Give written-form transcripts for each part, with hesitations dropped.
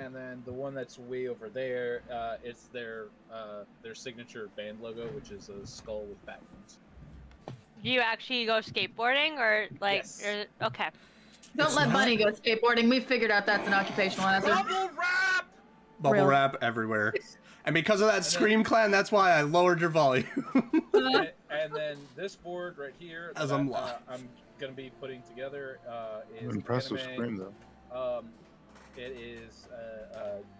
and then the one that's way over there, it's their signature band logo, which is a skull with backbones. Do you actually go skateboarding or like? Yes. Okay. Don't let Bunny go skateboarding. We figured out that's an occupational hazard. Bubble wrap. Bubble Real. wrap everywhere. And because of that Scream Clan, that's why I lowered your volume. And then this board right here, As that, I'm I'm gonna be putting together is Impressive anime. Scream though. It is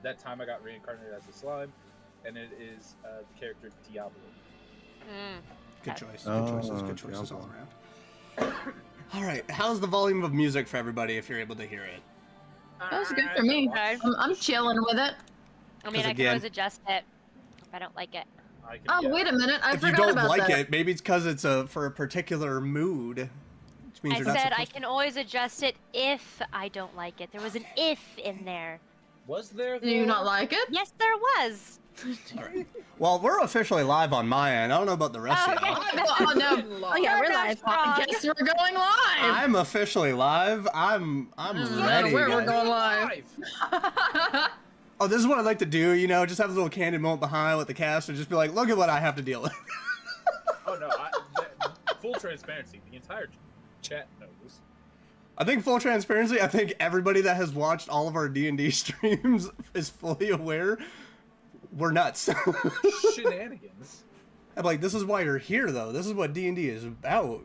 that time I got reincarnated as a slime, and it is the character Diablo. Good choice. Good Oh, choices. Good choices all Diablo. around. All right. How's the volume of music for everybody if you're able to hear it? That was good for me. Okay. I'm chilling with it. I mean, I can again- always adjust it if I don't like it. Oh, wait a minute. I If you forgot don't about like that. it, maybe it's because it's for a particular mood. Which means I you're not said I supposed can always adjust it if I don't like it. There was an if in there. Was there? Do you not like it? Yes, there was. All right. Well, we're officially live on my end. I don't know about the rest Oh, of okay. y'all. Oh, no. Oh, yeah, we're live. I guess we're going live. I'm officially live. I'm ready. Where we're guys. going live. Oh, this is what I like to do. You know, just have a little candid moment behind with the cast and just be like, look at what I have to deal with. Oh no! Full transparency. The entire chat knows. I think full transparency. I think everybody that has watched all of our D&D streams is fully aware. We're nuts. Shenanigans. I'm like, this is why you're here, though. This is what D&D is about.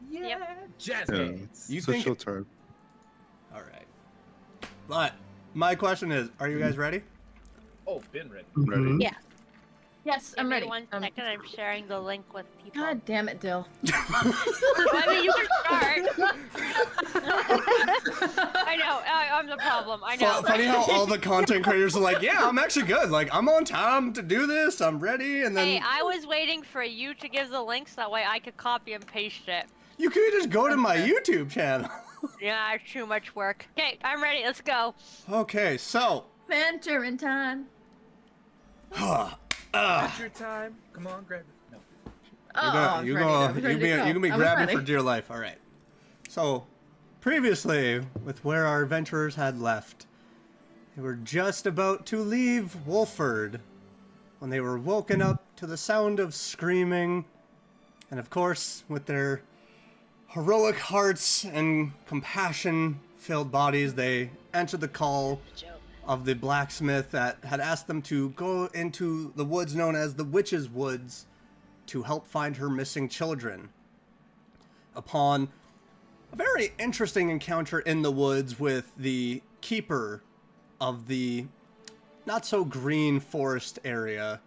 Yeah. Yep. Jazz Yeah. hands. You It's a think? show time. All right. But my question is, are you guys ready? Oh, been ready. I'm ready. Yeah. Yes, I'm Give me ready. 1 second. I'm sharing the link with people. God damn it, Dill. I mean, you can start. I know. I'm the problem. I know. Funny how all the content creators are like, yeah, I'm actually good. Like, I'm on time to do this. I'm ready. And then Hey, I was waiting for you to give the links that way I could copy and paste it. you could just go to my YouTube channel. Yeah, it's too much work. Okay, I'm ready. Let's go. Okay, so. Venture in time. At your time. Come on, grab it. No. Oh, you I'm can ready. be I was grabbing ready. for dear life. All right. So, previously, with where our adventurers had left, they were just about to leave Wolford when they were woken up to the sound of screaming, and of course, with their heroic hearts and compassion-filled bodies, they answered the call of the blacksmith that had asked them to go into the woods known as the Witch's Woods to help find her missing children. Upon a very interesting encounter in the woods with the keeper of the not-so-green forest area,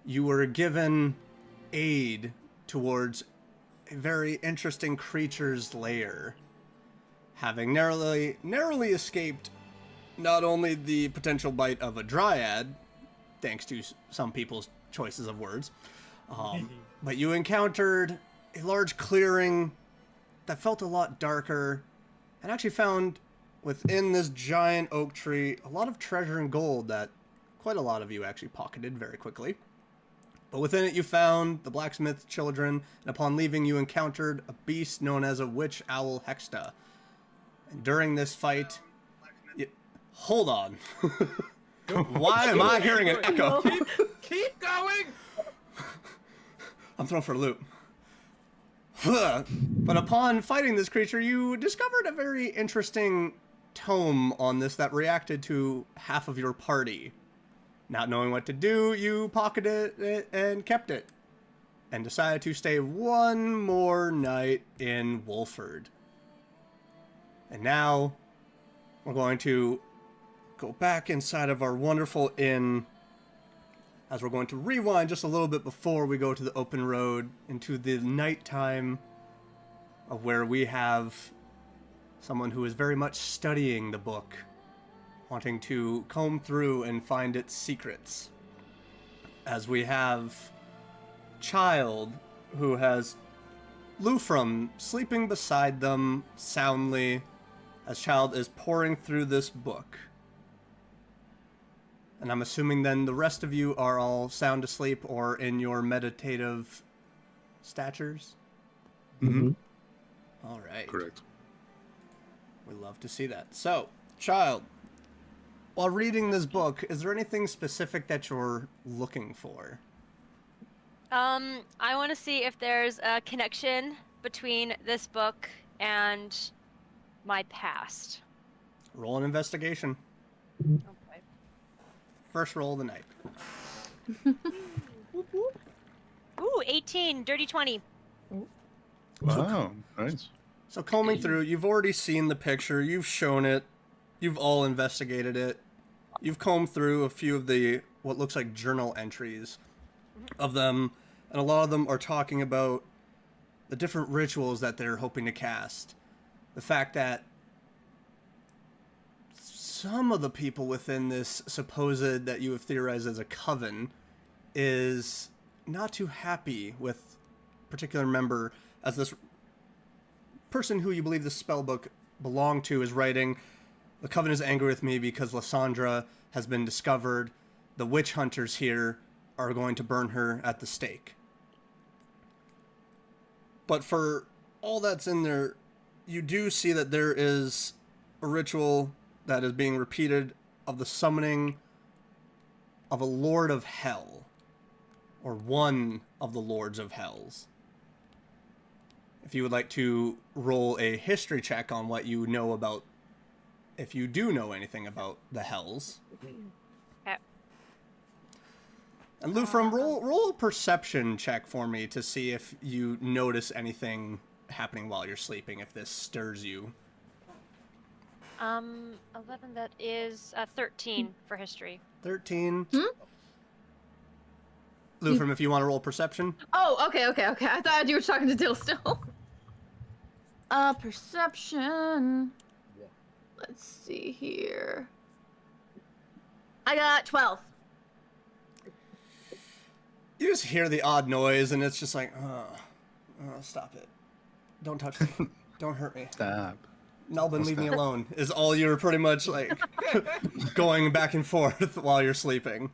you were given aid towards a very interesting creature's lair, having narrowly escaped not only the potential bite of a dryad, thanks to some people's choices of words, but you encountered a large clearing that felt a lot darker, and actually found within this giant oak tree a lot of treasure and gold that quite a lot of you actually pocketed very quickly. But within it you found the blacksmith's children, and upon leaving you encountered a beast known as a witch owl hexta. And during this fight... Hold on. Why am I hearing an echo? Keep going. I'm thrown for a loop. But upon fighting this creature, you discovered a very interesting tome on this that reacted to half of your party. Not knowing what to do, you pocketed it and kept it, and decided to stay one more night in Wolford. And now, we're going to go back inside of our wonderful inn, as we're going to rewind just a little bit before we go to the open road into the nighttime of where we have someone who is very much studying the book, wanting to comb through and find its secrets. As we have Child, who has Lufrum sleeping beside them soundly, as Child is poring through this book. And I'm assuming then the rest of you are all sound asleep or in your meditative statures? Mm-hmm. All right. Correct. We love to see that. So, Child, while reading this book, is there anything specific that you're looking for? I want to see if there's a connection between this book and my past. Roll an investigation. Okay. First roll of the night. Ooh, 18, dirty 20. Wow, nice. So combing through, you've already seen the picture, you've shown it, you've all investigated it. You've combed through a few of the, what looks like journal entries of them, and a lot of them are talking about the different rituals that they're hoping to cast. The fact that some of the people within this supposed that you have theorized as a coven is not too happy with a particular member, as this person who you believe the spellbook belonged to is writing, "The coven is angry with me because Lysandra has been discovered. The witch hunters here are going to burn her at the stake." But for all that's in there, you do see that there is a ritual that is being repeated of the summoning of a Lord of Hell, or one of the Lords of Hells. If you would like to roll a history check on what you know about, if you do know anything about the Hells. Okay. And Lufram, roll a perception check for me to see if you notice anything happening while you're sleeping, if this stirs you. 11, that is 13 for history. 13. Lufram, if you want to roll perception. Oh, okay. I thought you were talking to Dill still. Perception. Yeah. Let's see here. I got 12. You just hear the odd noise, and it's just like, stop it. Don't touch me. Don't hurt me. Stop. Melvin, leave me alone, is all you're pretty much, like, going back and forth while you're sleeping.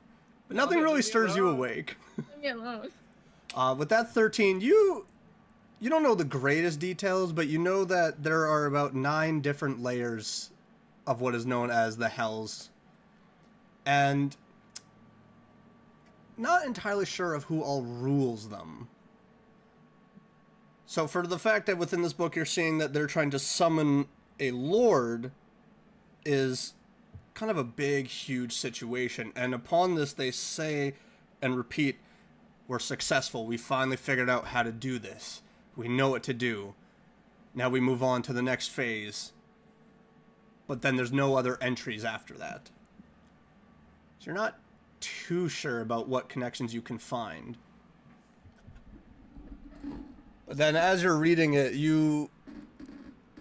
But nothing really stirs you awake. Leave me alone. With that 13, you don't know the greatest details, but you know that there are about 9 different layers of what is known as the Hells. And not entirely sure of who all rules them. So for the fact that within this book you're seeing that they're trying to summon a lord is kind of a big, huge situation. And upon this they say and repeat, "We're successful. We finally figured out how to do this. We know what to do. Now we move on to the next phase." But then there's no other entries after that. So you're not too sure about what connections you can find. But then as you're reading it, you,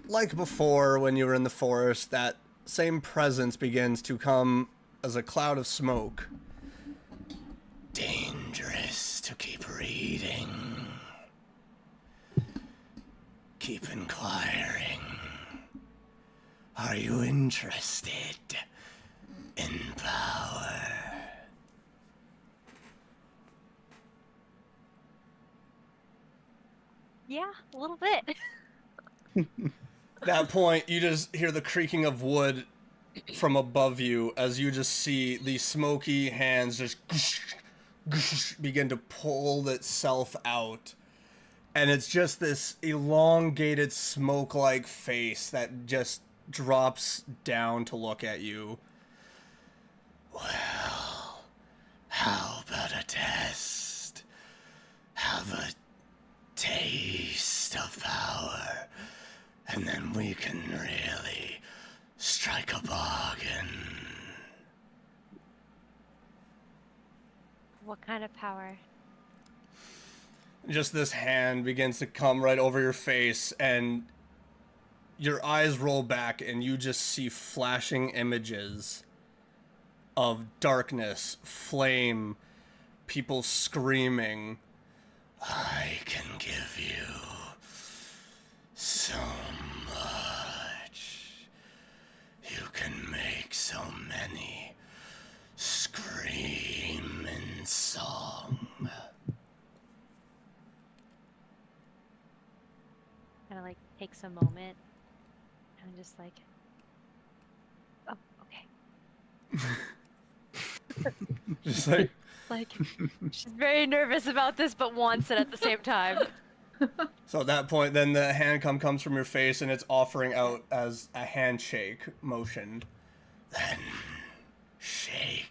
like before when you were in the forest, that same presence begins to come as a cloud of smoke. Dangerous to keep reading. Keep inquiring. Are you interested in power? Yeah, a little bit. At that point, you just hear the creaking of wood from above you as you just see the smoky hands just begin to pull itself out. And it's just this elongated smoke-like face that just drops down to look at you. Well, how about a test? Have a taste of power, and then we can really strike a bargain. What kind of power? Just this hand begins to come right over your face, and your eyes roll back, and you just see flashing images of darkness, flame, people screaming. I can give you so much. You can make so many scream in song. Kind of like takes a moment and just like, oh, okay. Just like, Like, she's very nervous about this, but wants it at the same time. so at that point, then the hand comes from your face, and it's offering out as a handshake motion. Then shake.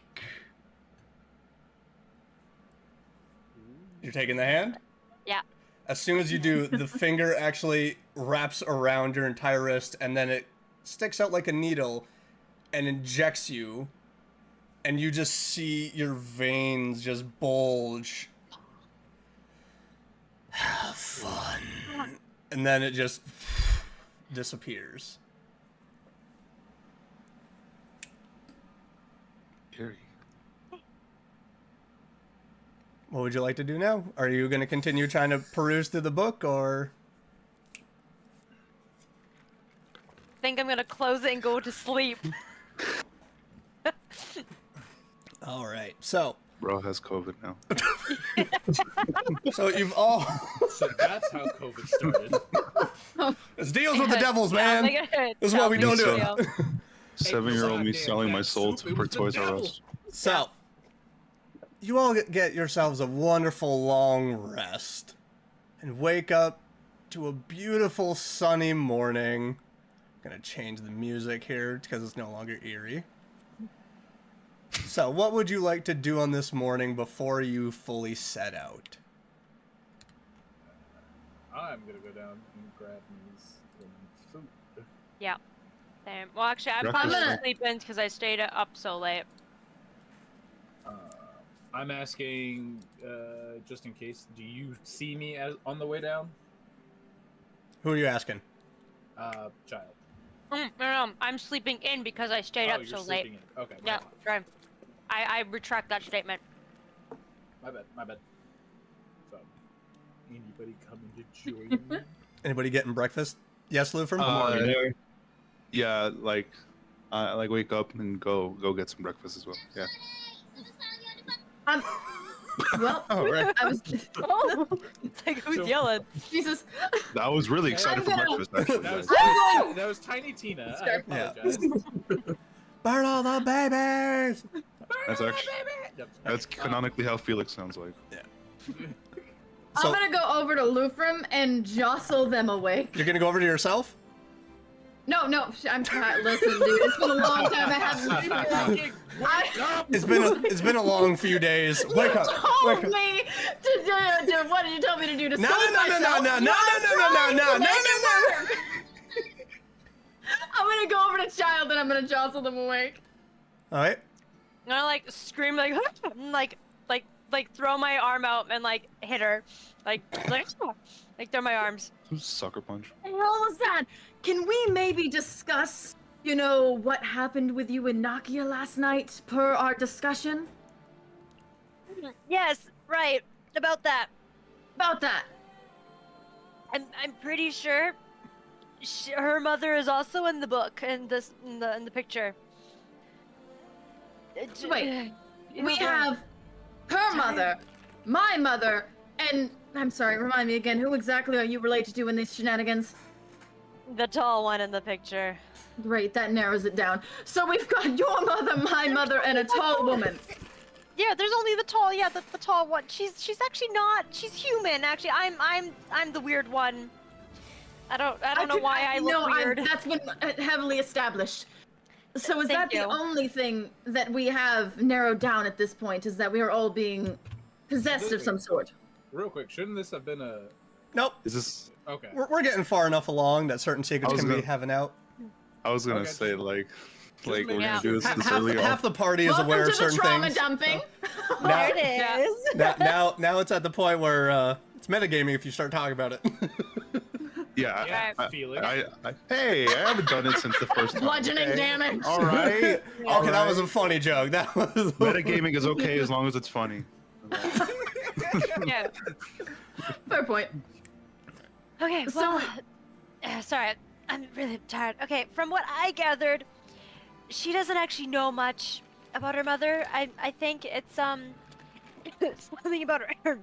You're taking the hand? Yeah. As soon as you do, the finger actually wraps around your entire wrist, and then it sticks out like a needle and injects you, and you just see your veins just bulge. Have fun. And then it just disappears. Scary. What would you like to do now? Are you going to continue trying to peruse through the book, or? Think I'm gonna close it and go to sleep. All right. So Bro has COVID now. So you've all. So that's how COVID started. It's deals with the devils, man. This is what we don't do. 7-year-old me goddamn selling my cat soul soup, it for was the Toys R devil. Us. So, you all get yourselves a wonderful long rest and wake up to a beautiful sunny morning. I'm gonna change the music here because it's no longer eerie. So, what would you like to do on this morning before you fully set out? I'm gonna go down and grab me some food. Yeah. Same. Well, actually, I'm Breakfast. probably sleeping because I stayed up so late. I'm asking, just in case, do you see me on the way down? Who are you asking? Child. No, I'm sleeping in because I stayed Oh, up you're so late. sleeping in. Okay, my Yeah, bad. right. I retract that statement. My bad. So, anybody coming to join me? Anybody getting breakfast? Yes, Lufrum? Yeah, like wake up and go get some breakfast as well. Yeah. Well, Oh, right. I was. Oh, it's like who's So- yelling? Jesus. I was really excited for I'm gonna- breakfast actually. That was, guys. that was Tiny Tina. I Sorry. Yeah. apologize. Burn all the babies! That's actually Yep. that's canonically how Felix sounds like. So- I'm gonna go over to Lufrum and jostle them awake. You're gonna go over to yourself? No, I'm trying. Listen, dude, it's been a long time. I haven't. It's been a long few days. Wake up! Wake Told up! me to what did you tell me to do? To No, stop no, no, no, myself? no, no, You no, are no, no, no, trying no, to no, make no, it no. work. I'm gonna go over to Child and I'm gonna jostle them awake. All right. I'm gonna like scream like and, like throw my arm out and like hit her, like throw my arms. Sucker punch. What the hell was that? Can we maybe discuss, what happened with you and Nakia last night per our discussion? Yes, right about that. About that. I'm pretty sure her mother is also in the book in the picture. Wait, we have her mother, my mother, and I'm sorry, remind me again, who exactly are you related to in these shenanigans? the tall one in the picture. Great, that narrows it down. So we've got your mother, my mother, and a tall woman. Yeah, there's only the tall. Yeah, the tall one. She's actually not. She's human. Actually, I'm the weird one. I don't know why I look weird. That's been heavily established. So is Thank that you. the only thing that we have narrowed down at this point? Is that we are all being possessed of some sort? Real quick, shouldn't this have been a... Nope. Is this? Okay. We're getting far enough along that certain secrets I was can be gonna- having out. I was gonna Okay, say like we're make- gonna Yeah. do this Half, early half on. the party is Welcome aware to of the certain trauma things. dumping. Now, There it is. now it's at the point where it's metagaming if you start talking about it. Yeah. Yeah, Felix. Hey, I haven't done it since the first time. Bludgeoning okay? damage. All right. Okay, that was a funny joke. That was Metagaming is okay as long as it's funny. Yeah. Fair point. Okay, So- well, sorry, I'm really tired. Okay, from what I gathered, she doesn't actually know much about her mother. I think it's something about her.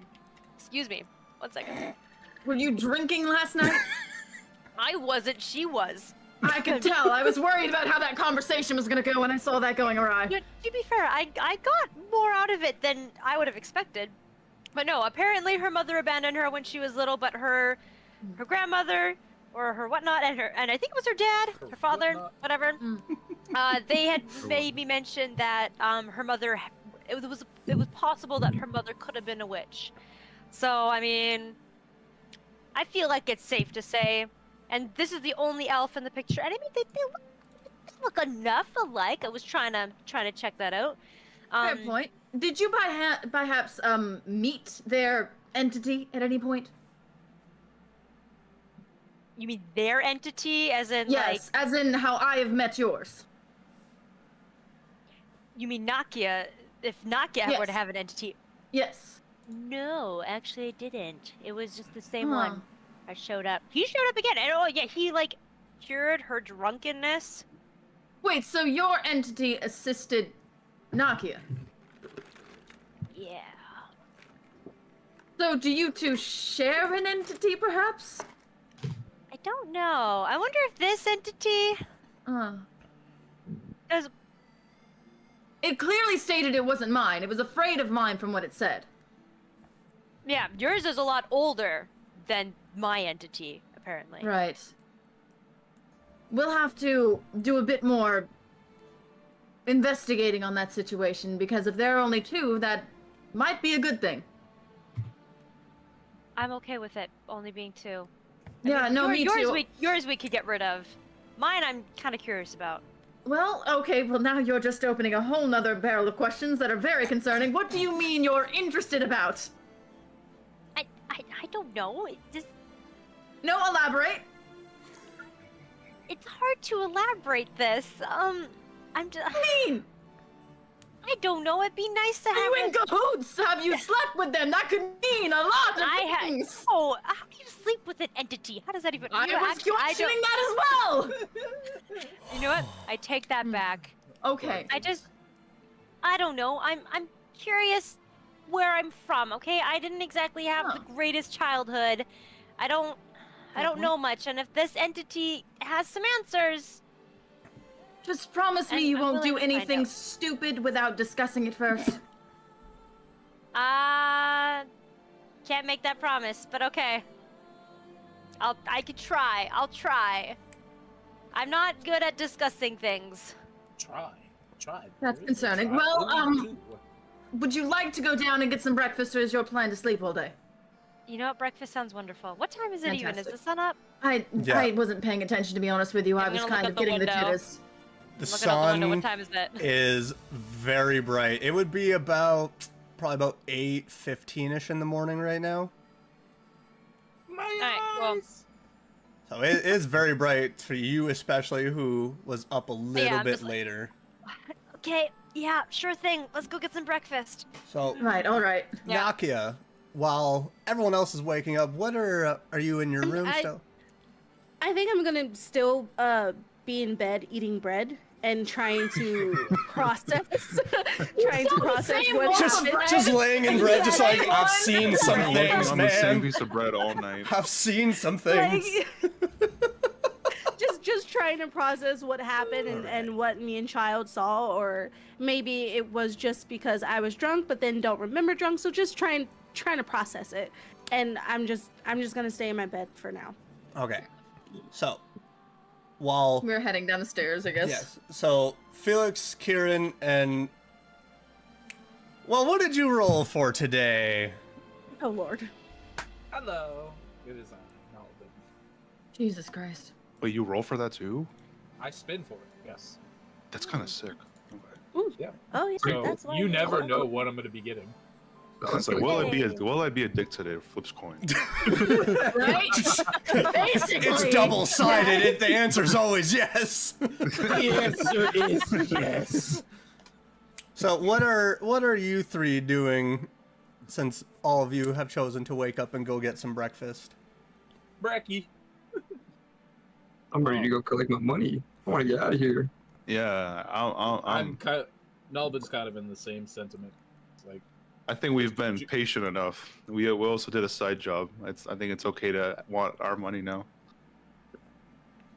Excuse me, 1 second. Were you drinking last night? I wasn't. She was. I could tell. I was worried about how that conversation was gonna go when I saw that going awry. To be fair, I got more out of it than I would have expected. But no, apparently her mother abandoned her when she was little, but her grandmother or her whatnot and I think it was her dad, her father, whatnot. whatever. They had made me mention that her mother it was possible that her mother could have been a witch. So, I mean, I feel like it's safe to say, and this is the only elf in the picture. And I mean, they look enough alike. I was trying to check that out. Fair point. Did you perhaps meet their entity at any point? You mean their entity, as in Yes, as in how I have met yours. You mean Nakia? If Nakia were Yes. to have an entity? Yes. No, actually, I didn't. It was just the same Huh. one. I showed up. He showed up again, and oh yeah, he like cured her drunkenness. Wait, so your entity assisted Nakia? Yeah. So do you two share an entity, perhaps? I don't know. I wonder if this entity does. It clearly stated it wasn't mine. It was afraid of mine from what it said. Yeah, yours is a lot older than my entity, apparently. Right. We'll have to do a bit more investigating on that situation, because if there are only two, that might be a good thing. I'm okay with it only being two. Yeah, no, me too. Yours we could get rid of. Mine, I'm kind of curious about. Well, okay, well now you're just opening a whole nother barrel of questions that are very concerning. What do you mean you're interested about? I don't know. It just, No, elaborate. it's hard to elaborate this. I'm just. I mean, I don't know. It'd be nice to are have. you in cahoots? Have you slept with them? That could mean a lot of things. Oh, how do you sleep with an entity? How does that even? I You know, was actually, questioning that as well. You know what? I take that back. Okay. I don't know. I'm curious where I'm from. Okay, I didn't exactly have the greatest childhood. I don't know much, and if this entity has some answers, Just promise me And you I'm won't do willing to find anything out. stupid without discussing it first. can't make that promise, but okay. I could try. I'll try. I'm not good at discussing things. Try. That's Really concerning. try. Well, What do you do? Would you like to go down and get some breakfast, or is your plan to sleep all day? You know what? Breakfast sounds wonderful. What time is it even? Is Fantastic. the sun up? I wasn't paying attention, to be honest with you. I I'm was gonna look kind out of the getting the window. jitters. The Looking out the window. What sun time is it? is very bright. It would be probably about 8:15ish in the morning right now. My Alright, well, eyes. So it is very bright for you, especially who was up a little I'm bit just like- later. Okay, yeah, sure thing. Let's go get some breakfast. So Right, all right. Yeah. Nakia, while everyone else is waking up, what are you in your room I- still? I think I'm gonna still be in bed eating bread and trying to process what same one. Just laying in bread, just like I've seen some Working things, on the same man. piece of bread all night. I've seen some things. just trying to process what happened and what me and Child saw, or maybe it was just because I was drunk but then don't remember drunk, so just trying to process it. And I'm just gonna stay in my bed for now. Okay, so while We're heading down the stairs, I guess. yes, so Felix, Kieran, and well, what did you roll for today? Oh Lord. Hello. It is not open. Jesus Christ. Wait, you roll for that too? I spin for it. Yes. That's kind of sick. Okay. Yeah. Oh yeah, So that's why you I- never know what I'm going to be getting. I was like, will I be a dick today? Flips coin. Right? Basically. It's double-sided. The answer's always yes. The answer is yes. So what are you three doing, since all of you have chosen to wake up and go get some breakfast? Bracky. I'm ready to go collect my money. I want to get out of here. Yeah, I'm kind of, Nalbin's kind of in the same sentiment. It's like, I think we've been patient enough. We also did a side job. I think it's okay to want our money now.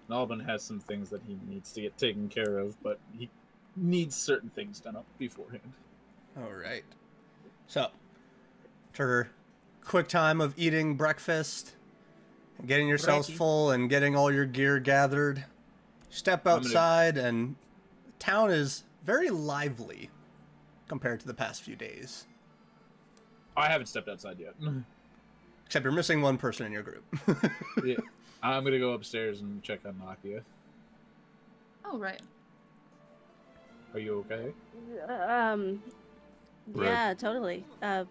Nalban has some things that he needs to get taken care of, but he needs certain things done up beforehand. All right. So, after a quick time of eating breakfast, and getting yourselves full, and getting all your gear gathered, step outside, and the town is very lively compared to the past few days. I haven't stepped outside yet. Except you're missing one person in your group. Yeah. I'm gonna go upstairs and check on Nakia. Oh, right. Are you okay? Yeah, totally. You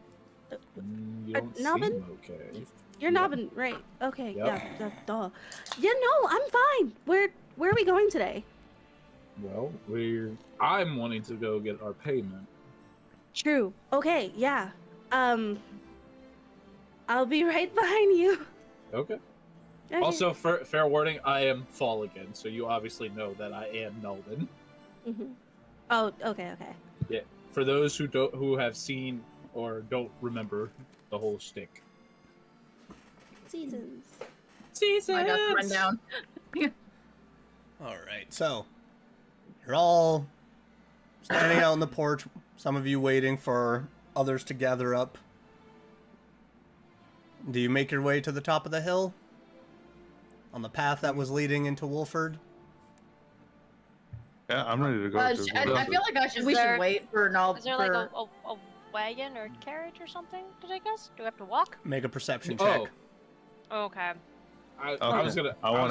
don't Nalban? seem okay. You're Yeah. Nalban, right? Okay, Yep. yeah, duh. Yeah, no, I'm fine. Where are we going today? Well, I'm wanting to go get our payment. True. Okay, yeah. I'll be right behind you. Okay. Okay. Also, fair warning, I am Fall again, so you obviously know that I am Nalban. Mm-hmm. Oh, okay. Yeah. For those who have seen or don't remember the whole shtick. Seasons. I got the rundown. All right, so you're all standing out on the porch, some of you waiting for others to gather up. Do you make your way to the top of the hill? On the path that was leading into Wolford? Yeah, I'm ready to go. I feel like we should wait for Nal. Is there like a wagon or carriage or something to take us? Do we have to walk? Make a perception check. Okay. I was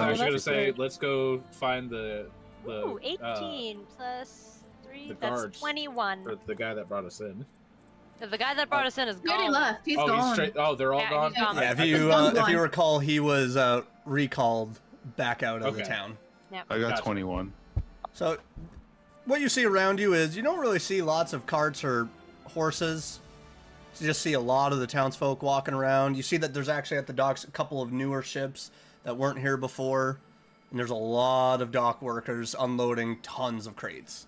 actually gonna say, let's go find the Ooh, 18 plus 3, the that's guards. 21. Or the guy that brought us in. The guy that brought us in is He already gone. left. He's He's gone. straight. Oh, they're all Yeah, gone. he's gone. Yeah, gone. if you recall, he was recalled back out of the Okay. town. I got Gotcha. 21. So, what you see around you is you don't really see lots of carts or horses. You just see a lot of the townsfolk walking around. You see that there's actually at the docks a couple of newer ships that weren't here before, and there's a lot of dock workers unloading tons of crates.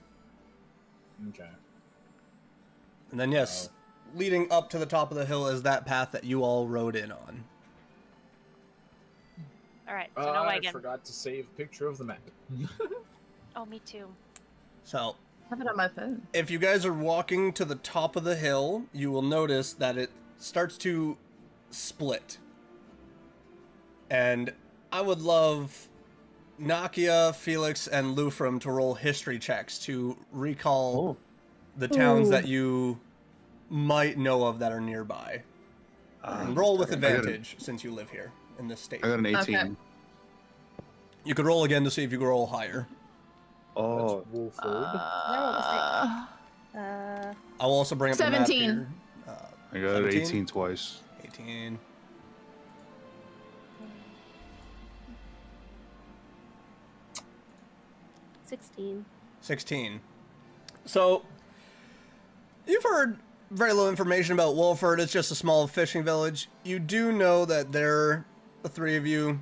Okay. And then, yes, leading up to the top of the hill is that path that you all rode in on. Alright, so no I wagon. forgot to save a picture of the map. Oh, me too. So, I have it on my phone. if you guys are walking to the top of the hill, you will notice that it starts to split. And I would love Nakia, Felix, and Lufram to roll history checks to recall the towns that you might know of that are nearby. And roll with advantage since you live here in this state. I got an 18. Okay. You could roll again to see if you could roll higher. Oh, That's Wolford. I'll also bring up the map 17. here. I got 17? 18 twice. 18. $16. 16. So, you've heard very little information about Wolford. It's just a small fishing village. You do know that the three of you,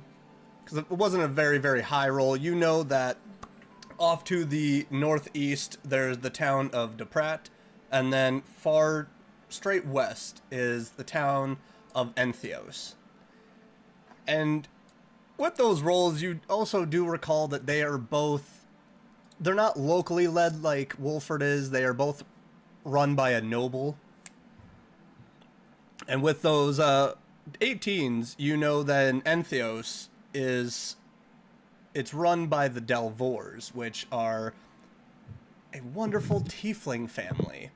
because it wasn't a very, very high roll, you know that off to the northeast, there's the town of Deprat, and then far straight west is the town of Entheos. And with those rolls, you also do recall that they are both, they're not locally led like Wolford is, they are both run by a noble. And with those 18s, you know that in Entheos it's run by the Delvors, which are a wonderful tiefling family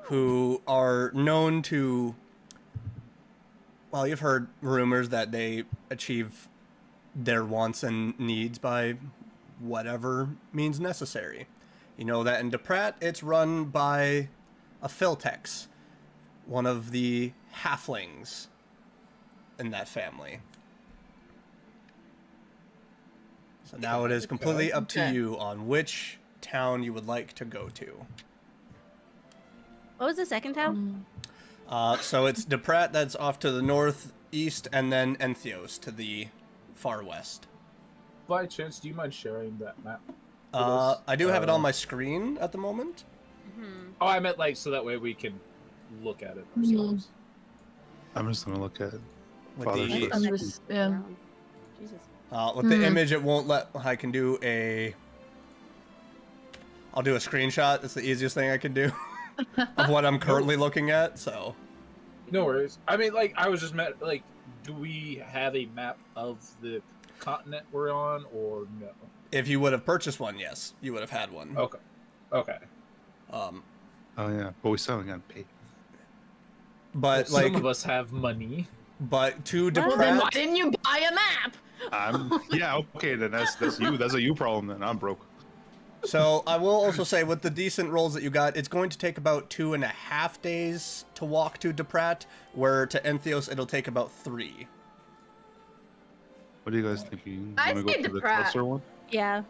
who are known to, well, you've heard rumors that they achieve their wants and needs by whatever means necessary. You know that in Deprat, it's run by a Philtex, one of the halflings in that family. So now it is completely up to you on which town you would like to go to. What was the second town? So it's Deprat that's off to the northeast, and then Entheos to the far west. By chance, do you mind sharing that map? I do have it on my screen at the moment. Oh, I meant like so that way we can look at it ourselves. I'm just gonna look at it. With Father's the, Day. I'm just, yeah. Jesus. With the image, it won't let. I can do a. I'll do a screenshot. That's the easiest thing I can do of what I'm currently looking at. So. No worries. I mean, like, I was just like, do we have a map of the continent we're on, or no? If you would have purchased one, yes, you would have had one. Okay. Okay. Oh yeah, but we still haven't paid. But Well, like, some of us have money. but to Well, then why Deprat, didn't you buy a map? Yeah, okay, then that's you. That's a you problem. Then I'm broke. so I will also say with the decent rolls that you got, it's going to take about 2.5 days to walk to Deprat, where to Entheos it'll take about 3. What do you guys think? You I want to say go for the Deprat. closer one? Yeah.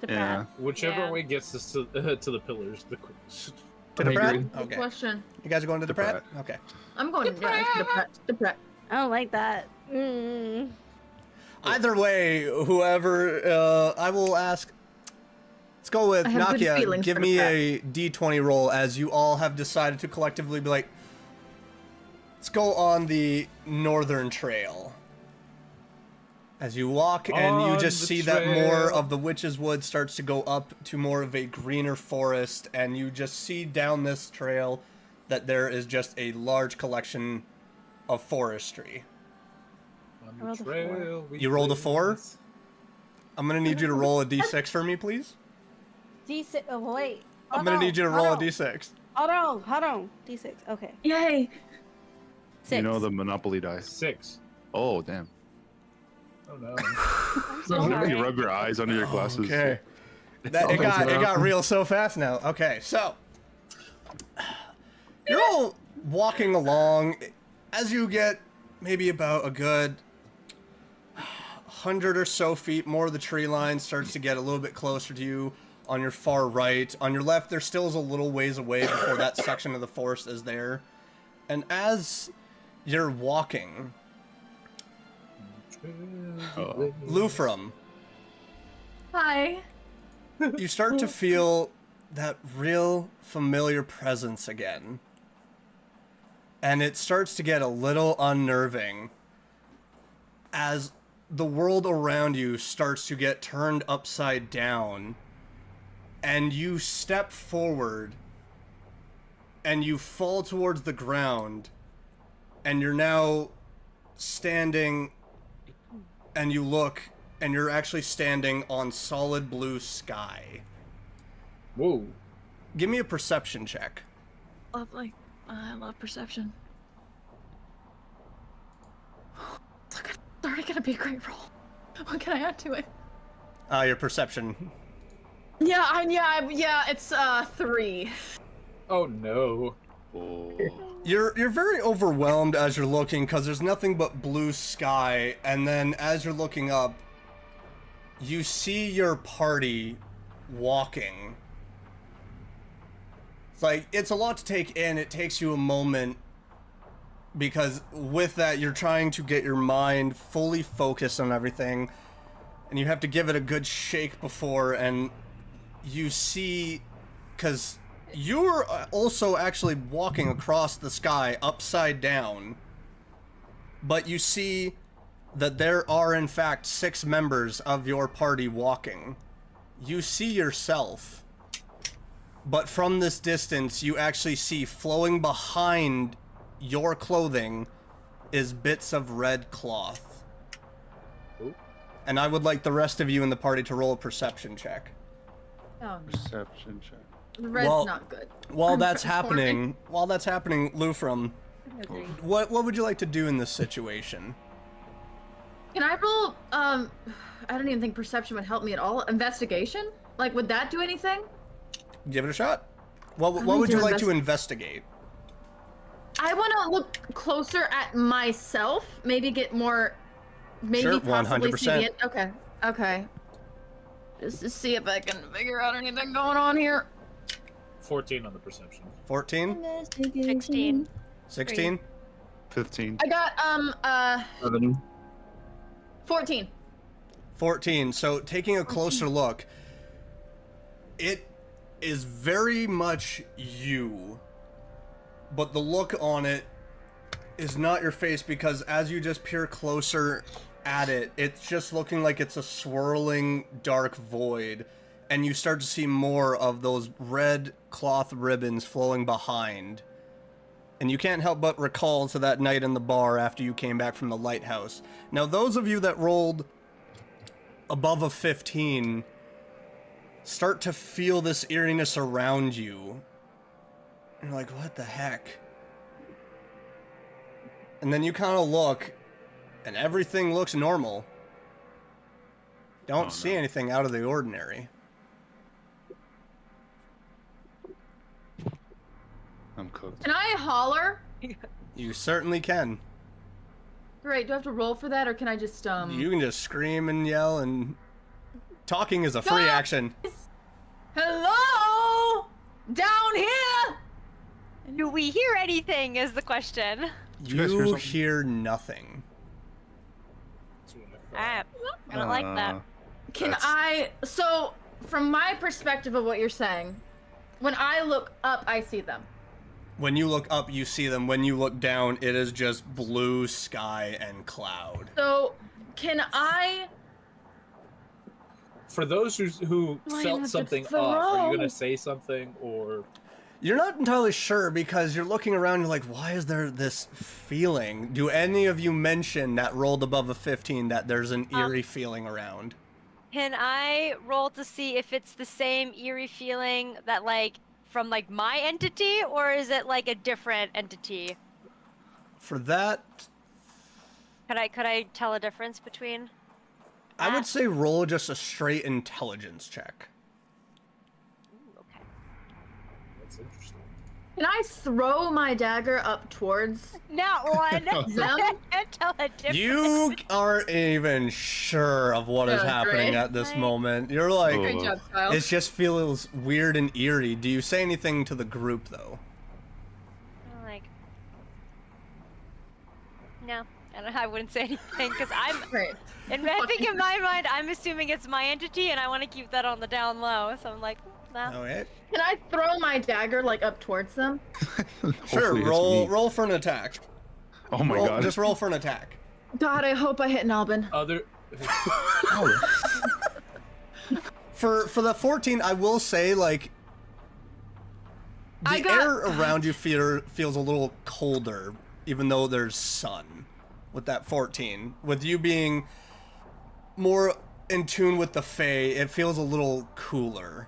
Yeah. Whichever Yeah. way gets us to the pillars, the quickest. To I Deprat? agree. Good Okay. question. You guys are going to Deprat? Deprat. Okay. I'm going to Deprat. I don't like that. Mm. Either way, whoever, I will ask. Let's go with I have good Nakia. feelings Give for me Deprat. a D20 roll as you all have decided to collectively be like, let's go on the northern trail. As you walk and you On just the see that more trail. of the Witch's Wood starts to go up to more of a greener forest, and you just see down this trail that there is just a large collection of forestry. On I rolled a the trail we You rolled a 4? blaze. I'm gonna need you to roll a d6 for me, please. D6. Oh, wait. I'm gonna need you to roll a d6. Hold on. D6. Okay. Yay! 6. You know the Monopoly dice. 6. Oh damn! Oh no. I'm so sorry. You rub your eyes under your glasses. Okay. That it got real so fast now. Okay, so you're all walking along. As you get maybe about a good 100 or so feet, more of the tree line starts to get a little bit closer to you. On your far right, on your left, there still is a little ways away before that section of the forest is there. And as you're walking, Lufrum, Hi. you start to feel that real familiar presence again. And it starts to get a little unnerving as the world around you starts to get turned upside down, and you step forward and you fall towards the ground, and you're now standing, and you look, and you're actually standing on solid blue sky. Whoa. Give me a perception check. Lovely. I love perception. Look, it's already gonna be a great roll. What can I add to it? Your perception. Yeah, it's 3. Oh no. Oh. You're very overwhelmed as you're looking because there's nothing but blue sky, and then as you're looking up, you see your party walking. It's like, it's a lot to take in. It takes you a moment because with that, you're trying to get your mind fully focused on everything, and you have to give it a good shake before, and you see, because you're also actually walking across the sky upside down, but you see that there are in fact 6 members of your party walking. You see yourself, but from this distance you actually see flowing behind your clothing is bits of red cloth. Ooh. And I would like the rest of you in the party to roll a perception check. Oh, no. Perception check. The red's Well, not good. While I'm that's transforming. happening, Lufrum, Agree. what would you like to do in this situation? Can I roll, I don't even think perception would help me at all. Investigation? Like, would that do anything? Give it a shot. What I'm would you gonna like do to investigate? I want to look closer at myself. Maybe get more. Maybe Sure, possibly see 100%. the. Okay. Just to see if I can figure out anything going on here. 14 on the perception. 14? 16. 16? 15. I got 7. 14. 14. So taking a closer look, it is very much you, but the look on it is not your face, because as you just peer closer, at it, it's just looking like it's a swirling dark void, and you start to see more of those red cloth ribbons flowing behind. And you can't help but recall to that night in the bar after you came back from the lighthouse. Now, those of you that rolled above a 15 start to feel this eeriness around you. And you're like, what the heck? And then you kind of look, and everything looks normal. Don't see anything out of the ordinary. I'm cooked. Can I holler? You certainly can. Great. Do I have to roll for that, or can I just You can just scream and yell, and talking is a free Guys! action. Hello? Down here? Do we hear anything? Is the question. you guys hear You something? hear nothing. That's what I thought. I don't like that. Can That's- I? So, from my perspective of what you're saying, when I look up, I see them. When you look up, you see them. When you look down, it is just blue sky and cloud. So, can I? For those who Might have felt to something throw. off, are you gonna say something or? You're not entirely sure because you're looking around and you're like, why is there this feeling? Do any of you mention that rolled above a 15 that there's an eerie feeling around? Can I roll to see if it's the same eerie feeling that like from like my entity, or is it like a different entity? For that, Could I tell a difference between? I would that? say roll just a straight intelligence check. Ooh, okay. That's interesting. Can I throw my dagger up towards Not one. them? Can't tell a difference. You aren't even sure of what is Oh, happening great. at this Right. moment. You're like, Oh. Great job, child. it just feels weird and eerie. Do you say anything to the group, though? I'm like, no, I wouldn't say anything because I'm. Great. And I think in my mind, I'm assuming it's my entity, and I want to keep that on the down low. So I'm like, no. Okay. Can I throw my dagger like up towards them? Sure, Hopefully it's roll me. roll for an attack. Oh my Roll- god. Just roll for an attack. God, I hope I hit an Albin. Other. For the 14, I will say, like, I the got- air around you feels a little colder, even though there's sun with that 14. With you being more in tune with the Fae, it feels a little cooler.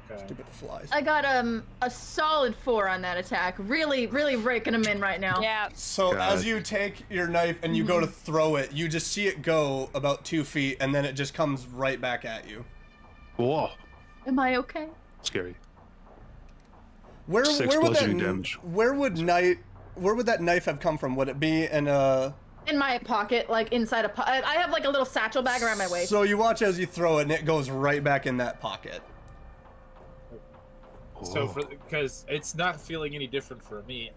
Okay. Stupid flies. I got a solid 4 on that attack. Really, really raking them in right now. Yeah. So God. as you take your knife and you go to throw it, you just see it go about 2 feet, and then it just comes right back at you. Whoa. Am I okay? Scary. Where Six would that bludgeoning damage. where would that knife have come from? Would it be in a? In my pocket, like inside a pocket. I have like a little satchel bag around my waist. So you watch as you throw it, and it goes right back in that pocket. So because it's not feeling any different for me,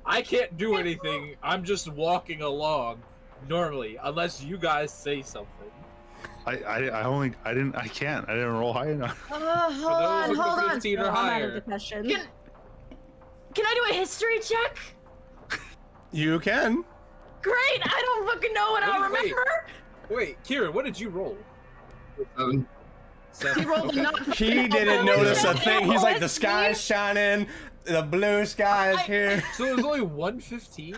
I can't do anything. I'm just walking along normally, unless you guys say something. I can't. I didn't roll high enough. Hold For on, those hold with on. 15 or I'm out of higher. the question. Can I do a history check? You can. Great! I don't fucking know what I'll Wait. remember. Wait, Kieran, what did you roll? He rolled a not. He didn't notice a thing. He's like, the sky's shining, the blue sky is here. So it was only 115?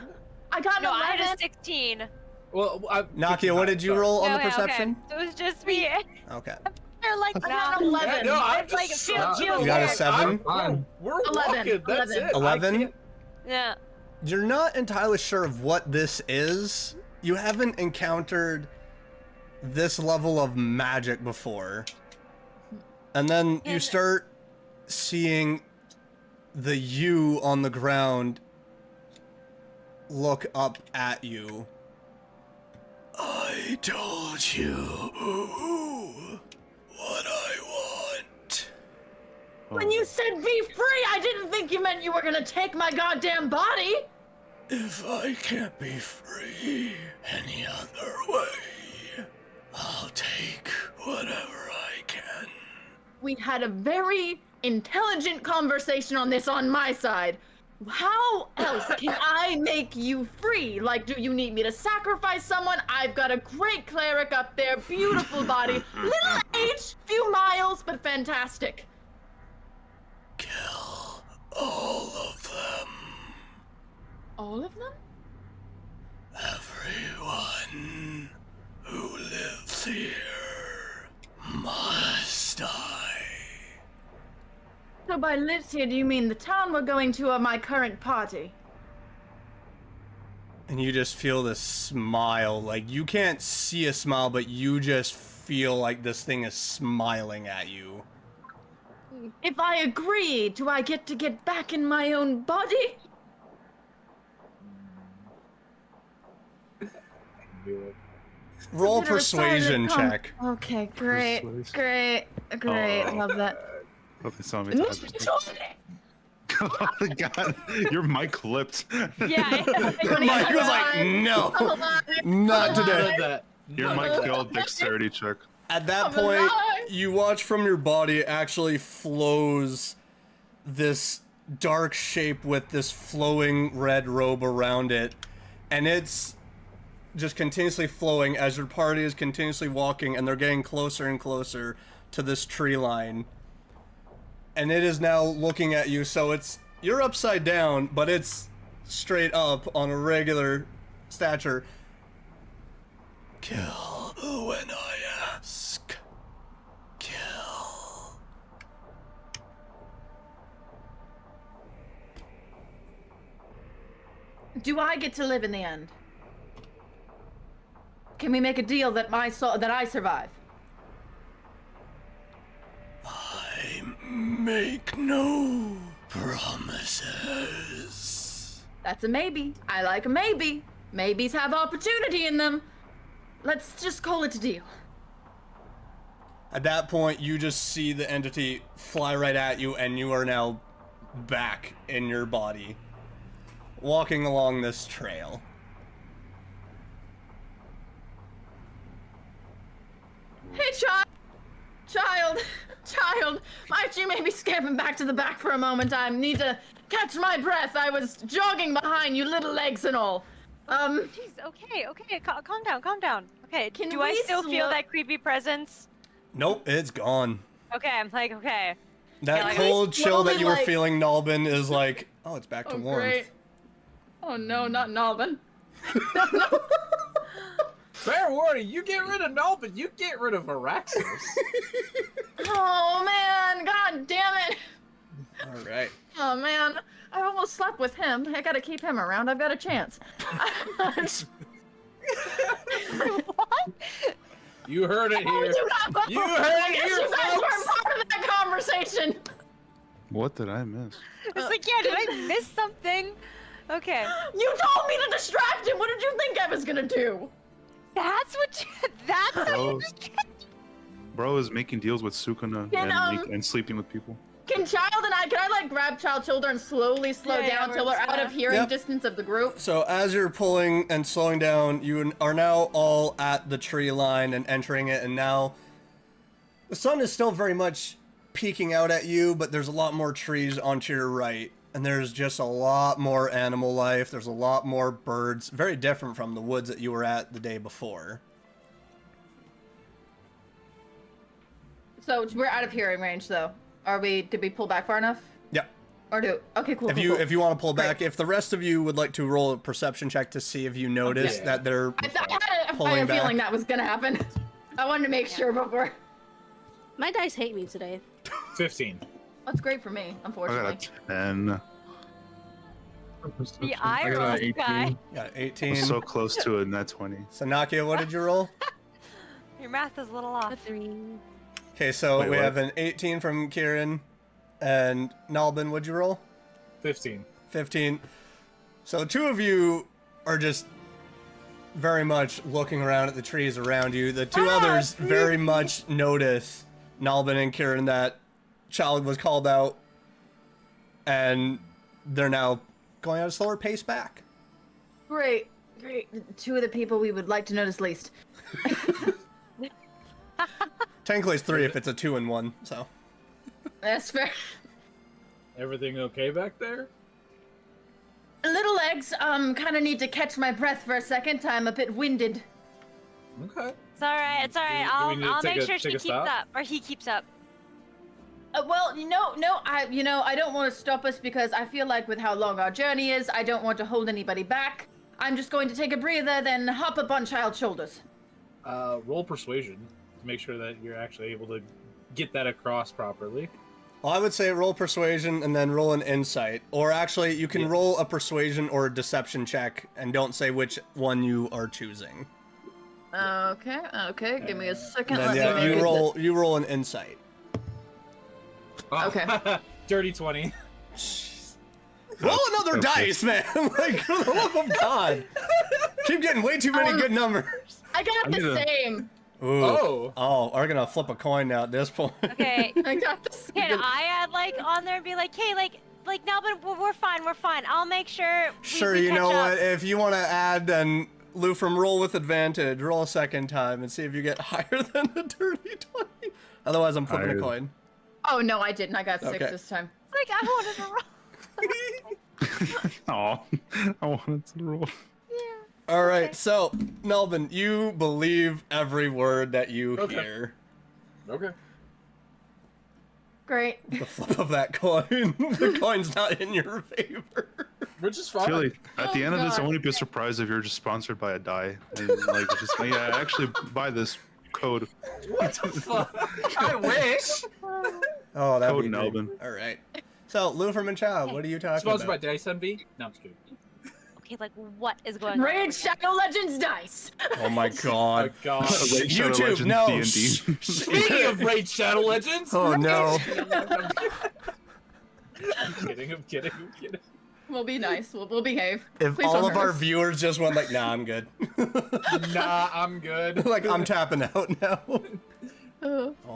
I got an No, I had 11. a 16. Well, Nakia, what did you roll on the Okay, perception? Okay. So it was just me. Okay. They're like, I got an 11. Yeah, no, I'm It's like just it feels so- You got a weird. 7? Fine. We're 11, walking, that's 11. it. I 11? can't- Yeah. You're not entirely sure of what this is. You haven't encountered this level of magic before. And then you And- start seeing the you on the ground look up at you. I told you what I want. When you said be free, I didn't think you meant you were gonna take my goddamn body. If I can't be free any other way, I'll take whatever I can. We had a very intelligent conversation on this on my side. How else can I make you free? Like, do you need me to sacrifice someone? I've got a great cleric up there, beautiful body, little age, few miles, but fantastic. Kill all of them. All of them? Everyone who lives here must die. So by lives here, do you mean the town we're going to or my current party? And you just feel this smile. Like, you can't see a smile, but you just feel like this thing is smiling at you. If I agree, do I get to get back in my own body? Roll Is it a persuasion silent check. Okay, great, Persuasion. great. I love that. Hope they saw me. Oh my god, your mic clipped. Yeah. Your mic was like, no, not today. That. Your mic failed dexterity check. At that I'm point, alive. you watch from your body actually flows this dark shape with this flowing red robe around it. And it's just continuously flowing as your party is continuously walking, and they're getting closer and closer to this tree line. And it is now looking at you, so you're upside down, but it's straight up on a regular stature. Kill when I ask. Kill. Do I get to live in the end? Can we make a deal that I survive? I make no promises. That's a maybe. I like a maybe. Maybes have opportunity in them. Let's just call it a deal. At that point, you just see the entity fly right at you, and you are now back in your body, walking along this trail. Hey, child, might you maybe skip him back to the back for a moment? I need to catch my breath. I was jogging behind you, little legs and all. Jeez, okay, calm down. Okay, Can do I we still feel that creepy presence? Nope, it's gone. Okay, I'm like, okay. That Yeah, like, cold chill that slowly, you were like- feeling, Nalbin, is like, oh, it's back to Oh, warmth. great. Oh no, not Nalvin. Fair warning, you get rid of Null, but you get rid of Araxos. Oh man, god damn it. All right. Oh man, I almost slept with him. I gotta keep him around. I've got a chance. You heard it Oh, here. you got both. You heard it I guess here, you guys folks. weren't part of that conversation. What did I miss? It's like, yeah, did I miss something? Okay. You told me to distract him. What did you think I was gonna do? That's that's how Bro, you just bro is making deals with Sukuna and sleeping with people. Can I like grab Child Shoulder and slowly slow Yeah, down we're till we're just out gonna- of hearing Yep. distance of the group? So as you're pulling and slowing down, you are now all at the tree line and entering it, and now the sun is still very much peeking out at you, but there's a lot more trees onto your right, and there's just a lot more animal life. There's a lot more birds, very different from the woods that you were at the day before. So we're out of hearing range, though. Did we pull back far enough? Yeah. Okay, cool. If cool, you cool. if you want to pull back, if the rest of you would like to roll a perception check to see if you notice Yeah. that they're I had pulling a back. feeling that was gonna happen. I wanted to make sure before. My dice hate me today. 15. That's great for me, I got unfortunately. a 10. The I eye got roll an 18. guy. got I 18. was so close to a net 20. So Nakia, what did you roll? Your math is a little off. A 3. Okay, so Wait, we what? have an 18 from Kieran, and Nalbin, what'd you roll? 15. 15. So two of you are just very much looking around at the trees around you. The two others very much notice, Nalbin and Kieran, that Child was called out, and they're now going at a slower pace back. Great. Two of the people we would like to notice least. Technically it's 3 if it's a 2 and 1, so. That's fair. Everything okay back there? legs. Kind of need to catch my breath for a second. I'm a bit winded. Okay. It's all right. It's all right. Do we need to I'll take make a- sure she take a keeps stop? up, or he keeps up. Well, I don't want to stop us because I feel like with how long our journey is, I don't want to hold anybody back. I'm just going to take a breather, then hop up on child's shoulders. Roll persuasion to make sure that you're actually able to get that across properly. Well, I would say roll persuasion and then roll an insight. Or actually, you can roll a persuasion or a deception check and don't say which one you are choosing. Okay. Give me a second. And then Let me make you roll an insight. Oh, Okay. Dirty 20. Roll another Okay. dice, man! Like, for the love of God. Keep getting way too many good numbers. I got I the need a- same. Ooh. Oh, we're gonna flip a coin now at this point. Okay. I got the same. Can I add like on there and be like, hey, like no, but we're fine. We're fine. I'll make sure. Sure, we you catch know up. what? If you want to add, then Lufrum, roll with advantage. Roll a second time and see if you get higher than the dirty 20. Otherwise, I'm flipping Higher. a coin. Oh no, I didn't. I got 6 Okay. this time. Like I wanted to roll. Aw, I wanted to roll. All right, so Melvin, you believe every word that you Okay. hear. Okay. Great. The flip of that coin. The coin's not in your favor. Which is I fine. feel like at the Oh, end of this, I God. won't be surprised if you're just sponsored by a die. And like, just like, yeah, actually buy this code. What the fuck? I wish. Oh, that'd Code be great. Melvin. All right. So, Lufrum and Chow, what are you talking Sponsored by about? Dice MV? No, I'm just kidding. Okay, like what is going on? Raid Shadow Legends dice. Oh my Oh God. god. Raid Shadow YouTube, Legends no. D&D. Speaking of Raid Shadow Legends. Oh no. I'm kidding. We'll be nice. We'll behave. If Please all don't of hurt our us. viewers just went like, nah, I'm good. Nah, I'm good. Like, I'm tapping out now.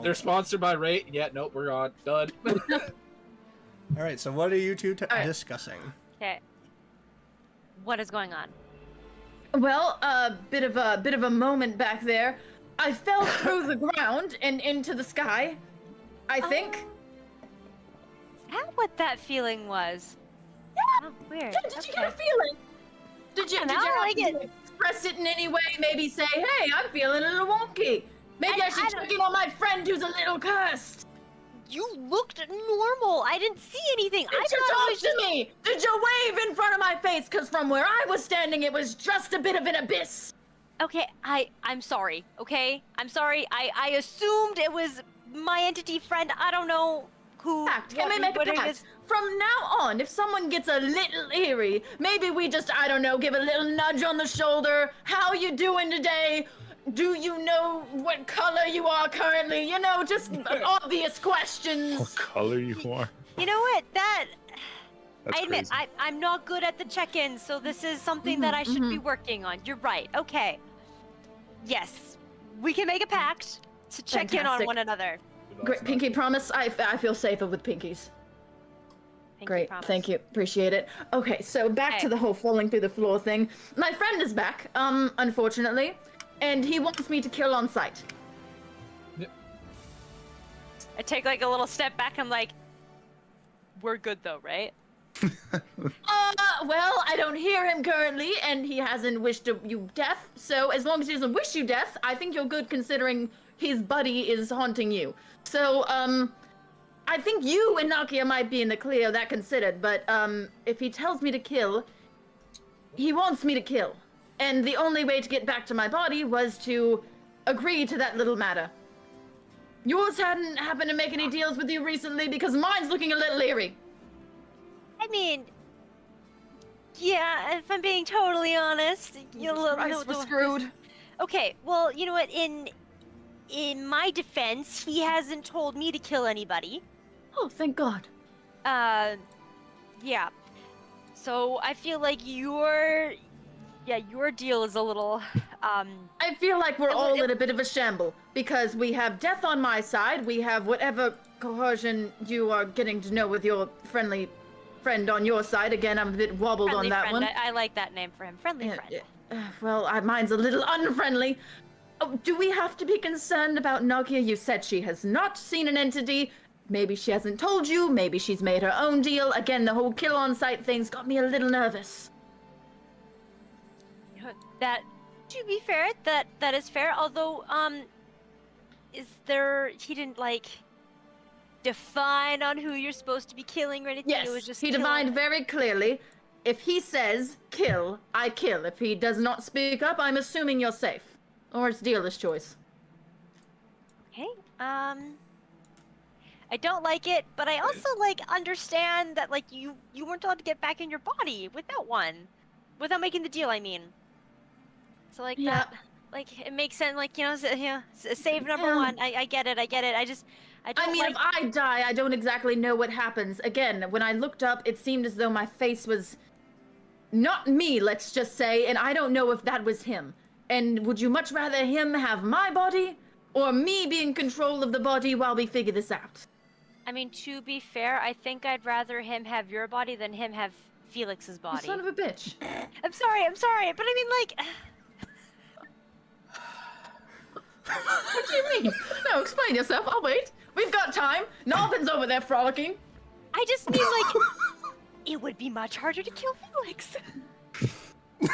They're sponsored by Raid. Yeah, nope, we're on. Done. All right, so what are you two right. discussing? Okay. What is going on? Well, a bit of a moment back there. I fell through the ground and into the sky. I think. Is that what that feeling was? Oh, weird. Did you get a feeling? Did you Yeah, now have I like to express it in any way? Maybe say, "Hey, I'm feeling a little wonky. Maybe I should I check in on my friend who's a little cursed." You looked normal. I didn't see anything. I Did you thought it talk was to me? Did you wave in front of my face? Because from where I was standing, it was just a bit of an abyss. Okay, I'm sorry, okay? I'm sorry. I assumed it was my entity friend. I don't know who. Pact. Can we make a what it pact? is. From now on, if someone gets a little eerie, maybe we just, I don't know, give a little nudge on the shoulder. How you doing today? Do you know what color you are currently? You know, just obvious questions. What color you are? You know what? That That's I admit crazy. I'm not good at the check-ins, so this is something that I should be working on. You're right. Okay. Yes, we can make a pact to check in on Fantastic. one another. Great, Pinky, promise I feel safer with Pinkies. Great, promise. thank you, appreciate it. Okay, so back to Okay. the whole falling through the floor thing. My friend is back, unfortunately, and he wants me to kill on sight. I take like a little step back. I'm like, we're good though, right? Well, I don't hear him currently, and he hasn't wished you death, so as long as he doesn't wish you death, I think you're good considering his buddy is haunting you. So, I think you and Nakia might be in the clear, that considered, but, if he tells me to kill, he wants me to kill. And the only way to get back to my body was to agree to that little matter. Yours hadn't happened to make any deals with you recently, because mine's looking a little eerie. I mean, yeah. If I'm being totally honest, Christ, we're screwed. Okay, well, you know what? In my defense, he hasn't told me to kill anybody. Oh, thank God. Yeah. So I feel like your deal is a little, I feel like we're all in a bit of a shamble because we have death on my side, we have whatever coercion you are getting to know with your friendly friend on your side. Again, I'm a bit wobbled friendly on that friend. one. I like that name for him. Friendly friend. Well, mine's a little unfriendly. Oh, do we have to be concerned about Nakia? You said she has not seen an entity. Maybe she hasn't told you. Maybe she's made her own deal. Again, the whole kill on sight thing's got me a little nervous. That, to be fair, that is fair. Although, he didn't like define on who you're supposed to be killing or anything. Yes, It was just he kill. defined very clearly. If he says kill, I kill. If he does not speak up, I'm assuming you're safe. Or it's dealer's choice. Okay. I don't like it, but I also like understand that like you weren't allowed to get back in your body without one, without making the deal. I mean, so like Yeah. that, like it makes sense. Like save number one. I get it. I don't. I mean, like... if I die, I don't exactly know what happens. Again, when I looked up, it seemed as though my face was not me, let's just say, and I don't know if that was him. And would you much rather him have my body, or me be in control of the body while we figure this out? I mean, to be fair, I think I'd rather him have your body than him have Felix's You body. son of a bitch. I'm sorry, but I mean, like, What do you mean? No, explain yourself. I'll wait. We've got time. Nalpin's over there frolicking. I just mean like, it would be much harder to kill Felix. So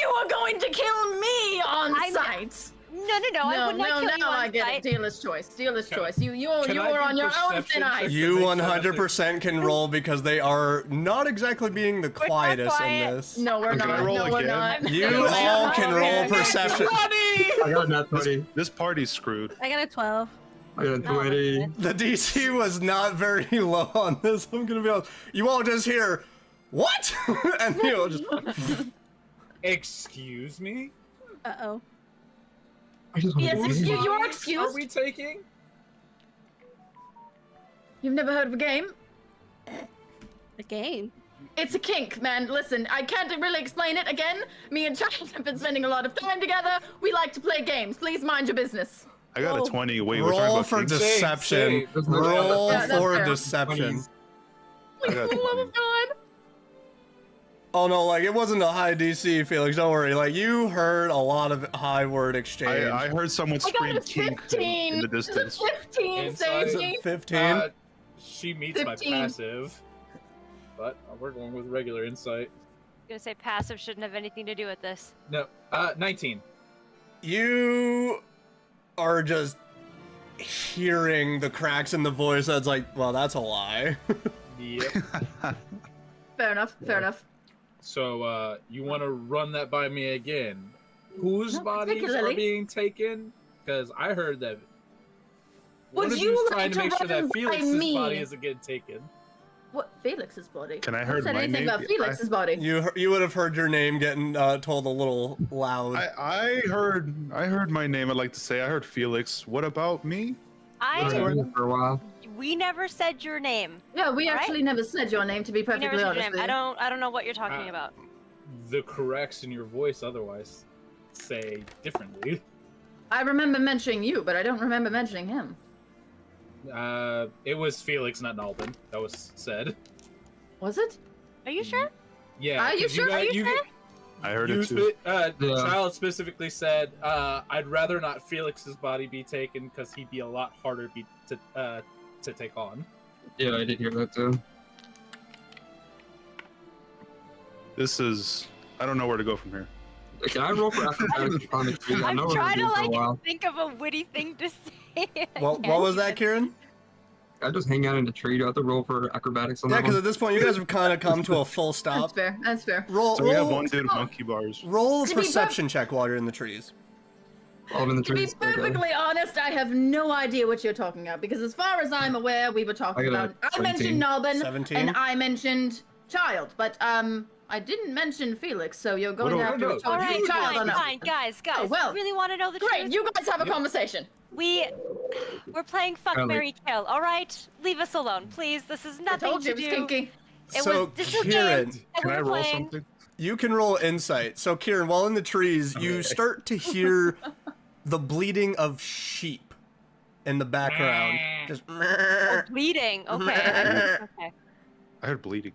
you are going to kill me on sight? No, I would not kill you now on I get sight. it. Dealer's choice. Dealer's choice. You Can I are on do your own perception thin ice. checks? You Make sure that 100% can roll because they are not exactly being the not quietest in quiet. this. No, we're Can I not. roll No, we're again? not. You No, we're all not. can roll perception. I got a nat 20. This party's screwed. I got a 12. I got a 20. The DC was not very low on this. I'm gonna be honest. You all just hear, what? And you all just. Excuse me? Uh-oh. I just want Yes, to excuse you. Are Are excused. we taking? You've never heard of a game? A game. It's a kink, man. Listen, I can't really explain it. Again, me and Charles have been spending a lot of time together. We like to play games. Please mind your business. I got a 20. Wait, we're talking Roll about for kings? deception. Same. Roll Yeah, that's for fair. deception. I got For the love 20. of God. Oh no, like it wasn't a high DC, Felix. Don't worry. Like you heard a lot of high word exchange. I heard someone I got scream a kink 15. in the distance. It's a 15, Inside. save me. 15. She meets my 15. passive, but we're going with regular insight. I'm gonna say passive shouldn't have anything to do with this. No, 19. You are just hearing the cracks in the voice. That's like, well, that's a lie. Yep. Fair enough. Fair enough. So, you want to run that by me again? Whose Not bodies are particularly. being taken? Because I heard that. Would one of you you's like trying to to make sure run that by Felix's me? body isn't getting taken? What? Felix's body? Can I Who heard said my anything name? about Felix's body? You would have heard your name getting told a little loud. I heard my name. I'd like to say I heard Felix. What about me? I've I been for a while. we never said your name. Yeah, we Alright. actually never said your name, to be We never perfectly said honest your with name. you. I don't know what you're talking about. The corrects in your voice otherwise say differently. I remember mentioning you, but I don't remember mentioning him. It was Felix, not Nalbin. That was said. Was it? Are you sure? Yeah. Are you 'cause sure? Are you sure? I heard You it too. Yeah. Child specifically said, "I'd rather not Felix's body be taken because he'd be a lot harder to take on." Yeah, I did hear that too. This is. I don't know where to go from here. Can I roll for acrobatics on the tree? I I'm know we're trying to gonna do it for a like while. think of a witty thing to say. What was that, Kieran? I just hang out in the tree. Do I have to roll for acrobatics on Yeah, that because one? at this point you guys have kind of come to a full That's stop. fair. That's fair. Roll, So we have roll, one dude with monkey bars. roll a To be perception check while you're in the trees. Oh, I'm in the To be trees. Okay. perfectly honest, I have no idea what you're talking about because, as far as I'm aware, we were talking I got a about. I mentioned 17. Nalbin 17? and I mentioned Child, but I didn't mention Felix. So you're going What do- after no, a no. All right, Child fine, on us. fine, guys. Oh, well. You really want to know the Great, truth? you guys have a conversation. We're playing fuck, Ellie. marry, kill. All right, leave us alone, please. This is I nothing told you to it was do. kinky. It So, was this is a Kieran, game that Can we're I roll playing. something? you can roll insight. So, Kieran, while in the trees, you Okay. start to hear the bleating of sheep in the background. Just. Oh, bleeding. Okay. Okay. I heard bleeding.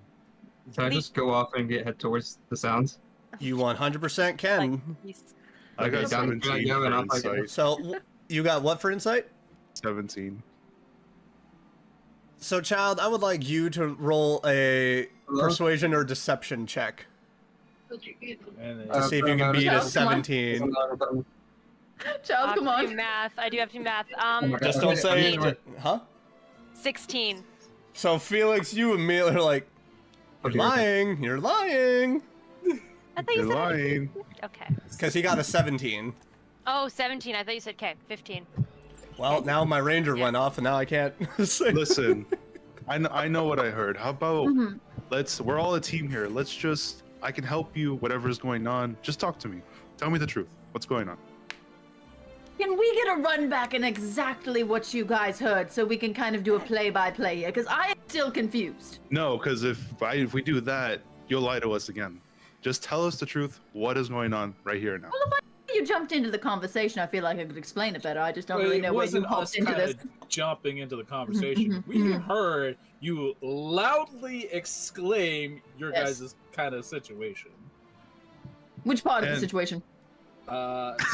Can I just go off and head towards the sounds? You 100% can. Like, he's- I got Okay, down- 17 yeah, and for I'll take it. insight. So, you got what for insight? 17. So, child, I would like you to roll a Hello? persuasion or deception check. And then, To see if you can beat a 17. Child, I come have to on. do math. I do have to do math. my Just God. don't say, Okay. huh? 16. So Felix, you immediately are like, you're Okay, lying, you're lying. I thought you You're said lying. Okay. Because he got a 17. Oh, 17. I thought you said 15. Well, now my ranger went off, and now I can't say. Listen, I know what I heard. How about Mhm. we're all a team here. I can help you, whatever's going on. Just talk to me. Tell me the truth. What's going on? Can we get a run back on exactly what you guys heard so we can kind of do a play-by-play here? Because I am still confused. No, because if we do that, you'll lie to us again. Just tell us the truth. What is going on right here now? You jumped into the conversation. I feel like I could explain it better. I just don't Well, really it know where you wasn't us hopped into kinda this. jumping into the conversation. We mhm. heard you loudly exclaim your Yes. guys' kind of situation. Which part of the And- situation?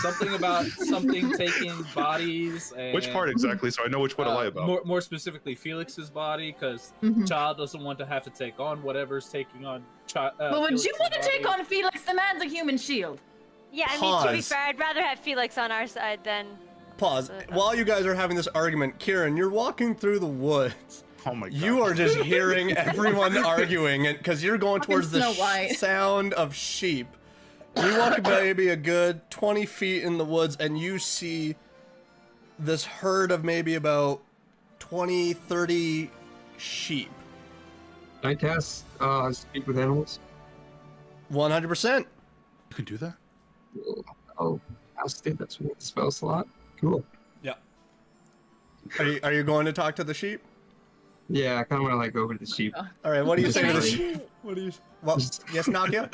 Something about something taking bodies. And Which part exactly? So I know which one to lie about. More specifically, Felix's body, because Mhm. Child doesn't want to have to take on whatever's taking on. But would you want to take on Felix? The man's a human shield. Yeah, I mean, to be Pause. fair, I'd rather have Felix on our side than. Pause. While you guys are having this argument, Kieran, you're walking through the woods. Oh my god. You are just hearing everyone arguing, and because you're going Fucking towards the Snow White. sound of sheep. You walk maybe a good 20 feet in the woods, and you see this herd of maybe about 20, 30 sheep. Can I cast speak with animals? 100%. You can do that? Oh, cast it. That's what the spell slot. Cool. Yeah. Are you going to talk to the sheep? Yeah, I kind of want to like go over to the sheep. All right. What do you say to the Just- sheep? What do you? Well, yes, Nakia.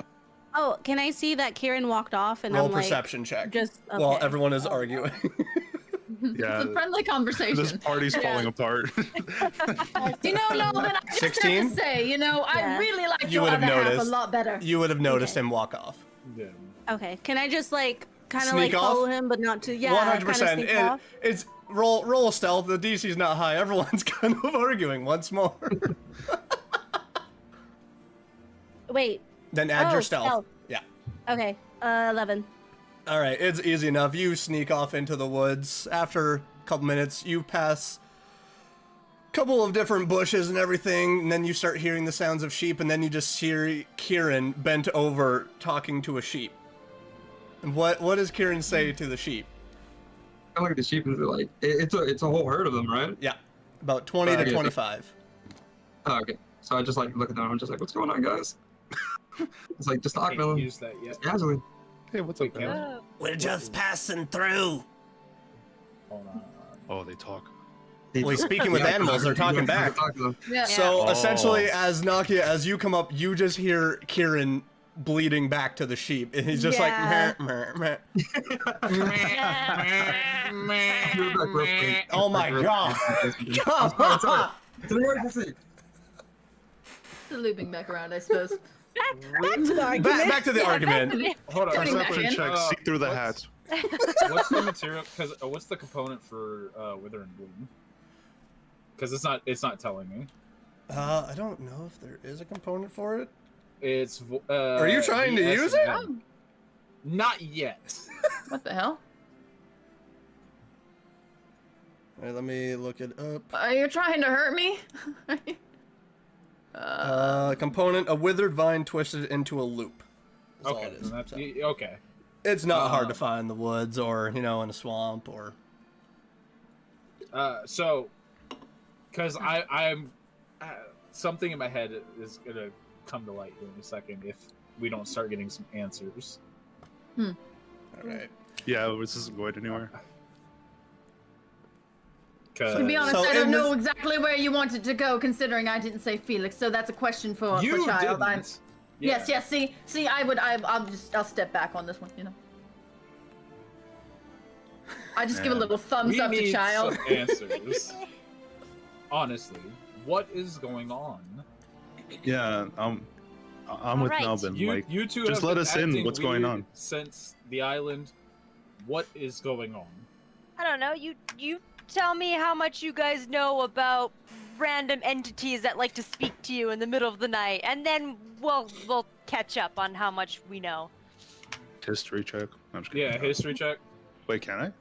Oh, can I see that Kieran walked off and Roll I'm like perception check. just okay. While everyone is arguing. Yeah. It's a friendly conversation. This party's falling apart. You know, Nolan, I just 16? have to say, you know, I Yeah. really like You your would have other half a noticed. lot better. You would have noticed Okay. him walk off. Yeah. Okay, can I just like kind of Sneak like follow off? him, but not to? Yeah, 100%. Sneak off. It's roll stealth. The DC's not high. Everyone's kind of arguing once more. Wait. Then add Oh, your stealth. stealth. Yeah. Okay. 11. All right, it's easy enough. You sneak off into the woods. After a couple minutes, you pass a couple of different bushes and everything, and then you start hearing the sounds of sheep, and then you just hear Kieran bent over talking to a sheep. And what does Kieran say to the sheep? I look at the sheep and they're like, it's a whole herd of them, right? Yeah, about 20 to Okay. 25. Oh, okay. So I just like look at them. I'm just like, what's going on, guys? It's like just talk to Can't them use that yet. casually. Hey, what's We up, can't. guys? We're just passing through. Hold on. Oh, they talk. Well, he's speaking with animals, they're talking back. Talk to them. Yeah. So Oh. essentially, as Nakia, as you come up, you just hear Kieran bleeding back to the sheep, and he's just Yeah. like, meh, meh, meh. Give it back real quick. Oh my god! Come on. It's an emergency. The looping back around, I suppose. Back to the argument. Back to the argument. Hold on. Turning back Perception in. check. See through the hat. What's the material? Because what's the component for Wither and Bloom? Because it's not telling me. I don't know if there is a component for it. It's. Are you trying to VS use and it? M. Not yet. What the hell? All right, let me look it up. Are you trying to hurt me? Component: a withered vine twisted into a loop. That's all Okay. it is. then that's- So, okay. it's not hard to Um, find in the woods or in a swamp or. So, because I'm something in my head is gonna come to light here in a second if we don't start getting some answers. All right. Yeah, this isn't going anywhere. To be honest, So I don't in know this- exactly where you wanted to go, considering I didn't say Felix. So that's a question for You Child. didn't. Yes, yes. See, I'll step back on this one. You know, I just give a Yeah. little thumbs We up to need Child. some answers. Honestly, what is going on? Yeah, I'm with Alright. Melvin. Like, You two just have let been us in. acting What's going weird on? since the island? What is going on? I don't know. You tell me how much you guys know about random entities that like to speak to you in the middle of the night, and then we'll catch up on how much we know. History check. I'm just kidding. Yeah, history check. Wait, can I?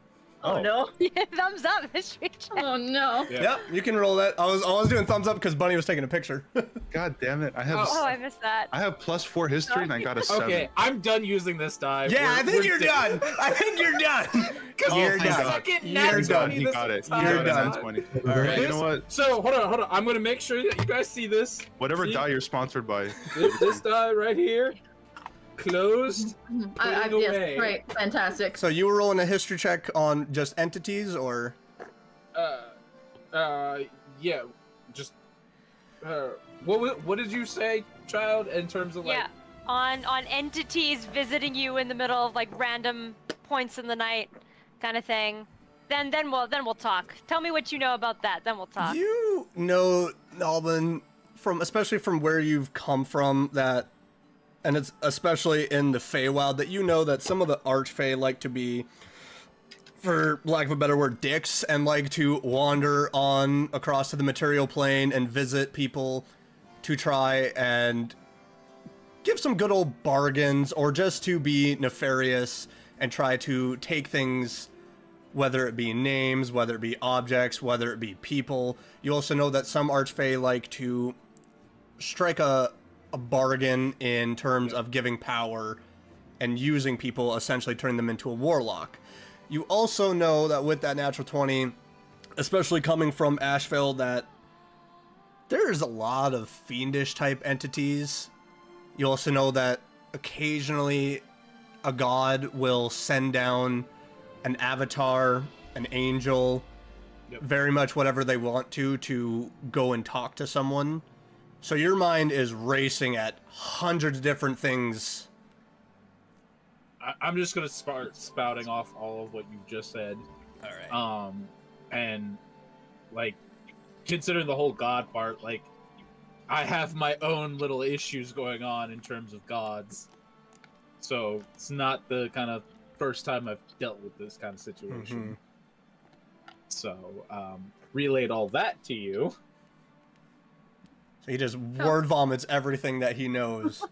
Oh, no. Yeah, thumbs up, history check. Oh no. Yeah. Yep, you can roll that. I was doing thumbs up because Bunny was taking a picture. God damn it! I have Oh, I missed that. I have +4 history and I got a 7. Okay, I'm done using this die. Yeah, I think you're done. I think you're done. You're my done. second You're nat done. 20 He this got it. He entire You're got done. it. 20. All right. You know what? So hold on. I'm gonna make sure that you guys see this. Whatever See? die you're sponsored by. This die right here, closed. Putting Yes, away. great, fantastic. So you were rolling a history check on just entities, or? Yeah, just. What did you say, child? In terms of like. Yeah, on entities visiting you in the middle of like random points in the night, kind of thing. Then we'll talk. Tell me what you know about that. Then we'll talk. You know, Nalban, especially from where you've come from, that, and it's especially in the Feywild, that you know that some of the Archfey like to be, for lack of a better word, dicks, and like to wander on across to the material plane and visit people to try and give some good old bargains, or just to be nefarious and try to take things, whether it be names, whether it be objects, whether it be people. You also know that some Archfey like to strike a bargain in terms of giving power and using people, essentially turning them into a warlock. You also know that with that natural 20, especially coming from Asheville, that there's a lot of fiendish type entities. You also know that occasionally a god will send down an avatar, an angel, very much whatever they want to go and talk to someone. So your mind is racing at hundreds of different things. I'm just gonna start spouting off all of what you just said. All right. And like, considering the whole god part, like, I have my own little issues going on in terms of gods. So it's not the kind of first time I've dealt with this kind of situation. So, relayed all that to you. So he just word vomits everything that he knows.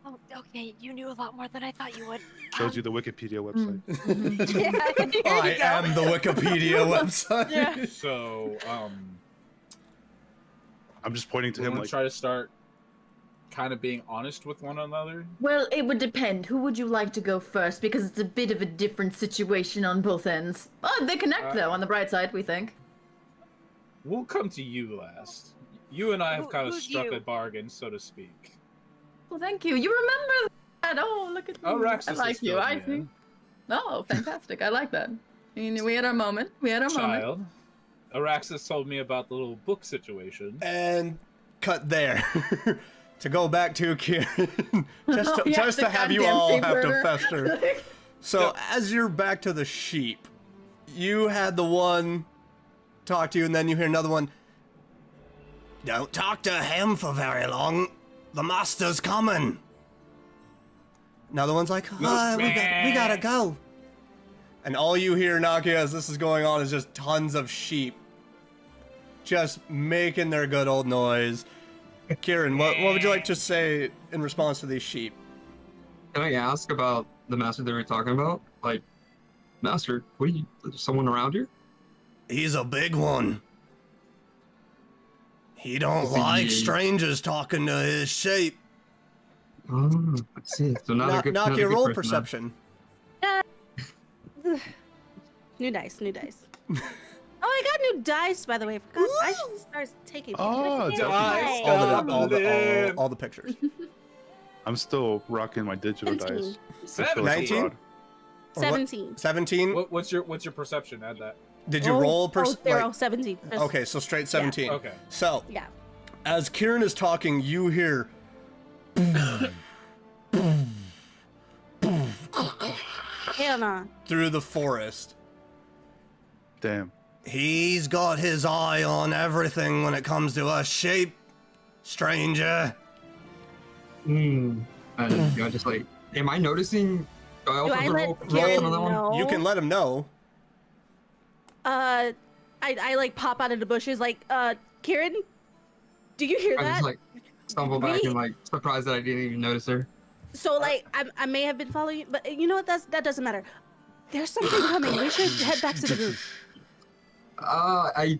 Oh, okay. You knew a lot more than I thought you would. Shows you the Wikipedia website. Yeah, here I you go. am the Wikipedia website. Yeah. So, I'm just pointing to we're him gonna like, try to start kind of being honest with one another. Well, it would depend. Who would you like to go first? Because it's a bit of a different situation on both ends. Oh, they connect though, on the bright side, we think. We'll come to you last. You and I have kind of who's struck you? a bargain, so to speak. Well, thank you. You remember that? Oh, look at me. Oh, Raxus I like is you. filled I me think. in. Oh, fantastic. I like that. We had our moment. We had our moment. Child. Araxis told me about the little book situation. And cut there. To go back to Kieran, just to, Yeah, just the to have you goddamn all sheep have to herder. fester. So as you're back to the sheep, you had the one talk to you, and then you hear another one. Don't talk to him for very long. The master's coming. Another one's like, oh, we gotta go. And all you hear, Nakia, as this is going on, is just tons of sheep just making their good old noise. Kieran, what would you like to say in response to these sheep? Can I ask about the master they were talking about? Like, master, what are you? Is someone around here? He's a big one. He don't Is he- like strangers talking to his sheep. Oh, I see. So not a good. not a Nakia, good roll person, perception. New dice, new dice. Oh, I got new dice, by the way. I forgot. I should start taking Oh, pictures. dice. All the pictures. I'm still rocking my digital 17. dice. 19? Fraud. 17. 17? What's your perception? Add that. Did you roll zero, 17. Okay, so straight 17. Okay. So, Yeah. as Kieran is talking, you hear Hell nah. through the forest. Damn. He's got his eye on everything when it comes to us sheep, stranger. And I just like, am I noticing? Do I also Do I have to let roll Kieran another one? know? You can let him know. I I like pop out of the bushes like, Kieran, do you hear I that? just like stumble back Me? and like surprised that I didn't even notice her. So like I may have been following you, but you know what? That doesn't matter. There's something coming. We should head back to the group. I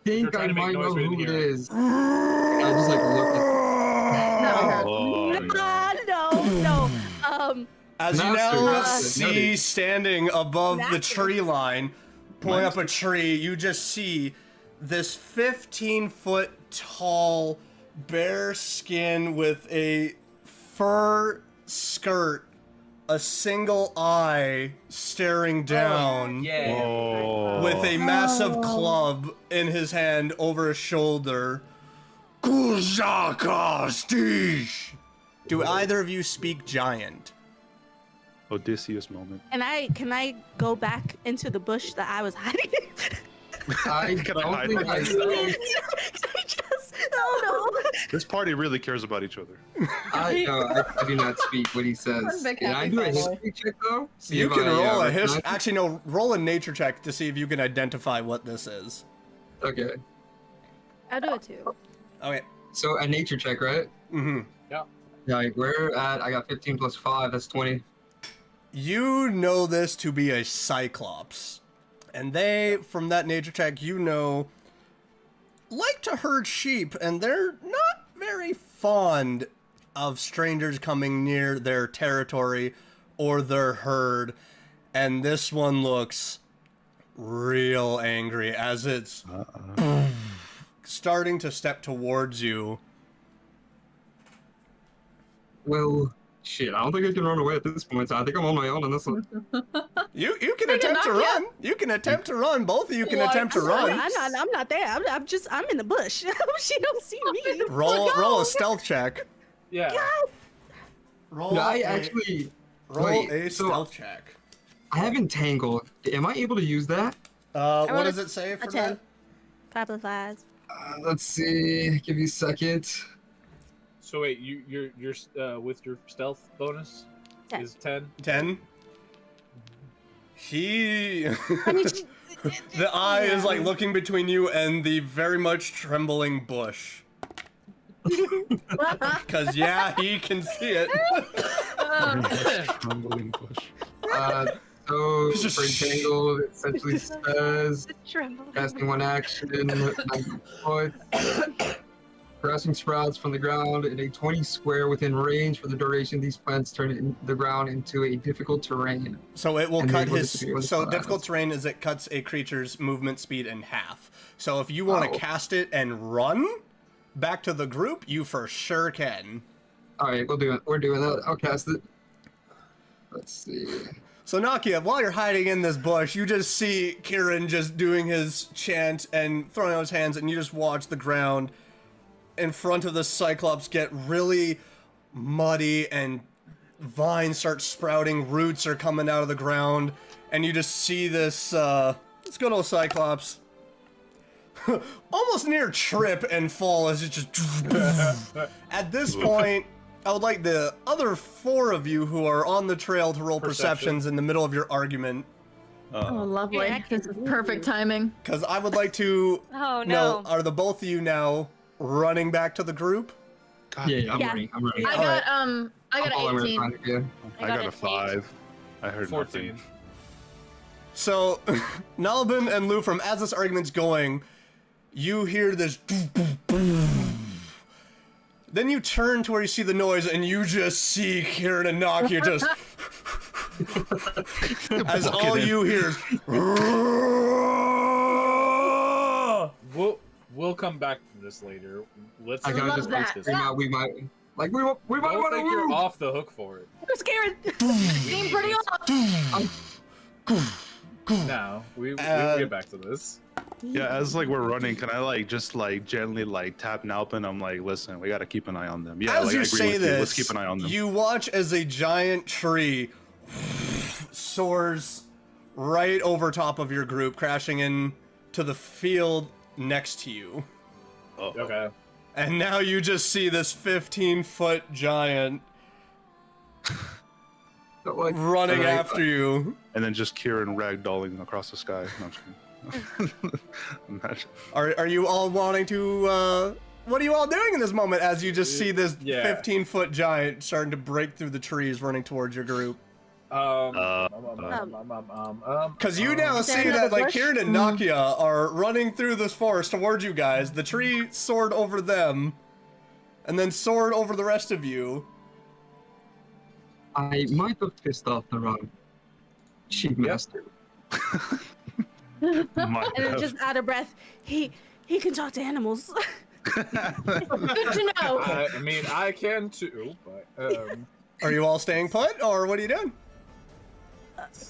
You're think trying I to make might know noise, we who didn't it hear it. is. I just like look at. Oh, no. No. As you Master, now Master, see noted. standing above the Master. tree line, pulling up a tree, you just see this 15-foot tall bear skin with a fur skirt, a single eye staring down, Yeah. Oh. with a massive club in his hand over his shoulder. Kuzakastish! Do either of you speak giant? Odysseus moment. Can I go back into the bush that I was hiding? I Can I don't hide think I myself? know. Oh no. This party really cares about each other. I do not speak what he says. big Can I happy do a family. history check though? See You if can I, roll a recognize history. it? Actually, no. Roll a nature check to see if you can identify what this is. Okay. I'll do it too. Okay. So a nature check, right? Mm-hmm. Like we're at. I got 15 plus 5. That's 20. You know this to be a cyclops, and they, from that nature check, you know, like to herd sheep, and they're not very fond of strangers coming near their territory or their herd. And this one looks real angry as it's starting to step towards you. Well, shit. I don't think I can run away at this point. So I think I'm on my own on this one. You can attempt to knock run. You can attempt to run. Both of you can attempt to run. I'm not there. I'm in the bush. She don't see me. Roll a stealth check. Yeah. Roll No, I a- actually. roll wait, a so stealth check. I have entangled. Am I able to use that? What rolled does a- it say for 10. that? 5 plus 5. Let's see. Give me a second. So wait, you're with your stealth bonus 10. is 10. 10. He I mean, the eye is Yeah. like looking between you and the very much trembling bush. Cause yeah, he can see it. Trembling bush. So It's just- for entangled, it essentially says Trembling. casting one action, 90 foot, grasping sprouts from the ground in a 20 square within range for the duration. These plants turn the ground into a difficult terrain. So it will And cut they will his. disappear when the So spell difficult happens. terrain is it cuts a creature's movement speed in half. So if you want to Oh. cast it and run back to the group, you for sure can. All right, we'll do it. We're doing that. I'll cast it. Let's see. So Nakia, while you're hiding in this bush, you just see Kieran just doing his chant and throwing out his hands, and you just watch the ground in front of the Cyclops get really muddy, and vines start sprouting, roots are coming out of the ground, and you just see this good old Cyclops almost near trip and fall as it just at this point. I would like the other 4 of you who are on the trail to roll Perception. perceptions in the middle of your argument, Oh, lovely. Yeah, I This is perfect timing. because I would like to Oh know, no. are the both of you now running back to the group? God, Yeah, I'm Yeah. ready. I'm ready. I Alright. got I I'm got following where 18. I'm trying to get. I got a 5. I heard 14. nothing. So, Nalbin and Lufram, as this argument's going, you hear this. Then you turn to where you see the noise, and you just see Kieran and Nakia just. as all you hear is. We'll come back to this later. Let's I love gotta just that. like, we might like we might I don't want think you're to. off the hook for it. Who's Karen? Seem pretty off. Now we'll get back to this. Yeah, as like we're running, can I like just like gently like tap Nalpin? I'm like, listen, we gotta keep an eye on them. Yeah, As like, you I agree say with this, you. Let's keep an eye on them. you watch as a giant tree soars right over top of your group, crashing in to the field next to you. Oh, Okay. And now you just see this 15-foot giant Like, running alright, after you. And then just Kieran ragdolling across the sky. No, I'm just kidding. Imagine. Are you all wanting to? What are you all doing in this moment as you just see this Yeah. 15-foot giant starting to break through the trees, running towards your group? Because you now see Stand that up a like bush? Kieran and Nakia are running through this forest towards you guys. The tree soared over them, and then soared over the rest of you. I might have pissed off the wrong sheep master. And then just out of breath, he can talk to animals. Good to know. I mean, I can too, but Are you all staying put, or what are you doing?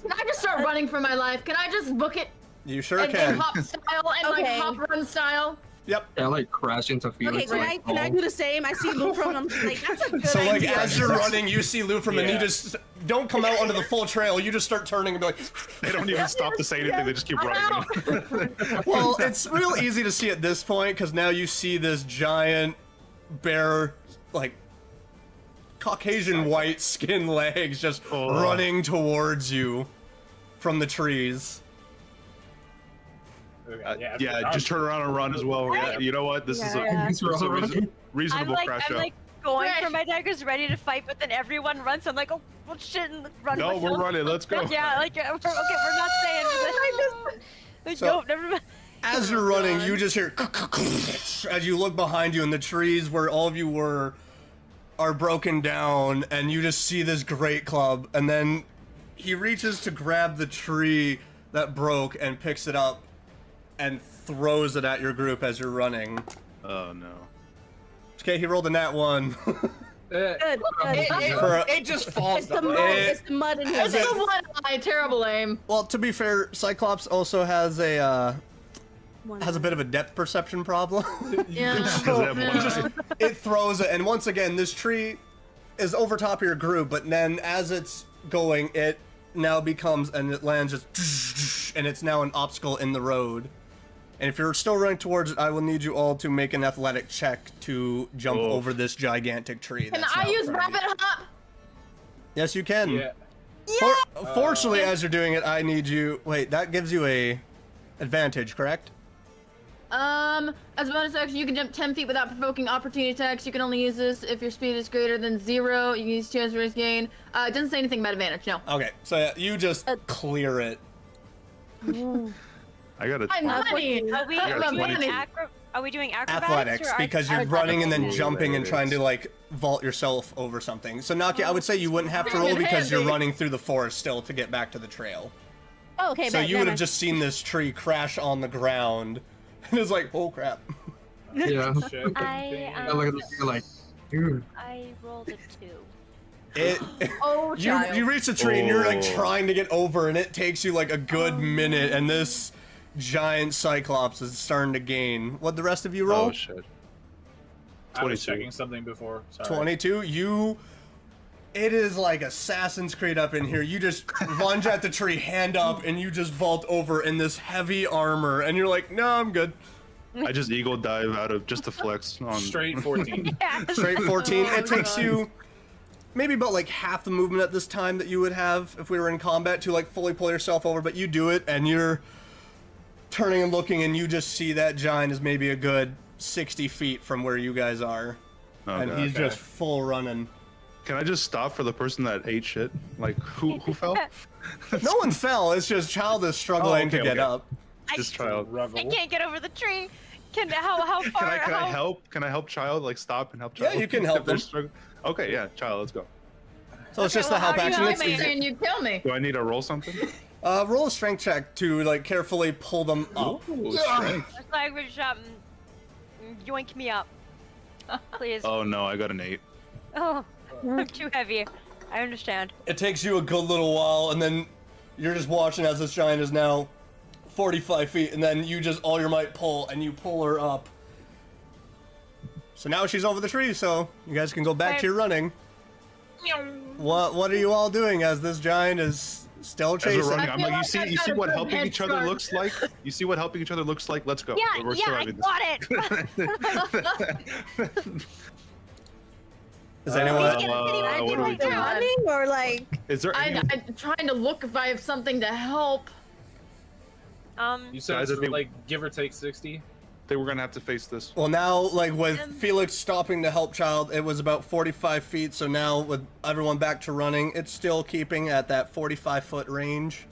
Can I just start running for my life? Can I just book it You sure in can. hop style and Okay. like hop run style? Yep. I like crash into Okay, Felix. can I do the same? I see Luke from. I'm just like, that's a good So like idea. as you're running, you see Lufram, and you Yeah. just don't come out onto the full trail. You just start turning and be like, They don't even stop to say anything. They just keep running. well, it's real easy to see at this point because now you see this giant bear, like Caucasian white skin legs just running towards you from the trees. Yeah, just turn around and run as well. Yeah, you know what? This is Yeah. this is a I'm reasonable like, crash I'm out. like going Crash. for my daggers, ready to fight, but then everyone runs. So I'm like, oh, well, shit, and run. No, we're myself. running. Let's go. Yeah, like we're not staying. Like, So- nope, never mind. As you're running, you just hear as you look behind you, and the trees where all of you were are broken down, and you just see this great club, and then he reaches to grab the tree that broke and picks it up and throws it at your group as you're running. Oh no. Okay, he rolled a nat 1. Good. it just falls It's the down. mud. Eh, It's the mud in his. It's the one eye, terrible aim. Well, to be fair, Cyclops also has a bit of a depth perception problem. Yeah. Does it have one? It throws it, and once again, this tree is over top of your group, but then as it's going, it now becomes, and it lands just, and it's now an obstacle in the road. And if you're still running towards it, I will need you all to make an athletic check to jump Oh. over this gigantic tree. Can that's I now use in front of you. rapid hop? Yes, you can. Yeah. Fortunately, as you're doing it, I need you. Wait, that gives you a advantage, correct? As a bonus action, you can jump 10 feet without provoking opportunity attacks. You can only use this if your speed is greater than 0. You can use chance raise gain. It doesn't say anything about advantage, no. Okay, so yeah, you just clear it. I got a I'm 20. money. Are we, I got are we doing 22. are we doing acrobatics? Athletics, or because you're athletics? running and then Ooh, jumping and there it trying to is. like vault yourself over something. So Nakia, I would say you wouldn't have to roll because you're running through the forest still to get back to the trail. Oh, okay, So bet, you would never have just seen this tree crash on the ground, and it's like, oh crap. Yeah. Shit. I, I look at the thing like, dude. I rolled a 2. It. Oh, You child. reach the tree and you're like Oh. trying to get over, and it takes you like a good minute, and this giant cyclops is starting to gain. What the rest of you roll? Oh shit. I was 22. checking something before. Sorry. 22. It is like Assassin's Creed up in here. You just lunge at the tree, hand up, and you just vault over in this heavy armor, and you're like, no, I'm good. I just eagle dive out of just to flex on. Straight 14. Yeah. Straight 14. Oh It takes my you maybe about like half the movement at this time that you would have if we were in combat to like fully pull yourself over, but you do it, and you're turning and looking, and you just see that giant is maybe a good 60 feet from where you guys are, Oh, and God. he's okay. just full running. Can I just stop for the person that ate shit? Like who fell? No one fell. It's just Child is struggling okay, to get okay. up. Just child. I Ruggle. can't get over the tree. How far? Can I how, help? Can I help child? Like stop and help Yeah, child? you can help If they're them. struggling? Okay, yeah, child, let's go. So it's Okay, just well, the help how are you action. It's helping easy. saying you kill me. Do I need to roll something? Roll a strength check to like carefully pull them up. Ooh, strength. It's like we're just yoink me up, please. Oh no, I got an 8. Oh, I'm too heavy. I understand. It takes you a good little while, and then you're just watching as this giant is now 45 feet, and then you just all your might pull, and you pull her up. So now she's over the tree, so you guys can go back to your running. What are you all doing as this giant is still As we're chasing? running, I I'm feel like, like I've you see got a what good helping head each other start. looks like? You see what helping each other looks like? Let's go. Yeah, We're yeah, I surviving got it. Is anyone? Uh, Getting ready what do we right do? now. running or like Is there any? I'm trying to look if I have something to help. You said Guys, it's if you- like give or take 60. They were gonna have to face this. Well, now, like, with Felix stopping to help Child, it was about 45 feet, so now with everyone back to running, it's still keeping at that 45-foot range.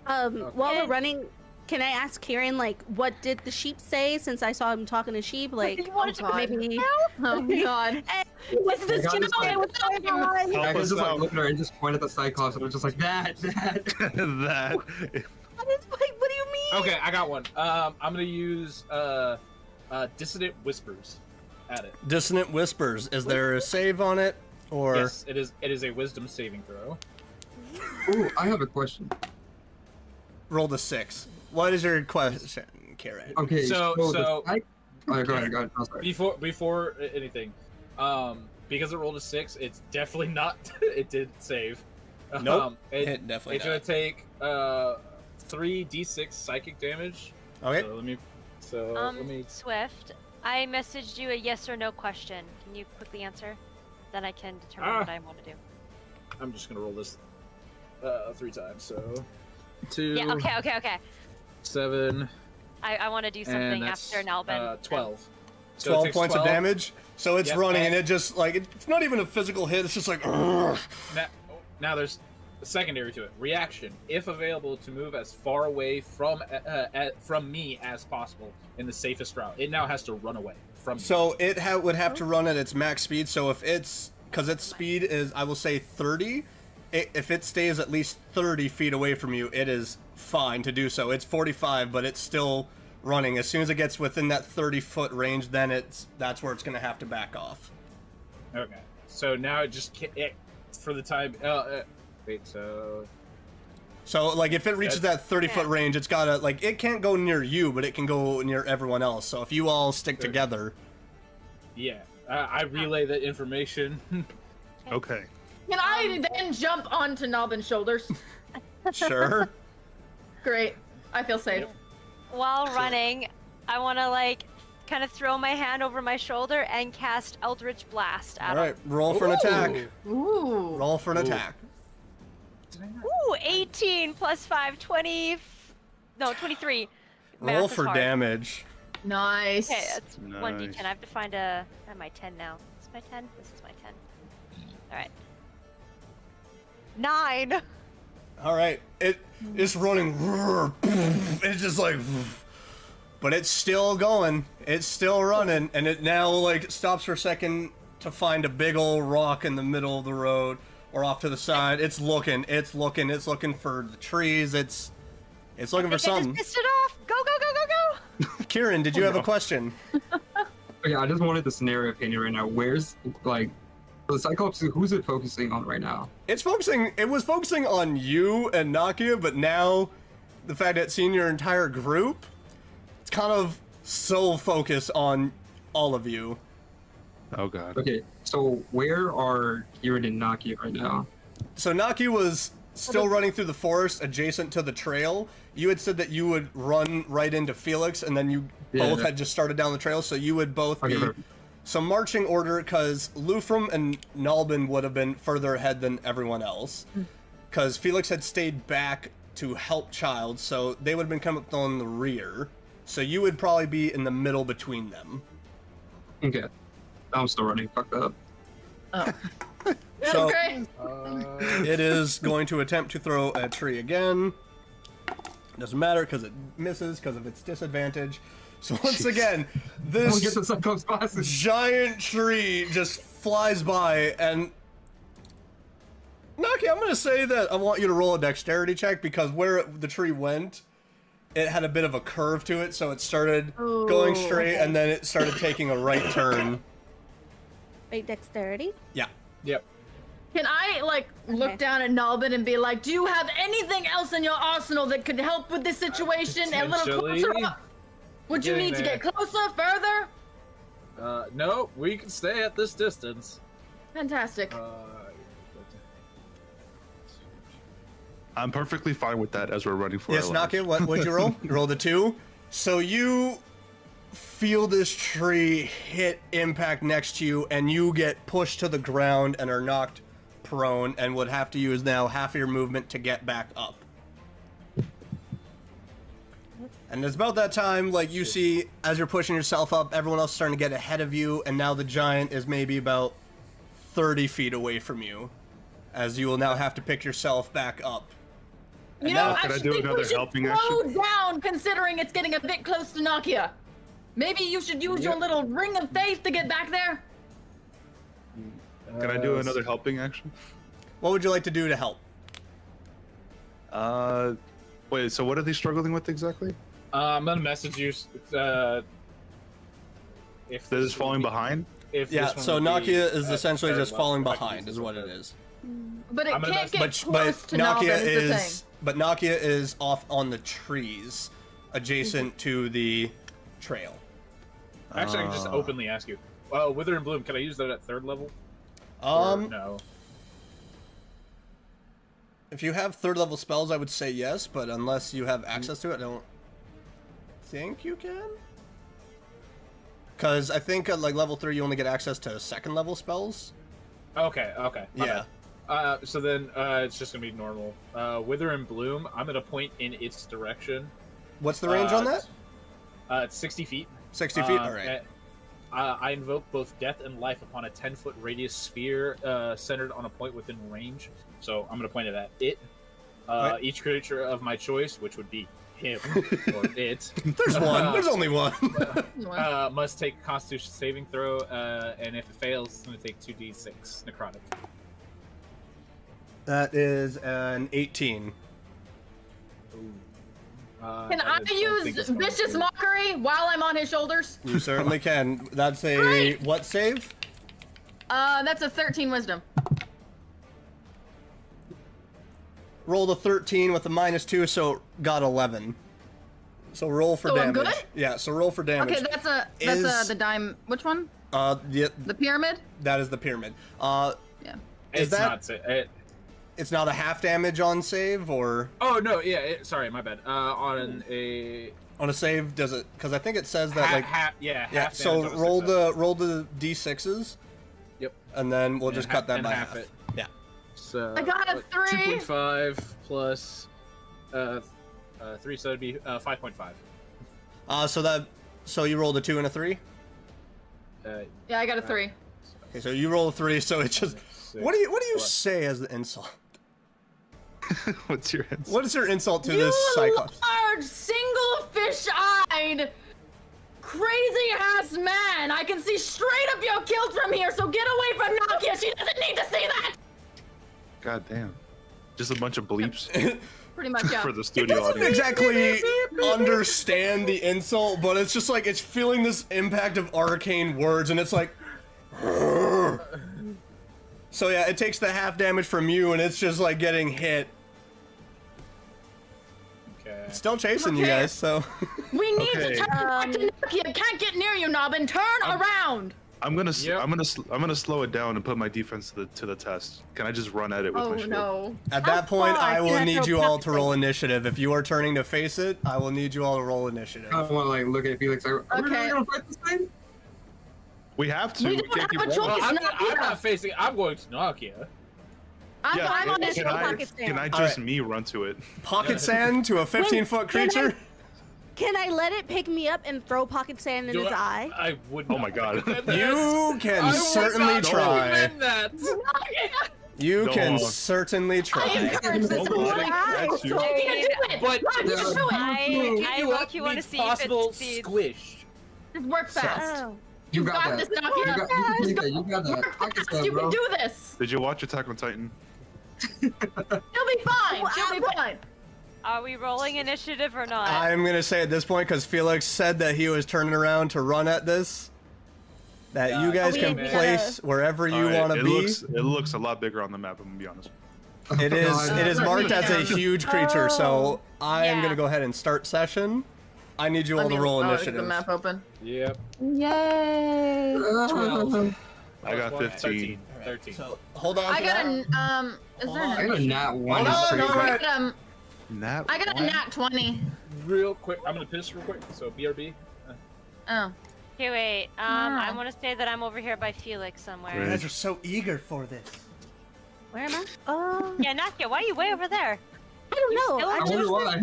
While we're running, can I ask Kieran, like, what did the sheep say, since I saw him talking to sheep? Like, You wanted to God. maybe... Oh god. What's this got this guy? one. What's going on? Help I us was just like out. looking at her and just point at the Cyclops and I was just like, that. That. What do you mean? Okay, I got one. I'm gonna use Dissonant Whispers at it. Dissonant Whispers, is there a save on it? Or Yes, it is. It is a Wisdom saving throw. Ooh, I have a question. roll the 6? What is your question, Kieran? Okay, So- the oh, go ahead. Oh, sorry. Before anything, because it rolled a 6, it's definitely not. It did save. Nope, It, it definitely it's gonna take 3d6 psychic damage. Okay. So let me. Swift, I messaged you a yes or no question. Can you quickly answer? Then I can determine Ah. what I want to do. I'm just gonna roll this 3 times. So 2. Yeah. Okay. 7. I want to do And something that's after Nalbin. 12. So it 12 takes points of 12. damage. So it's Yep, running, and- and it just, like, it's not even a physical hit, it's just like, "Ugh." Now there's a secondary to it. Reaction. If available, to move as far away from me as possible in the safest route. It now has to run away from me. So it would have to run at its max speed, so if it's, because its speed is, I will say 30, if it stays at least 30 feet away from you, it is fine to do so. It's 45, but it's still running. As soon as it gets within that 30-foot range, then that's where it's going to have to back off. Okay. So now it just for the time. Wait. So So, like, if it reaches that 30-foot range, it's got to, like, it can't go near you, but it can go near everyone else. So if you all stick together. yeah, I relay the information. Okay. Can I then jump onto Nalbin's shoulders? Sure. Great. I feel safe. While running, I want to like kind of throw my hand over my shoulder and cast Eldritch Blast at All right, roll for an attack. Ooh. Roll for an attack. him. Ooh, 18 plus 5, 20. No, 23. Math Roll is for hard. damage. Nice. Okay, that's Nice. 1d10. I have to find a. I have my 10 now. Is this my 10? This is my 10. All right. 9. All right, it's running. It's just like, but it's still going. It's still running, and it now like stops for a second to find a big old rock in the middle of the road or off to the side. It's looking for the trees. It's looking for I something. just pissed it off. Go, go, go, go, go. Kieran, did you have a question? Okay, I just wanted the scenario opinion right now. Where's, like, for the Cyclops, who's it focusing on right now? It was focusing on you and Nakia, but now the fact that it's seen your entire group, it's kind of so focused on all of you. Oh god. Okay, so where are Kieran and Naki right now? So Naki was still running through the forest adjacent to the trail. You had said that you would run right into Felix, and then you both had just started down the trail, so you would both be... perfect. So marching order, because Lufrum and Nalbin would have been further ahead than everyone else. Because Felix had stayed back to help Child, so they would have been coming up on the rear. So you would probably be in the middle between them. Okay. I'm still running. Fuck that. Oh. So Okay. it is going to attempt to throw a tree again. Doesn't matter because it misses because of its disadvantage. So once again, We'll get this the Cyclops glasses. giant tree just flies by, and Naki, I'm gonna say that I want you to roll a dexterity check because where the tree went, it had a bit of a curve to it, so it started going straight, and then it started taking a right turn. Wait, dexterity? Yeah. Yep. Can I like look down at Nalbin and be like, "Do you have anything else in your arsenal that could help with this situation? A little closer Potentially. up? Would you Getting need to there. get closer, further?" No, we can stay at this distance. Fantastic. I'm perfectly fine with that as we're running for Yes, our lives. Naki, what'd you roll? You rolled a 2. So you feel this tree hit impact next to you, and you get pushed to the ground and are knocked prone, and would have to use now half of your movement to get back up. And it's about that time, like, you see, as you're pushing yourself up, everyone else is starting to get ahead of you, and now the giant is maybe about 30 feet away from you, as you will now have to pick yourself back up. You And know, now- Can I I do think another we should helping slow action? down, considering it's getting a bit close to Nakia. Maybe you should use your little ring of faith to get back there. Can I do another helping action? What would you like to do to help? Wait, so what are they struggling with exactly? I'm gonna message you. If They're just falling behind? If Yeah, this one so would be Nakia is at essentially third just level, falling I can behind, use is this what one. it is. But it I'm gonna can't mess- get But close to Nalvin is the thing. but Nakia is off on the trees, adjacent to the trail. Actually, I can just openly ask you. Wither and Bloom, can I use that at third level? Or Um, no. if you have third level spells, I would say yes, but unless you have access to it, I don't think you can. Because I think at like level 3, you only get access to second level spells. Okay. My Yeah. bad. So then it's just gonna be normal. Wither and Bloom, I'm gonna point in its direction. What's the range on that? It's 60 feet. 60 feet? Alright. I invoke both death and life upon a 10-foot radius sphere centered on a point within range. So I'm going to point it at it. Right. Each creature of my choice, which would be him or it, There's one. There's only one. must take a Constitution saving throw, and if it fails, it's going to take 2d6 necrotic. That is an 18. Can I use Vicious Mockery while I'm on his shoulders? You certainly can. That's a Great. what save? That's a 13 wisdom. Rolled a 13 with a -2, so got 11. So roll for So I'm damage. good? Yeah, so roll for damage. Okay, that's Is- the dime. Which one? The The pyramid? that is the pyramid. Yeah. Is It's that- not. It's not a half damage on save, or Oh no, yeah. Sorry, my bad. On a on a save does it? Because I think it says that like half yeah. damage So on a roll success. the d6s, Yep. and then we'll And just ha- cut that and by half half. it. Yeah. So I got a 3. 2.5 plus 3, so it'd be 5.5. So you rolled a 2 and a 3. Yeah, I got a 3. Okay, so you roll a 3, so it's just. What do you plus. say as the insult? What's your answer? What is your insult to You this Cyclops? large, single fish-eyed, crazy-ass man! I can see straight up your kilt from here, so get away from Nakia! She doesn't need to see that! God damn. Just a bunch of bleeps Pretty much, yeah. for the It studio doesn't audience. exactly understand the insult, but it's just like it's feeling this impact of arcane words, and it's like. So yeah, it takes the half damage from you, and it's just like getting hit. Okay. It's still chasing you Okay. guys, so. We need Okay. to turn back to Nakia! Can't get near you, Nobbin! Turn around! I'm gonna Yep. I'm gonna slow it down and put my defense to the test. Can I just run at it with Oh my shield? no. At How that point, far I can will I need throw you all to pepper roll initiative. If you are turning to face it, I will need you all to roll initiative. I don't want to like look at Felix. Like, are we Okay. really gonna fight this thing? We have to. We We don't can't keep have a rolling. choice. Well, It's I'm Nakia. not facing. I'm going to Nakia. Yeah, I'm on his can shoulder. I, can I just Alright. me run to it? Pocket sand to a 15-foot Can I- creature? Can I let it pick me up and throw pocket sand in Do his eye? I would. Oh not my God. recommend that. You can I would certainly not try. recommend that. You No. can certainly I try. encourage this Hold on. morning. That's you. Nakia, do it! But- Nakia, Yeah. do it! I You look, you want to means see if possible it succeeds. squished. Just work fast. Oh. You You've got got that. this, Nakia. You got that. You got that. Work Pocket fast. sand, You bro. can do this. Did you watch Attack on Titan? She'll be fine. She'll be fine. Are we rolling initiative or not? I'm gonna say at this point, because Felix said that he was turning around to run at this, that you guys we can gotta- place wherever you Alright, want to it be. It looks a lot bigger on the map. I'm gonna be honest. It is God. it is marked as a huge creature, so I am Yeah. gonna go ahead and start session. I need you all to roll The initiative. map open. Yep. Yay! 12. I got Plus 15. 13. So hold on. I to got that. is Hold there on. I got a nat one. Hold It's on, crazy. alright. Nat I got a one? nat 20. Real quick, I'm gonna piss real quick. So BRB. Oh. Okay, wait. Ah. I want to say that I'm over here by Felix somewhere. You guys are so eager for this. Where am I? Oh, Yeah, Nakia, why are you way over there? I don't know. still I I over wonder just, why.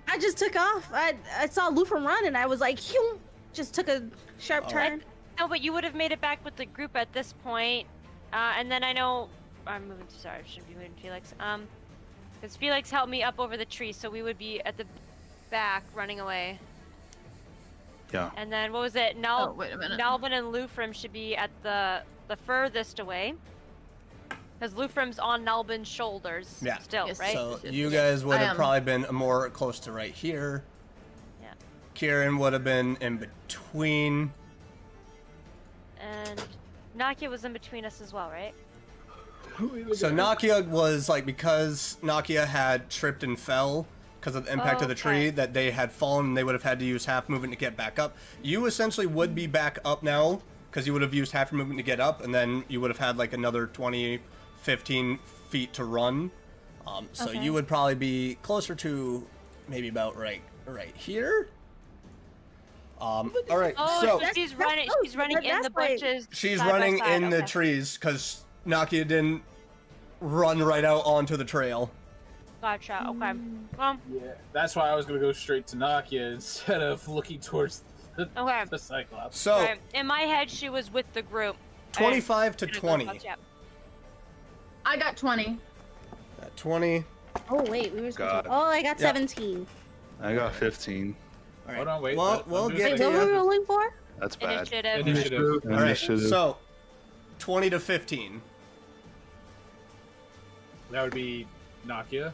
I just took off. I saw Lufrum run, and I was like, "Phew," just took a sharp turn. No, but you would have made it back with the group at this point. And then I know I'm moving. Sorry, I shouldn't be moving Felix. Because Felix helped me up over the tree, so we would be at the back running away. Yeah. And then what was it? wait a minute. Nalvin and Lufrum should be at the furthest away. Because Lufrum's on Nalbin's shoulders still, Yes. right? So Yes, you yes. guys would I have am. probably been more close to right here. Yeah. Kieran would have been in between. And Nakia was in between us as well, right? So Nakia was like, because Nakia had tripped and fell because of the impact of the tree, Okay. that they had fallen and they would have had to use half movement to get back up. You essentially would be back up now because you would have used half your movement to get up, and then you would have had like another 20, 15 feet to run. So Okay. you would probably be closer to maybe about right here. All right, Oh, so she's that's running. close, She's running but in the that's like- bushes. she's side by running side, in the okay. trees because Nakia didn't run right out onto the trail. Gotcha. Okay. Well, Yeah, that's why I was gonna go straight to Nakia instead of looking towards okay. the Cyclops. So Right. In my head, she was with the group. 25 to And- 20. Yeah. I got 20. At 20. Oh wait, we were supposed God. to. Oh, I got Yeah. 17. I got 15. All right. Hold on, wait. Well, let- we'll I'm just get Wait, to what were we you. rolling for? That's bad. Initiative. Initiative. All right. Initiative. So 20 to 15. That would be Nakia.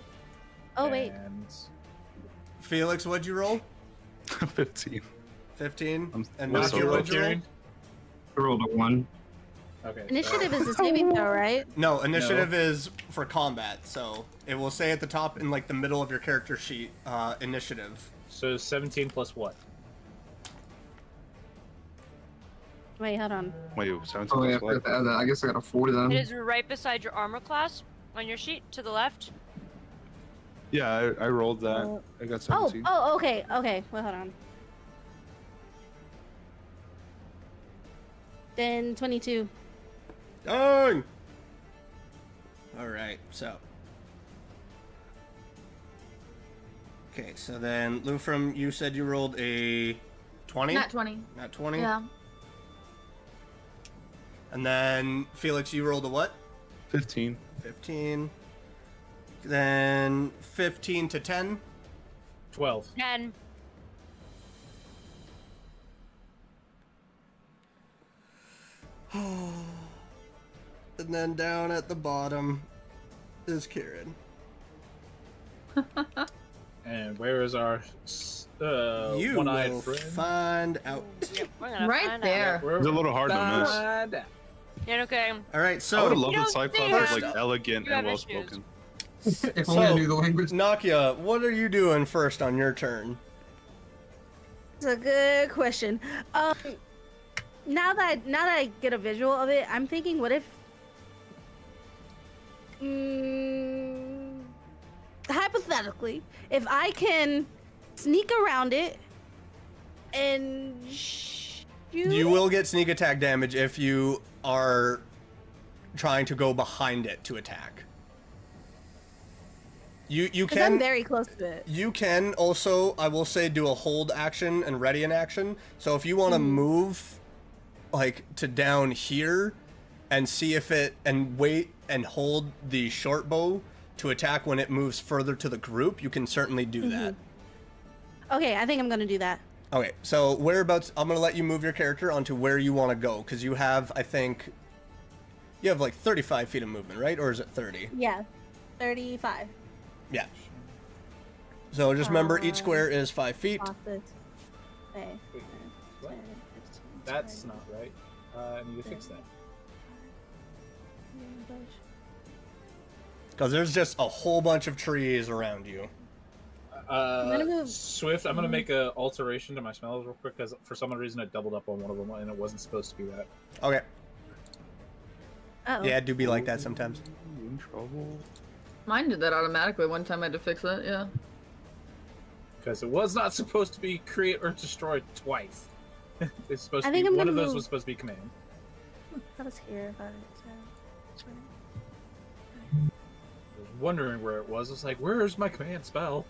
Oh wait. And Felix, what'd you roll? 15. 15. I'm And what's Nakia, the what'd you roll? Kieran? I rolled a 1. Okay. Initiative is a saving throw, right? No, initiative is for combat. So it will say at the top in like the middle of your character sheet, initiative. So 17 plus what? Wait, hold on. Wait, 17 Oh yeah, I plus what? forgot to add that. I guess I got a 40 then. It is right beside your armor class on your sheet to the left. Yeah, I rolled that. I got 17. Oh, okay. Wait, hold on. Then 22. Done. All right. So. Okay. So then, Lufrum, you said you rolled a 20. Not 20. Not 20. Yeah. And then Felix, you rolled a what? 15. 15. Then 15 to 10. 12. 10. And then down at the bottom is Kieran. And where is our You one-eyed will friend? find out. We're gonna Right find there. Out. We're It's a little hard to miss. find out. Yeah, okay. All right. I would So have loved You the don't Cyclops see was her. like elegant You and have well issues. spoken. If only I So- knew the language. Nakia, what are you doing first on your turn? That's a good question. Now that I get a visual of it, I'm thinking, what if, hypothetically, if I can sneak around it and shoot You it? will get sneak attack damage if you are trying to go behind it to attack. You 'Cause I'm can very close to it. you can also, I will say, do a hold action and ready an action. So if you want to move like to down here and see if it and wait and hold the short bow to attack when it moves further to the group, you can certainly do that. Okay, I think I'm gonna do that. Okay, so whereabouts? I'm gonna let you move your character onto where you want to go because you have, I think, you have like 35 feet of movement, right? Or is it 30? Yeah, 35. Yeah. So just remember, each square is 5 feet. Off this. Okay. Wait, what? 10, 15, That's 20. not right. I need to fix that. Because there's just a whole bunch of trees around you. gonna move. Swift, I'm gonna make a alteration to my spells real quick because for some reason I doubled up on one of them and it wasn't supposed to be that. Okay. Uh-oh. Yeah, it do be like that sometimes. In trouble. Mine did that automatically. One time I had to fix it, yeah. Because it was not supposed to be create or destroy twice. It's supposed I to think be I'm one gonna of those move. was supposed to be command. That was here. 5, 10, 20. I was wondering where it was. I was like, where's my command spell?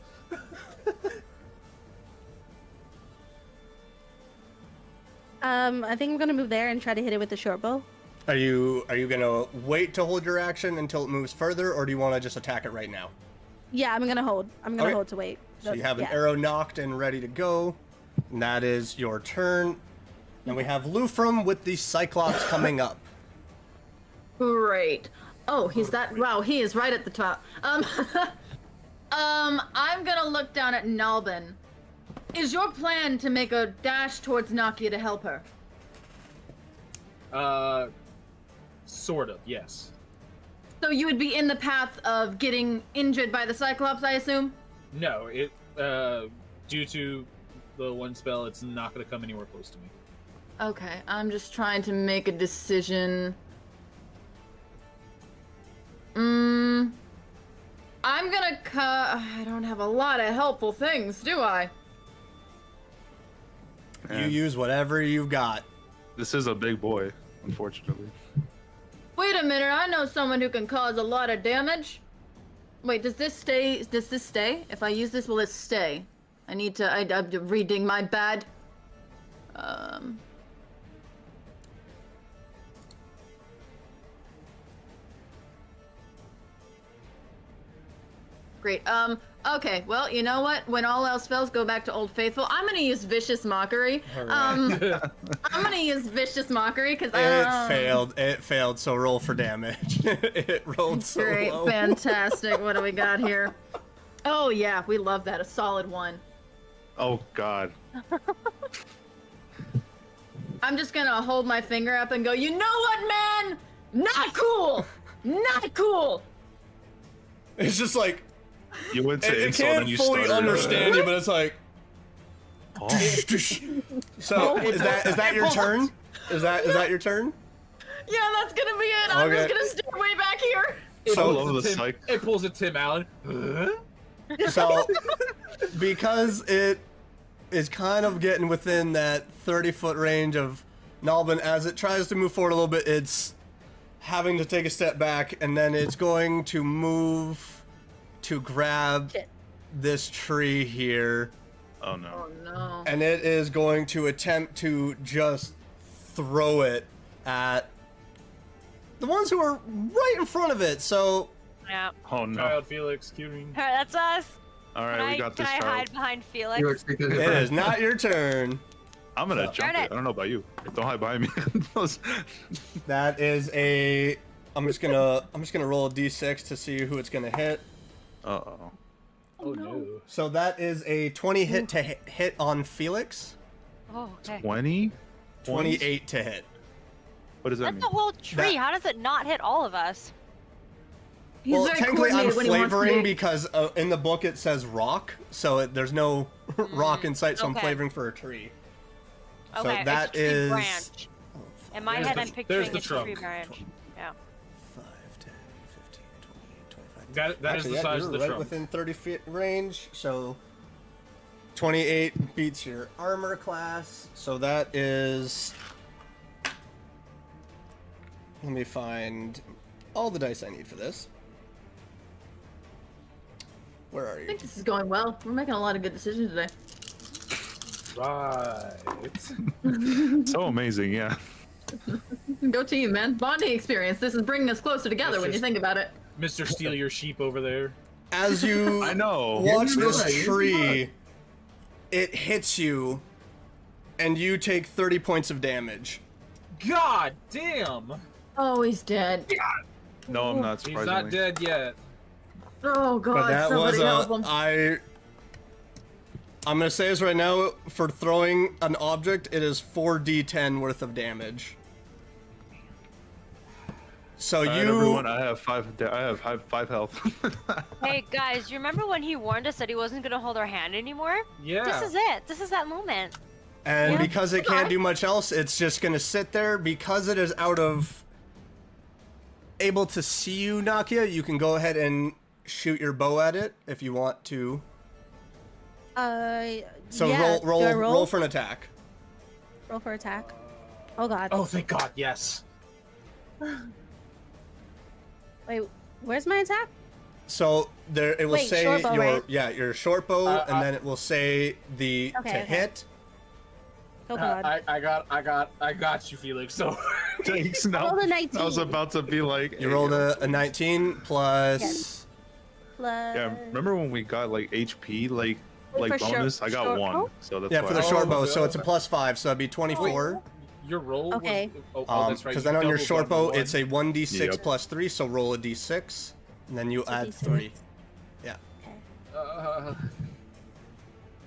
I think I'm gonna move there and try to hit it with the short bow. Are you gonna wait to hold your action until it moves further, or do you want to just attack it right now? Yeah, I'm gonna hold. I'm gonna Okay. hold to wait. So you have an Yeah. arrow knocked and ready to go. And that is your turn. And we have Lufrum with the Cyclops coming up. Great. Oh, he's that. Wow, he is right at the top. I'm gonna look down at Nalbin. Is your plan to make a dash towards Nakia to help her? Sort of, yes. So you would be in the path of getting injured by the Cyclops, I assume? No, it due to the one spell, it's not going to come anywhere close to me. Okay, I'm just trying to make a decision. I'm gonna cut. I don't have a lot of helpful things, do I? You use whatever you've got. This is a big boy, unfortunately. Wait a minute, I know someone who can cause a lot of damage. Wait, does this stay? Does this stay? If I use this, will it stay? I'm reading my bad. Great. Okay, well, you know what? When all else fails, go back to Old Faithful. I'm gonna use Vicious Mockery. I'm gonna use Vicious Mockery, because It failed, so roll for damage. It rolled so Great, low. fantastic. What do we got here? Oh, yeah, we love that. A solid one. Oh God. I'm just gonna hold my finger up and go, you know what, man? Not cool! Not cool! It's just like, You would say it insult and can't you fully stuttered. understand you, but it's like, Oh. so is that your turn? Is that your turn? Yeah, that's gonna be it. I'm just Okay. gonna stay way back here. It So pulls low a the Tim, psych. it pulls a Tim Allen. Huh? So, because it is kind of getting within that 30-foot range of Nalbin, as it tries to move forward a little bit, it's having to take a step back, and then it's going to move to grab Shit. this tree here, Oh no. Oh no. and it is going to attempt to just throw it at the ones who are right in front of it. So, Yeah. Oh no. Child Felix, queuing. All right, that's us. All right, we got Can this, I child. hide behind Felix? Felix, take that hit it first. is not your turn. I'm gonna So- jump Darn it. it. I don't know about you. Don't hide behind me. That is a. I'm just gonna roll a d6 to see who it's gonna hit. Uh-oh. Oh no. So that is a 20 hit to hit on Felix. Oh, okay. 20? 28 to hit. What does that That's mean? the whole tree. That- How does it not hit all of us? He's Well, very technically, I'm coordinated when he wants to flavoring be. because in the book it says rock, so there's no rock in sight. So I'm okay. flavoring for a tree. So Okay, that it's a tree is branch. In my There's head, the- I'm there's picturing the a tree trunk. branch. Yeah. 5, 10, 15, 20, 25. That is Actually, the yeah, size you're of the right trunk. within 30 feet range. So 28 beats your armor class. So that is. Let me find all the dice I need for this. Where are I you? think this is going well. We're making a lot of good decisions today. Right. So amazing, yeah. Go team, man. Bonding experience. This is bringing us closer together when you think about it. Mr. Steal Your Sheep over there. As you I know. watch You're this right, you're tree, it hits you, and you take 30 points of damage. God damn! Oh, he's dead. No, I'm not He's surprisingly. not dead yet. Oh god, But that was somebody help him. I'm gonna say this right now. For throwing an object, it is 4d10 worth of damage. So All right, you, everyone, I have five health. Hey guys, you remember when he warned us that he wasn't gonna hold our hand anymore? Yeah. This is it. This is that moment. and Yeah. because it can't do much else, it's just gonna sit there. Because it is out of able to see you, Nakia, you can go ahead and shoot your bow at it if you want to. So yeah. Do I roll for an attack. Roll for attack. Oh god. Oh, thank God, yes. Wait, where's my attack? So there, it will Wait, say short bow, your right? your short bow, and then it will say the Okay, to okay. hit. Oh god. I got you, Felix. So Thanks. I No, rolled a 19. I was about to be like, You hey, rolled yo. a 19 plus. Yes. Plus... Yeah, remember when we got like HP, like for bonus? I got short 1, bow? so that's Yeah, why. for the Oh, short bow, okay, so it's a okay. +5, so that'd be 24. your roll Okay. was that's right. Because you then on your doubled short on bow, the it's a 1d6 Yep. plus 3, so roll a d6, and then you It's a add D6. 3. Yeah. one.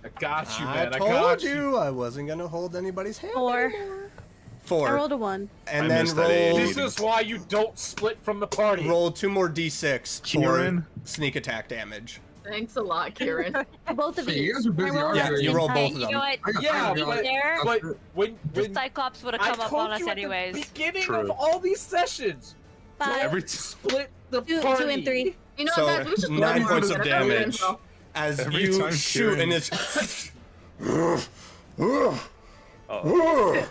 I got you, I man. I told got you I wasn't gonna hold anybody's hand. 4. anymore. I 4. rolled a 1. And I then missed that age. This is why you don't split from the party. roll 2 more d6 Kieran? for sneak attack damage. Thanks a lot, Kieran. Both of Hey, you. you guys are busy I rolled arguing. Yeah, you a roll nine. both of You them. know what? I got Yeah, time to but- be There, But when the Cyclops would have I come up told on us you at anyways. the beginning True. of all these sessions, 5. Every split the 2 party. and 3. You know, So, guys, we should just 9 learn points more of about it. damage. As Every you time shoot, and Kieran- it's Oh,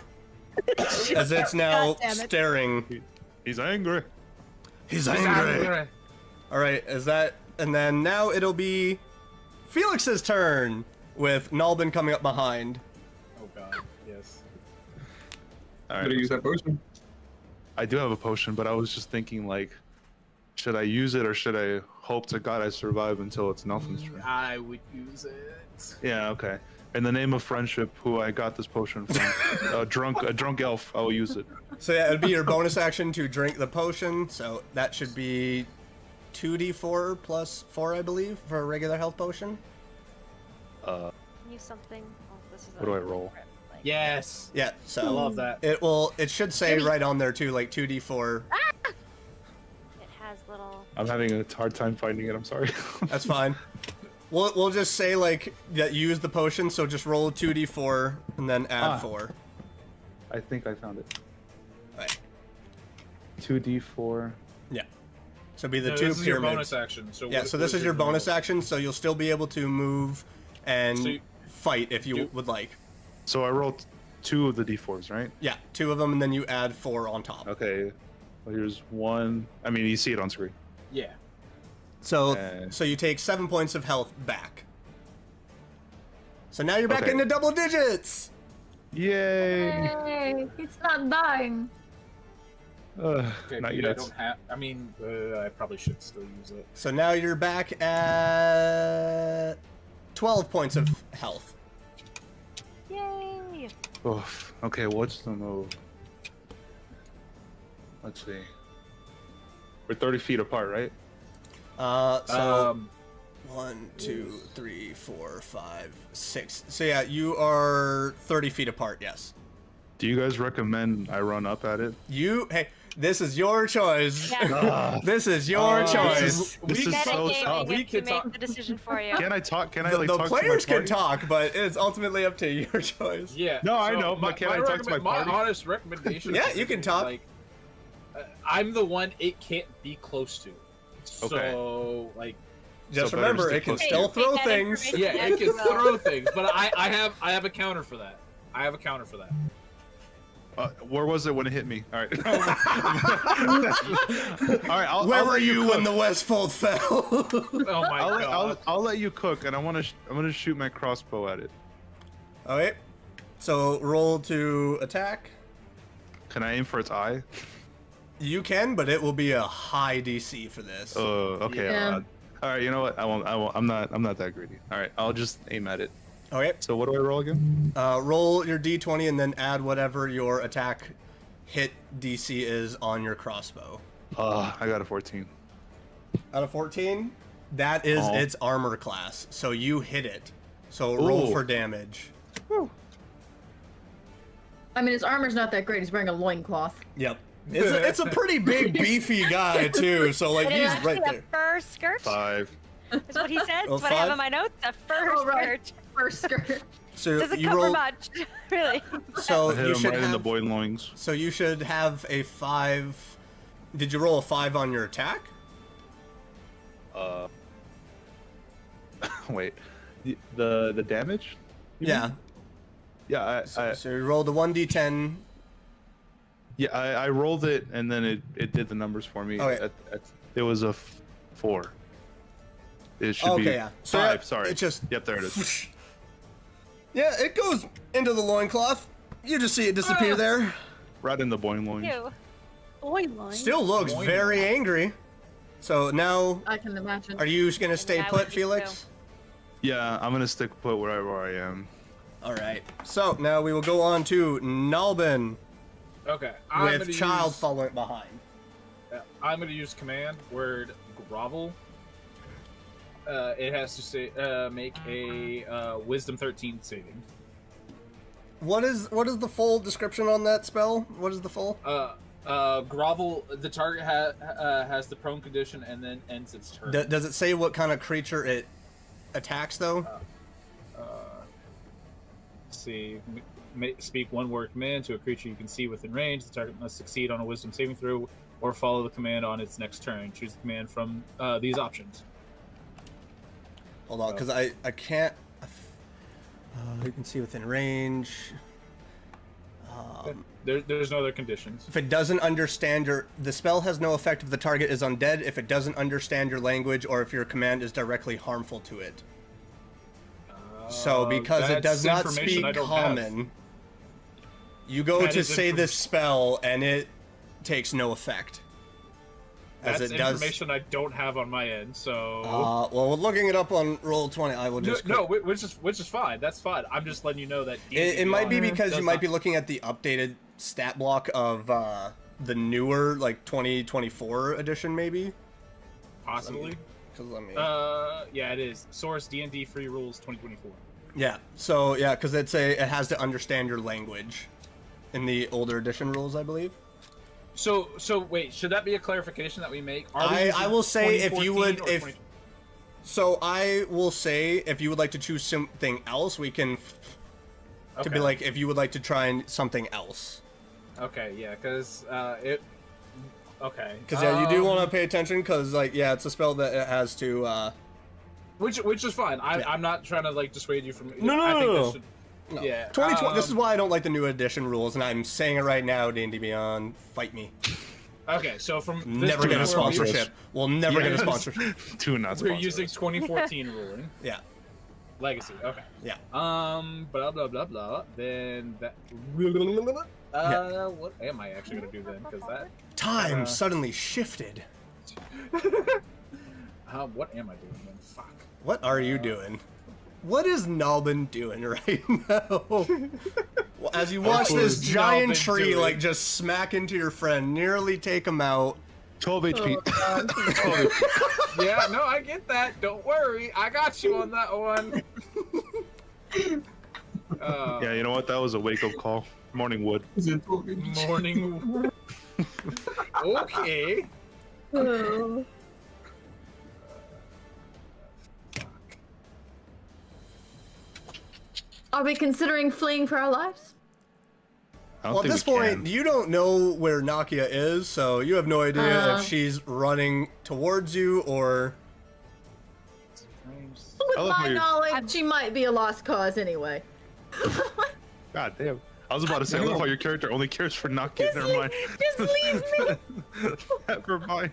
as it's now God damn it. staring. he's angry. He's angry. All right, is that, and then now it'll be Felix's turn with Nalbin coming up behind. Oh god, yes. All Better right, use that potion. I do have a potion, but I was just thinking like, should I use it or should I hope to God I survive until it's Nelfon's turn? I would use it. Yeah, okay. In the name of friendship, who I got this potion from, a drunk elf, I will use it. So yeah, it'd be your bonus action to drink the potion. So that should be 2d4 plus 4, I believe, for a regular health potion. Use something. Oh, this is What do I roll? Like, Yes. Yeah, I so love that. it should say right on there too, like 2d4. It has little. I'm having a hard time finding it. I'm sorry. That's fine. We'll just say like that you use the potion, so just roll 2d4 and then add 4. I think I found it. Right. 2d4. Yeah. So it'd be the No, 2 this is your pyramids. bonus action. So Yeah, what- so what this is your normal? bonus action, so you'll still be able to move and So you- fight if you you- would like. So I rolled 2 of the d4s, right? Yeah, 2 of them, and then you add 4 on top. Okay. Well, here's 1. I mean, you see it on screen. Yeah. So Okay. so you take 7 points of health back. So now you're back Okay. into double digits. Yay! Hey, it's not dying. Okay, Not Pete, I yet. don't have. I mean, I probably should still use it. So now you're back at 12 points of health. Yay! Oof. Okay, what's the move? Let's see. We're 30 feet apart, right? So 1, 2, 3, 4, 5, 6. So yeah, you are 30 feet apart. Yes. Do you guys recommend I run up at it? Hey, this is your choice. Yeah. This is your choice. This is Get so it, tough. we We can can make talk- the decision for you. Can I talk? Can I The, like the talk players to my can party? talk, but it's ultimately up to your choice. Yeah. No, I know, but can I talk to my party? honest recommendation. Yeah, is you can talk. Like, I'm the one it can't be close to. Okay. So like, Just better remember, stay it can close to still you. throw Take that things. information yeah, as it can you will. throw things, but I have a counter for that. Where was it when it hit me? All right. All right. Where I'll were let you cook. when the Westfold fell? Oh my god. I'll let you cook, and I'm gonna shoot my crossbow at it. Okay. So roll to attack. Can I aim for its eye? You can, but it will be a high DC for this. Okay. Yeah. All right. You know what? I won't. I'm not that greedy. All right. I'll just aim at it. Okay. So what do I roll again? Roll your D20 and then add whatever your attack hit DC is on your crossbow. I got a 14. Out of 14, that is Oh. its armor class. So you hit it. So roll Ooh. for damage. I mean, his armor's not that great. He's wearing a loincloth. Yep. It's a pretty big, beefy guy too. So like But it he's was right actually there. a fur skirt. 5. Is what he said. Oh, That's what I have 5? on my notes. A fur Oh, right. skirt. First skirt. So Doesn't you cover roll. much, really. So I hit you him should right in the have. boy loins. So you should have a 5. Did you roll a 5 on your attack? Wait. The damage? You Yeah. mean? Yeah. So you rolled a 1d10. I rolled it, and then it did the numbers for me. Okay. It was a 4. It should be Okay, yeah. So 5. yeah, Sorry. it just- Yep, there it is. Yeah, it goes into the loincloth. You just see it disappear there. Right in the boing loin. Ew. Boy, line. Still looks Boing. very angry. So now, I can imagine. are you gonna stay I put, would be Felix? Yeah, I'm gonna stick put wherever I am. All right. So now we will go on to Nalbin Okay. I'm with gonna Child use, following behind. I'm gonna use command word grovel. It has to say make a wisdom 13 saving. What is the full description on that spell? What is the full? Grovel. The target has the prone condition and then ends its turn. Does it say what kind of creature it attacks though? Let's see. Speak one word command to a creature you can see within range. The target must succeed on a wisdom saving throw or follow the command on its next turn. Choose the command from these options. Hold on, because I can't. You can see within range. There's no other conditions. If it doesn't understand the spell has no effect if the target is undead, if it doesn't understand your language, or if your command is directly harmful to it. So because it does not speak common, you go That to is say this spell and it takes no effect. As That's it does. information I don't have on my end. So Well, looking it up on Roll20, I will just. no, which is fine. That's fine. I'm just letting you know that It might be Beyond because you does might not- be looking at the updated stat block of the newer, like 2024 edition, maybe. possibly. Let me. Yeah, it is. Source D&D Free Rules 2024. Yeah. So yeah, because it has to understand your language, in the older edition rules, I believe. So wait, should that be a clarification that we make? I will say if you 2014 would or if. 2020? So I will say if you would like to choose something else, we can. To be Okay. like, if you would like to try something else. Okay, yeah, because it. Okay. Because yeah, you do want to pay attention. Because like, yeah, it's a spell that it has to. Which is fine. Yeah. I'm not trying to like dissuade you from. No, I think no. this should, No. Yeah. 2020. This is why I don't like the new edition rules, and I'm saying it right now. D&D Beyond, fight me. Okay, so from this Never get a 2014 sponsorship. We'll never get a Yes. sponsorship. Two not We're sponsors. using 2014 ruling. Yeah. Legacy. Okay. Yeah. Blah blah blah blah. Then that. What am I actually gonna do then? Because that. Time suddenly shifted. What am I doing then? Fuck. What are you doing? What is Nalbin doing right now? Well, as you watch What this is giant Nalbin tree doing? like just smack into your friend, nearly take him out. 12 HP. Oh, 12 HP. Yeah, no, I get that. Don't worry, I got you on that one. Yeah, you know what? That was a wake-up call. Morning wood. Morning. Okay. oh. Are we considering fleeing for our lives? I don't Well, at think this we point, can. you don't know where Nakia is, so you have no idea if she's running towards you or. With I love how my you're- knowledge, she might be a lost cause anyway. God damn. I was about to say, I love how your character only cares for not getting her mind. Just leave me. Never mind.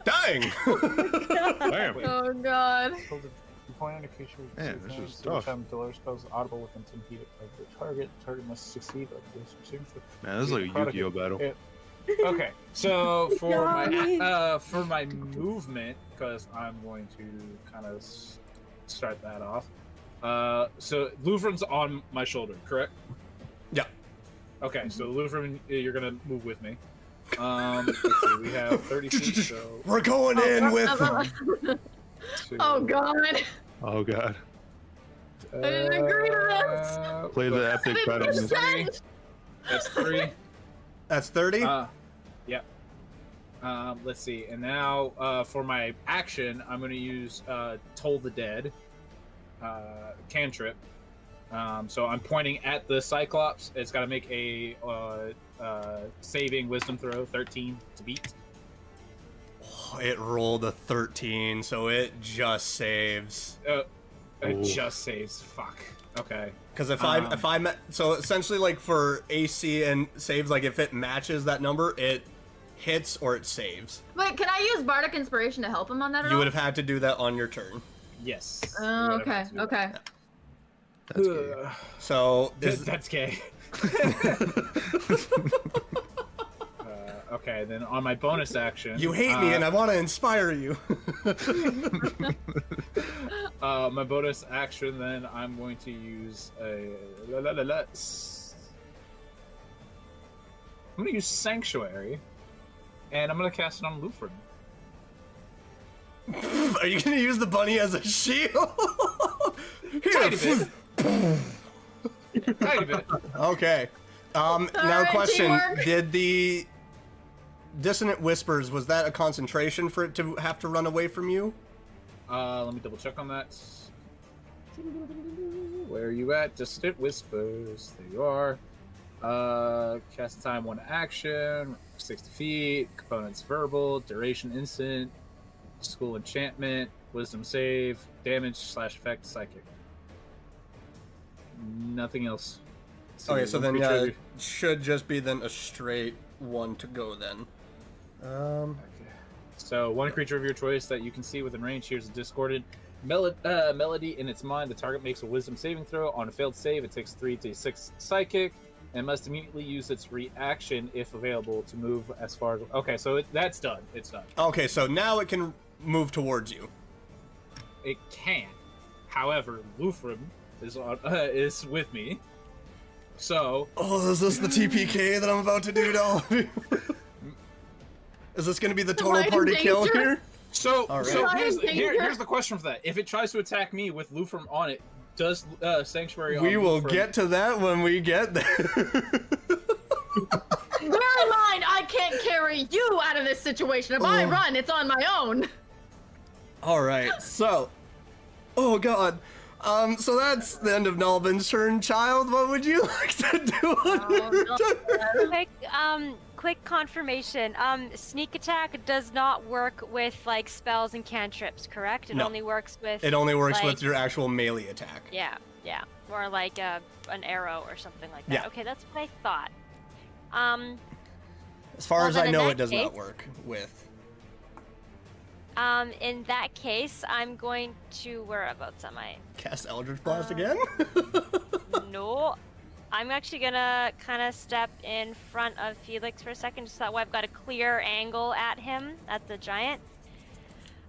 Dying! Damn. Oh god. You point at a creature with Man, two this things, is the tough. time delay spells audible within 10 feet of the target. The target must succeed on this signature. Man, this is like a Yu-Gi-Oh battle. Okay, so for Yummy. my movement, because I'm going to kind of start that off. So Louvren's on my shoulder, correct? Yeah. Okay, so Louvren, you're gonna move with me. Let's see, we have 30 feet, so We're going in with. Oh god. Oh god. I didn't agree to this. Play the epic battle music. 50%. That's 3. That's 30? Yeah. Let's see, and now for my action, I'm gonna use Toll the Dead cantrip. So I'm pointing at the Cyclops. It's got to make a saving wisdom throw, 13 to beat. It rolled a 13, so it just saves. It Ooh. just saves. Fuck. Okay. Because if I so essentially like for AC and saves, like if it matches that number, it hits or it saves. Wait, can I use Bardic Inspiration to help him on that at You all? would have had to do that on your turn. Yes. Oh, okay, okay. That's gay. So That's gay. Okay, then on my bonus action, you hate me, and I want to inspire you. My bonus action, then I'm going to use a. I'm going to use Sanctuary, and I'm going to cast it on Wolford. Are you going to use the bunny as a shield? Tiny bit. Tiny bit. Okay. Now, right, question: teamwork. did the dissonant whispers, was that a concentration for it to have to run away from you? Let me double check on that. Where are you at? Distant Whispers. There you are. Cast time 1 action, 60 feet, components verbal, duration instant, school enchantment, wisdom save, damage / effect psychic. Nothing else. Okay, so then creature- should just be then a straight one to go then. Okay. So one creature of your choice that you can see within range hears a discordant melody in its mind. The target makes a wisdom saving throw. On a failed save, it takes 3d6 psychic and must immediately use its reaction, if available, to move as far as... Okay, so that's done. It's done. Okay, so now it can move towards you. It can. However, Wolfram is with me. So... Oh, is this the TPK that I'm about to do to all of you? Is this going to be the total Am I in party kill danger? here? So, All right. so Am I here's, in danger? here's the question for that. If it tries to attack me with Wolfram on it, does Sanctuary on We will Wolfram- get to that when we get there. Bear in mind, I can't carry you out of this situation. If I run, it's on my own. All right, so, oh god, so that's the end of Nalvin's turn. Child, what would you like to do on your turn? Quick confirmation. Sneak attack does not work with like spells and cantrips, correct? It No. only works with. It only works like, with your actual melee attack. Yeah, or like an arrow or something like that. Yeah. Okay, that's what I thought. As far Well, as then I in know, that it does not case- work with. In that case, I'm going to whereabouts am I? Cast Eldritch Blast again? No. I'm actually gonna kind of step in front of Felix for a second, just that way I've got a clear angle at him, at the giant.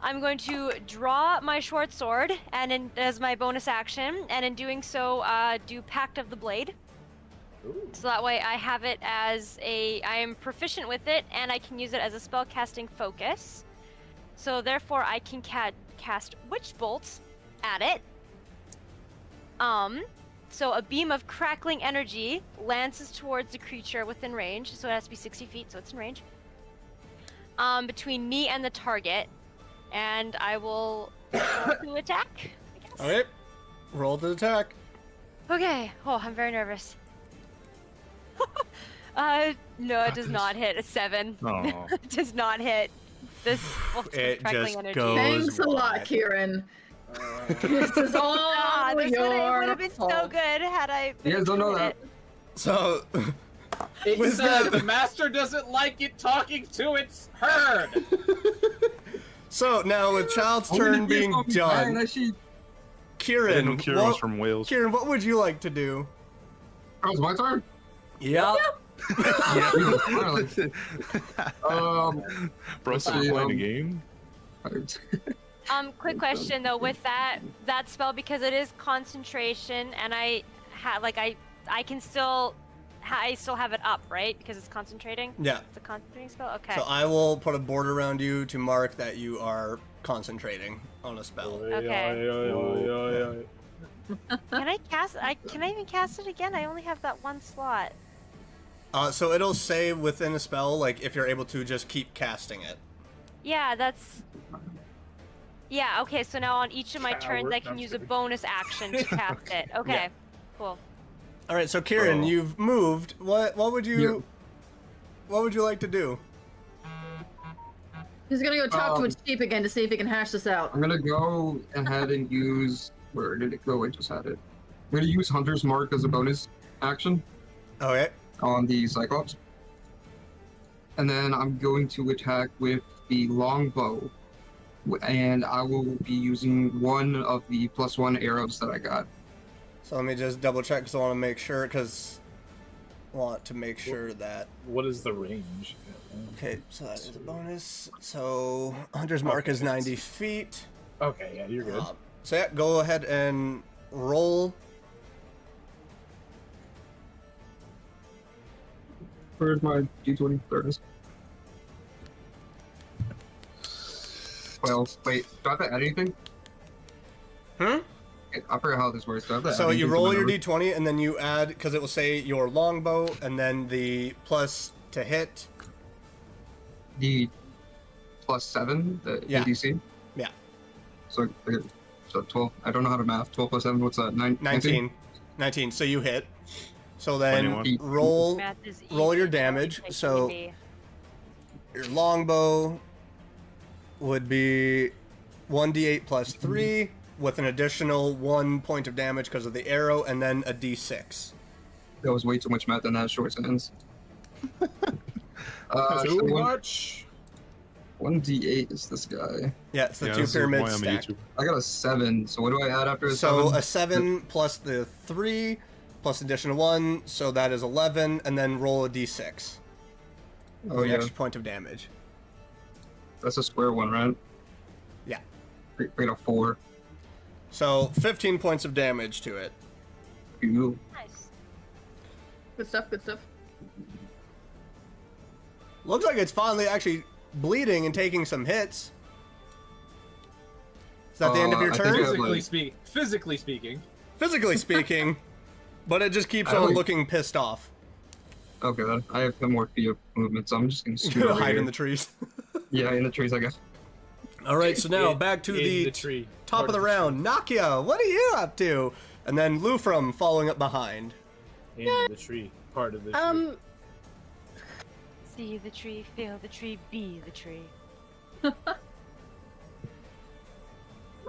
I'm going to draw my short sword, and as my bonus action, and in doing so, do Pact of the Blade. Ooh. So that way I have it as I am proficient with it, and I can use it as a spellcasting focus. So therefore, I can cast Witch Bolt at it. So a beam of crackling energy lances towards the creature within range, so it has to be 60 feet, so it's in range. Between me and the target, and I will roll to attack, I guess. Okay, roll the attack. Okay. Oh, I'm very nervous. No, it does not hit. A 7. Oh. It does not hit. This It crackling just energy. goes- Thanks a lot, wide. Kieran. This is all This your would have been so fault. good had I. You guys don't know that. So, It With said that- the master doesn't like it talking to its herd. so now with Child's I'm gonna turn be being fucking done, fine, that shit- I didn't Kieran, know Kieran was from Wales. Kieran, what would you like to do? Oh, it's my turn? Yep. Finally. Bro, so see, we're playing a game? Quick question though, with that spell, because it is concentration, and I can still, I still have it up, right? Because it's concentrating. Yeah. It's a concentrating spell. Okay. So I will put a border around you to mark that you are concentrating on a spell. Okay. Can I cast? Can I even cast it again? I only have that one slot. So it'll say within a spell, like, if you're able to just keep casting it. Yeah, that's. Yeah. Okay. So now on each of my turns, I Coward. can use a bonus action to cast it. Okay. Yeah. Cool. All right, so Kieran, Oh. you've moved. What would you like to do? He's gonna go talk to a sheep again to see if he can hash this out. I'm gonna go ahead and use... Where did it go? I just had it. I'm gonna use Hunter's Mark as a bonus action Okay. on the Cyclops. And then I'm going to attack with the longbow. And I will be using one of the +1 arrows that I got. So let me just double check because I want to make sure that. What is the range? Okay, so that is a bonus. So Hunter's Mark is 90 feet. Okay, yeah, you're good. So yeah, go ahead and roll. Where's my D20? There it is. Well, wait, do I have to add anything? Hmm? I forgot how this works. Do I have to So add you anything to roll my your number? d20 and then you add, because it will say your longbow and then the plus to hit. The +7, the Yeah. ADC? Yeah. So 12. I don't know how to math. 12 plus 7, what's that? 19. 19. So you hit. So then 21. roll Math is roll your easy, damage. don't take So TV. your longbow would be 1d8 plus 3 with an additional 1 point of damage because of the arrow, and then a d6. That was way too much math in that short sentence. Too so much. 1d8 is this guy. Yeah, it's the Yeah, two this is why pyramids I'm a stack. YouTuber. I got a 7, so what do I add after a So 7? a 7 plus the 3 plus additional 1, so that is 11, and then roll a d6. Oh, An yeah. extra point of damage. That's a square one, right? Yeah. Wait, a 4. So 15 points of damage to it. Ooh. Nice. Good stuff, good stuff. Looks like it's finally actually bleeding and taking some hits. Is that the end of your I turn? think Physically speaking. Physically speaking, but it just keeps I on only- looking pissed off. Okay, then. I have no more feet of movement, so I'm just gonna You're scoot gonna over hide here. in the trees. Yeah, in the trees, I guess. All right, so now In- back to in the, tree. top Part of the round. Nakia, what are you up to? And then Lufrum following up behind. In the tree. Part of the tree. See the tree, feel the tree, be the tree. We're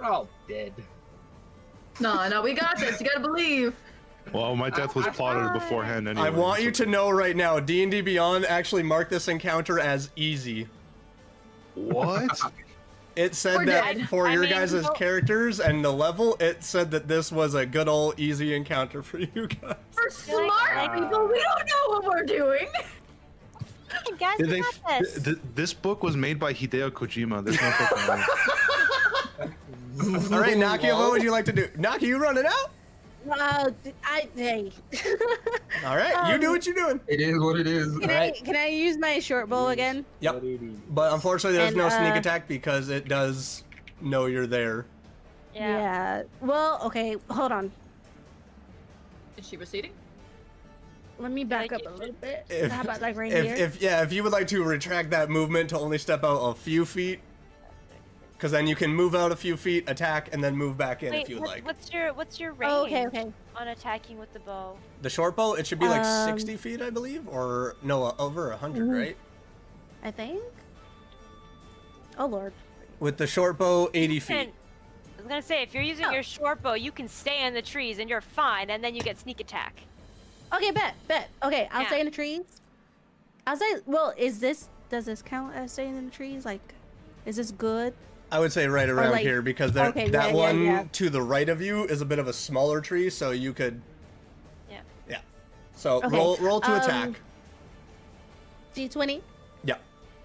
all dead. No, we got this. You gotta believe. Well, my death was plotted beforehand anyway. I want you so- to know right now, D&D Beyond actually marked this encounter as easy. What? It said We're that dead. for I your mean, guys' well- characters and the level, it said that this was a good old easy encounter for you guys. We're smart people. We don't know what we're doing. Hey guys, Did we they, got this. this book was made by Hideo Kojima. There's no fucking way. All right, Nakia, what would you like to do? Nakia, you running out? Hey. All right, you do what you're doing. It is what it is. Can I use my short bow again? Yep. But unfortunately, there's And, no sneak attack because it does know you're there. Yeah. Well, okay, hold on. Is she receding? Let me back Like up a it- little bit. If- How about like right If here? if you would like to retract that movement to only step out a few feet, because then you can move out a few feet, attack, and then move back in if Wait, you would like. what's your range Oh, okay. on attacking with the bow? The short bow, it should be like Um, 60 feet, I believe, or no, over 100, right? I think. Oh lord. With the short bow, 80 And feet. I was gonna say, if you're using Oh. your short bow, you can stay in the trees and you're fine, and then you get sneak attack. Okay, bet. Okay, I'll Yeah. stay in the trees. I'll say. Well, does this count as staying in the trees? Like, is this good? I would say right around like- here because okay, that yeah, one yeah. to the right of you is a bit of a smaller tree, so you could. Yeah. Yeah. So Okay, roll to attack. D20. Yeah.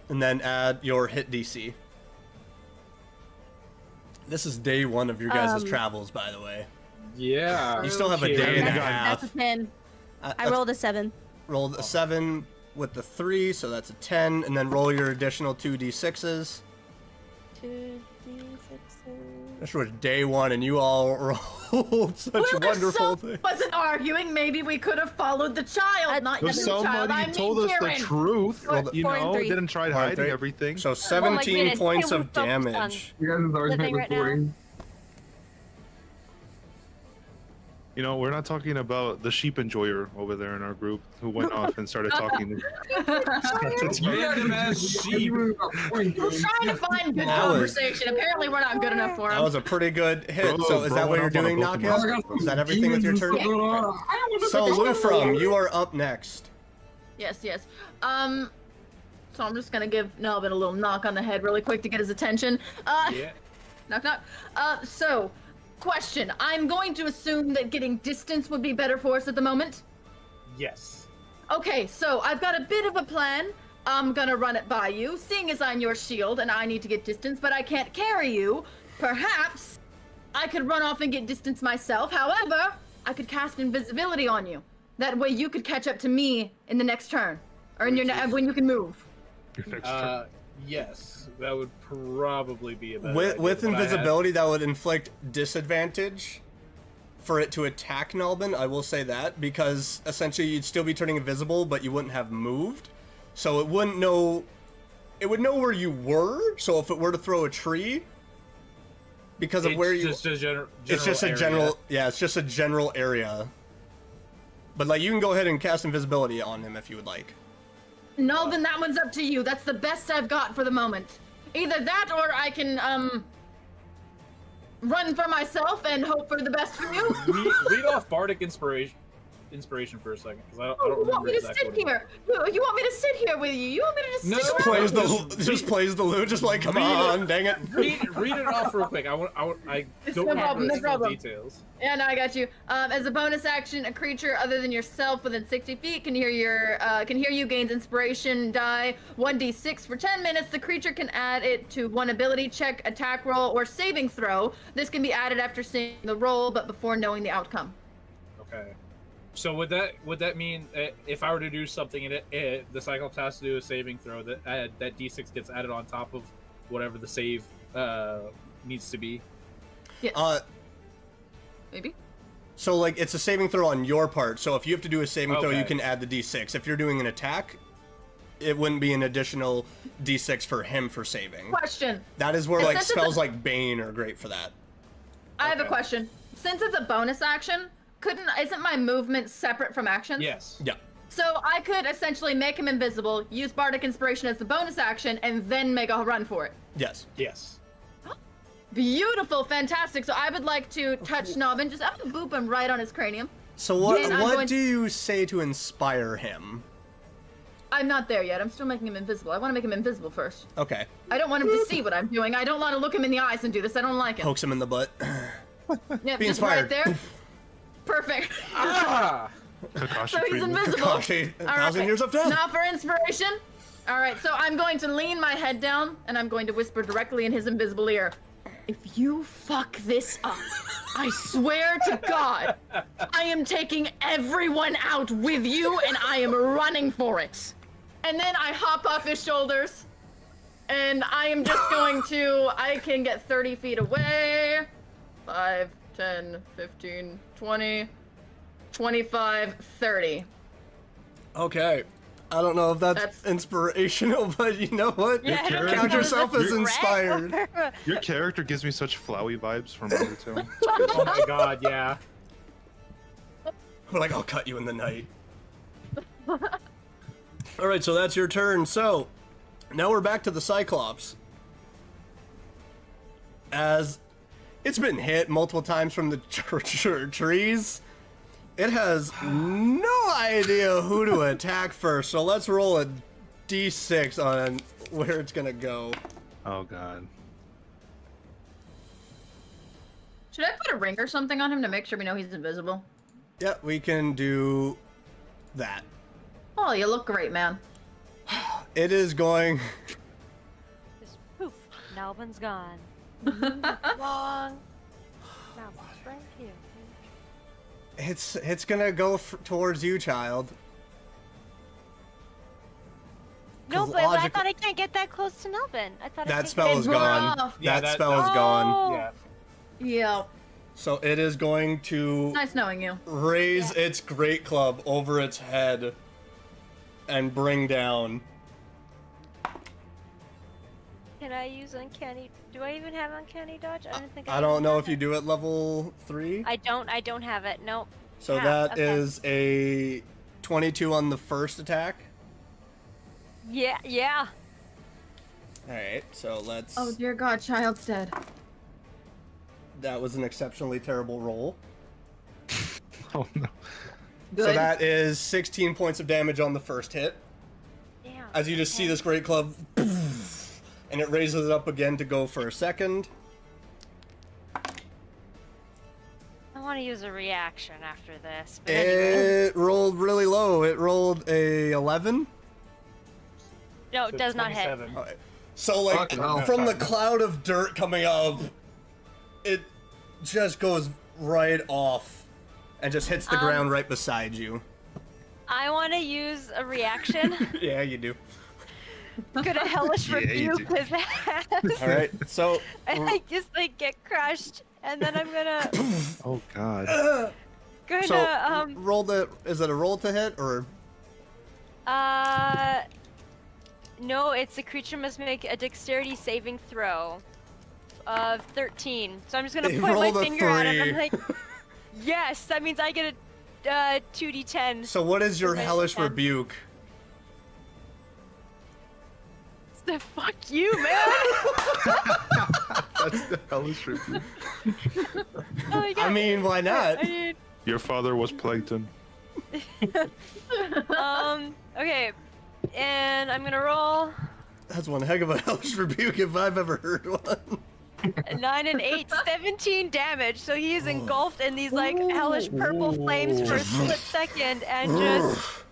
And then add your hit DC. This is day one of your guys' travels, by the way. Yeah. You still have a Okay. day and a Yeah. half. That's a 10. I That's- rolled a 7. Rolled a 7 with the 3, so that's a 10, and then roll your additional 2d6s. 2d6. This was day one, and you all rolled such wonderful things. Wasn't arguing. Maybe we could have followed the child, not If the child. I somebody mean told us the Karen. truth, Four- you 4 and know, 3. didn't try 4 and hiding 3. everything. So 17 goodness, points stay of focused on- damage. You guys' argument was right now. boring. You know, we're not talking about the sheep enjoyer over there in our group who went off and started talking. Random ass sheep. We're trying to find good That was- conversation. Apparently, we're not good enough for That him. was a pretty good hit. Bro, So is that what growing you're up on a doing, Pokemon. Nakia? Is that everything with your turn? So Lufrum, you are up next. Yes. So I'm just gonna give Nelvin a little knock on the head really quick to get his attention. Yeah. Knock knock. So Question. I'm going to assume that getting distance would be better for us at the moment. Yes. Okay, so I've got a bit of a plan. I'm gonna run it by you, seeing as I'm your shield and I need to get distance, but I can't carry you. Perhaps I could run off and get distance myself. However, I could cast invisibility on you. That way you could catch up to me in the next turn. Or in when you can move. Your next turn. Yes, that would probably be a better With, idea with than what I had. invisibility, that would inflict disadvantage for it to attack Nalbin. I will say that, because essentially you'd still be turning invisible, but you wouldn't have moved. So it wouldn't know. It would know where you were. So if it were to throw a tree, because of where you, it's just a it's just a area. general. Yeah, it's just a general area. But like, you can go ahead and cast invisibility on him if you would like. No, then that one's up to you. That's the best I've got for the moment. Either that or I can, run for myself and hope for the best for you. Read off Bardic Inspiration for a second, because I don't You want remember me to exactly. sit here? You want me to sit here with you? You want me to just No, sit just around? Plays the lute, just like, come Read it. on, dang it. Read it off real quick. I It's don't no remember problem, the no full problem. details. Yeah, no, I got you. As a bonus action, a creature other than yourself within 60 feet can hear you, gains inspiration die 1d6 for 10 minutes. The creature can add it to one ability check, attack roll, or saving throw. This can be added after seeing the roll, but before knowing the outcome. Okay. So would that mean if I were to do something in it, the Cyclops has to do a saving throw, that d6 gets added on top of whatever the save needs to be? Yes. Maybe. So like, it's a saving throw on your part. So if you have to do a saving throw, you Okay. can add the d6. If you're doing an attack, it wouldn't be an additional d6 for him for saving. Question. That is where And like since it's spells a- like Bane are great for that. I have a Okay. question. Since it's a bonus action, isn't my movement separate from actions? Yes. Yeah. So I could essentially make him invisible, use Bardic Inspiration as the bonus action, and then make a run for it. Yes. Yes. Beautiful, fantastic. So I would like to touch Knob and just boop him right on his cranium. So what And I'm what going- do you say to inspire him? I'm not there yet. I'm still making him invisible. I want to make him invisible first. Okay. I don't want him to see what I'm doing. I don't want to look him in the eyes and do this. I don't like it. Pokes him in the butt. Yep, be just right inspired. there. Perfect. Ah! Kakashi So he's treatment. invisible. Kakashi, 1,000 years of death. Now for inspiration. All right, so I'm going to lean my head down and I'm going to whisper directly in his invisible ear. If you fuck this up, I swear to God, I am taking everyone out with you and I am running for it. And then I hop off his shoulders and I am just going to, I can get 30 feet away. 5, 10, 15, 20, 25, 30. Okay. I don't know if that's That's- inspirational, but you know what? Yeah, I don't know Count if that was yourself a as threat inspired. or- Your character gives me such flowy vibes from Naruto. Oh my god, yeah. We're like, I'll cut you in the night. Alright, so that's your turn. So, now we're back to the Cyclops. As it's been hit multiple times from the trees, it has no idea who to attack first. So let's roll a d6 on where it's gonna go. Oh god. Should I put a ring or something on him to make sure we know he's invisible? Yeah, we can do that. Oh, you look great, man. It is going... Just poof. Nalvin's gone. Long. Nalvin's right here. It's gonna go towards you, child. No, 'Cause but I logic- thought I can't get that close to Nalvin. I thought That I spell is pull it gone. off. Yeah, That that- spell is gone. Oh. Yeah. Yeah. So it is going to Nice knowing you. raise Yeah. its great club over its head and bring down. Can I use uncanny? Do I even have uncanny dodge? I don't think I don't even know have if you it. do it level 3. I don't have it. Nope. So Yeah, that okay. is a 22 on the first attack. Yeah, yeah. Alright, so let's... Oh dear God, child's dead. That was an exceptionally terrible roll. Oh no. Good. So that is 16 points of damage on the first hit. Damn. As you just see okay. this great club, and it raises it up again to go for a second. to use a reaction after this. But anyway. It rolled really low. It rolled a 11. No, it So does not hit. 27. Okay. So like Fucking hell. from the cloud of dirt coming up, it just goes right off and just hits the ground right beside you. I want to use a reaction. Yeah, you do. Gonna hellish Yeah, you rebuke his ass. All right. So And I just like get crushed, and then I'm gonna Oh God. roll the. Is it a roll to hit or? No, it's the creature must make a dexterity saving throw of 13. So I'm just gonna They point my rolled a finger at him. 3. I'm like, yes, that means I get a 2d10. So what is your Okay, hellish 10. rebuke? The fuck you, man! That's the hellish rebuke. Oh my God. I mean, why not? I mean, Your father was plankton. okay, and I'm gonna roll That's one heck of a hellish rebuke if I've ever heard one. a 9 and 8, 17 damage. So he is engulfed in these like hellish purple flames for a split second, and just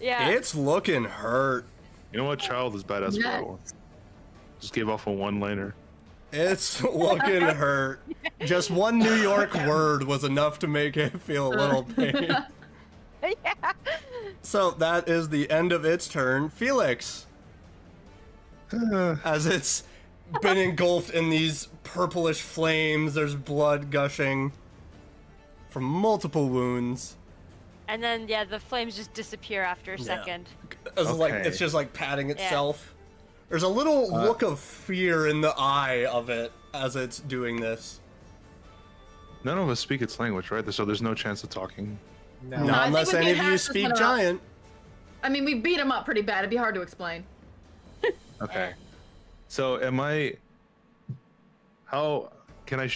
yeah. It's looking hurt. You know what? Child is badass for that Yes. one. Just gave off a one-liner. It's looking hurt. Just one New York word was enough to make it feel a little pain. Yeah. So that is the end of its turn. Felix, as it's been engulfed in these purplish flames, there's blood gushing from multiple wounds. And then yeah, the flames just disappear after a Yeah. second. It's like Okay. it's just like patting itself. There's a little look of fear in the eye of it as it's doing this. None of us speak its language, right? So there's no chance of talking. No. Not I think unless we any beat of you half this speak one up. giant. I mean, we beat him up pretty bad. It'd be hard to explain. Okay. So am I? How can I?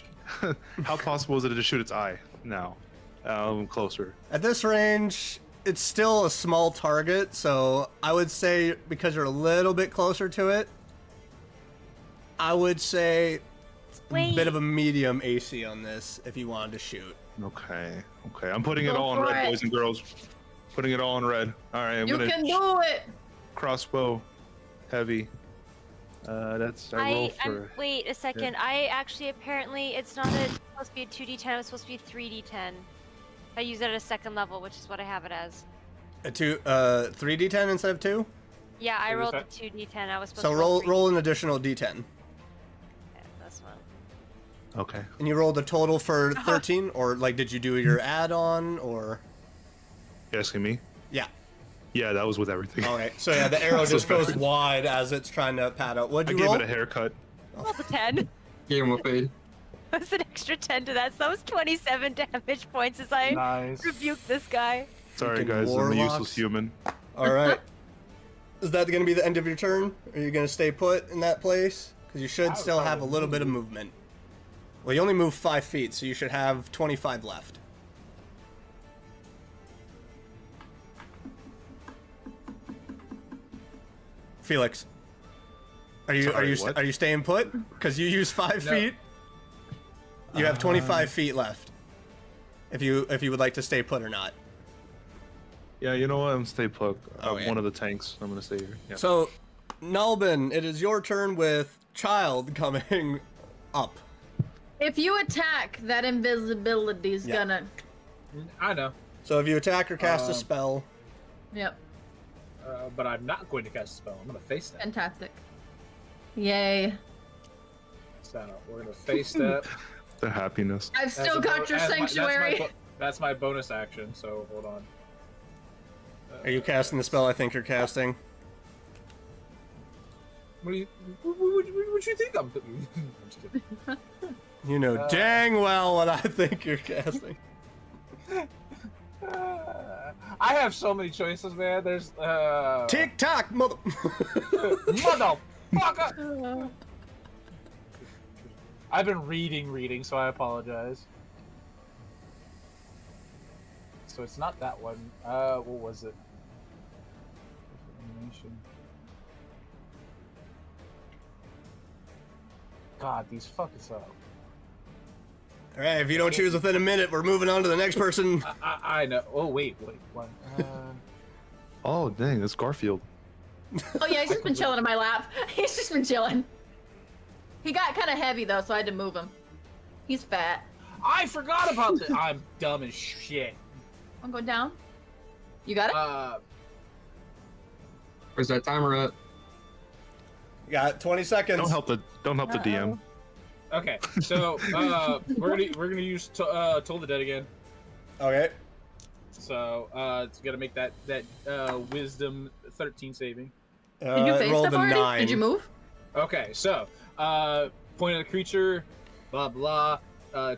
How possible is it to shoot its eye now? Closer. At this range, it's still a small target, so I would say because you're a little bit closer to it, I would say a Wait. bit of a medium AC on this if you wanted to shoot. Okay. Okay. I'm putting it Go all in for red, it. boys and girls. Putting it all in red. All right. I'm You gonna can do it. crossbow, heavy. That's I roll for. Wait a second. I actually apparently it's not supposed to be a 2d10. It's supposed to be a 3d10. I use it at a second level, which is what I have it as. A 3d10 instead of 2? Yeah, I What rolled was a 2d10. I was supposed So to roll an additional d10. Okay, this one. Okay. And you rolled a total for 13, or like did you do your add-on, or? You asking me? Yeah. Yeah, that was with everything. Okay, so yeah, the arrow just goes wide as it's trying to pad out. I What'd you gave roll? it a haircut. Rolled a 10. Gave him a fade. That's an extra 10 to that. So that was 27 damage points as I Nice. rebuked this guy. Sorry, Freaking guys. I'm a warlocks. useless human. All right. Is that going to be the end of your turn? Are you going to stay put in that place? Because you should would still have a probably little bit of movement. Well, you only move 5 feet, so you should have 25 left. Felix, are you Sorry, what? are you staying put? Because you use 5 No. feet. You have 25 feet left. If you would like to stay put or not. Yeah, you know what? I'm stay put. Oh, yeah. One of the tanks. I'm gonna stay here. Yeah. So, Nalbin, it is your turn with Child coming up. If you attack, that invisibility's Yeah. gonna. I know. So if you attack or cast a spell, Yep. But I'm not going to cast a spell. I'm going to face that. Fantastic. Yay. So we're going to face step. The happiness. I've As still a got bo- your as my- sanctuary. that's my bonus action, so hold on. are you casting the spell I think you're casting? What do you what you think I'm doing? I'm just kidding. You know dang well what I think you're casting. I have so many choices, man. There's Tick tock, mother. motherfucker. I've been reading, so I apologize. So it's not that one. What was it? Animation. God, these fuckers up. All right, if you don't choose within a minute, we're moving on to the next person. I know. Oh wait, one. Oh dang, that's Garfield. Oh yeah, he's just been chilling in my lap. He's just been chilling. He got kind of heavy though, so I had to move him. He's fat. I forgot about this. I'm dumb as shit. I'm going down. You got it? Where's that timer at? You got 20 seconds. Don't help the DM. Okay, so we're gonna use Toll the Dead again. Okay. So it's gonna make that Wisdom 13 saving. Did you face rolled step a already? 9. Did you move? Okay, so point of the creature, blah blah.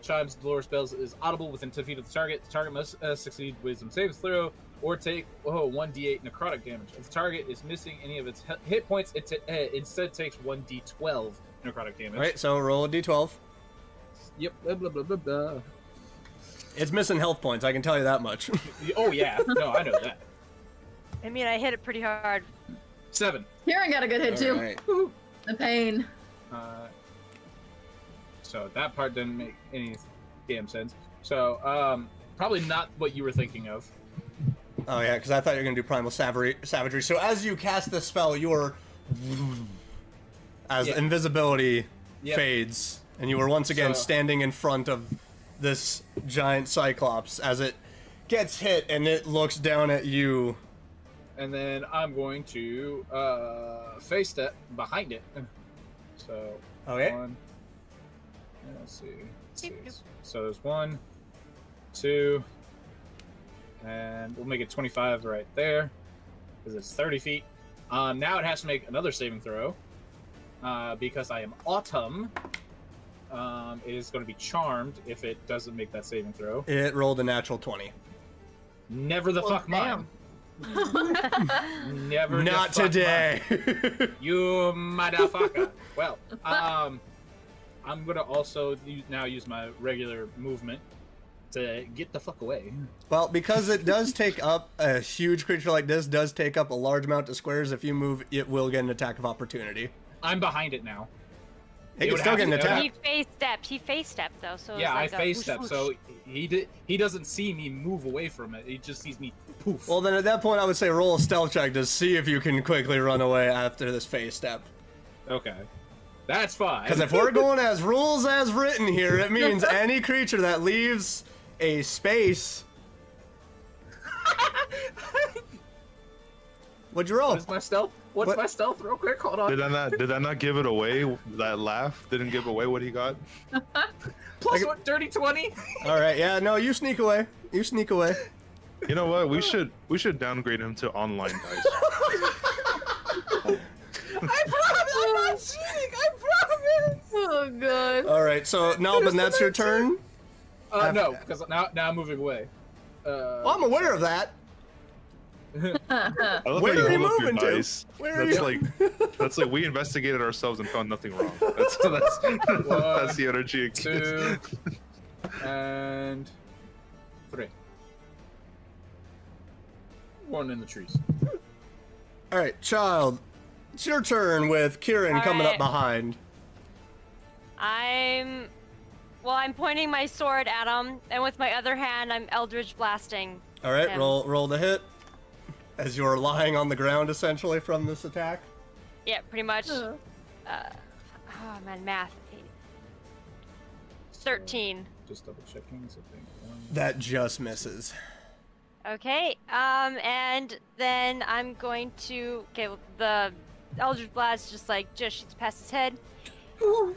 Chimes Dolores bells is audible within 10 feet of the target. The target must succeed Wisdom saving throw or take 1d8 necrotic damage. If the target is missing any of its hit points, it instead takes 1d12 necrotic damage. All right, so roll a d12. Yep. Blah, blah, blah, blah, blah. It's missing health points, I can tell you that much. Oh yeah, no, I know that. I mean, I hit it pretty hard. 7. Kieran got a good hit too. All right. The pain. So that part didn't make any damn sense. So probably not what you were thinking of. Oh yeah, because I thought you were gonna do primal savagery. So as you cast this spell, you're as invisibility fades, and you are once again standing in front of this giant cyclops as it gets hit, and it looks down at you. And then I'm going to face step behind it. So Okay. Let's see. So there's 1, 2, and we'll make it 25 right there because it's 30 feet. Now it has to make another saving throw because I am autumn. It is going to be charmed if it doesn't make that saving throw. It rolled a natural 20. Never the fuck damn. mine. Never. Not the fuck today. mine. You motherfucker. Well, I'm gonna also now use my regular movement to get the fuck away. Well, because it does take up a huge creature like this, does take up a large amount of squares. If you move, it will get an attack of opportunity. I'm behind it now. It can still get an attack. He face stepped though, so Yeah, it's like I a face whoosh, step, whoosh. so he doesn't see me move away from it. He just sees me poof. Well, then at that point, I would say roll a stealth check to see if you can quickly run away after this phase step. Okay, that's fine. Because if we're going as rules as written here, it means any creature that leaves a space. What'd you roll? What is my stealth? What's What? my stealth? Real quick, hold on. Did I not give it away? That laugh didn't give away what he got. Plus what? Dirty 20. All right, yeah, no, you sneak away. You sneak away. You know what? We should downgrade him to online dice. I promise, I'm not cheating. I promise. Oh god. All right, so Nalbin, that's your turn. No, because now I'm moving away. Well, I'm aware of that. I love Where how are you hold up your moving to? dice. Where are That's you? that's like we investigated ourselves and found nothing wrong. That's the energy it gives. 2 and 3. 1 in the trees. All right, child, it's your turn with Kieran All coming up right. behind. I'm pointing my sword at him, and with my other hand, I'm Eldritch blasting. All right, him. roll the hit. As you're lying on the ground, essentially, from this attack. Yeah, pretty much. Oh man, math. 13. Just double checking something. That just misses. Okay, and then I'm going to, the Eldritch Blast just shoots past his head.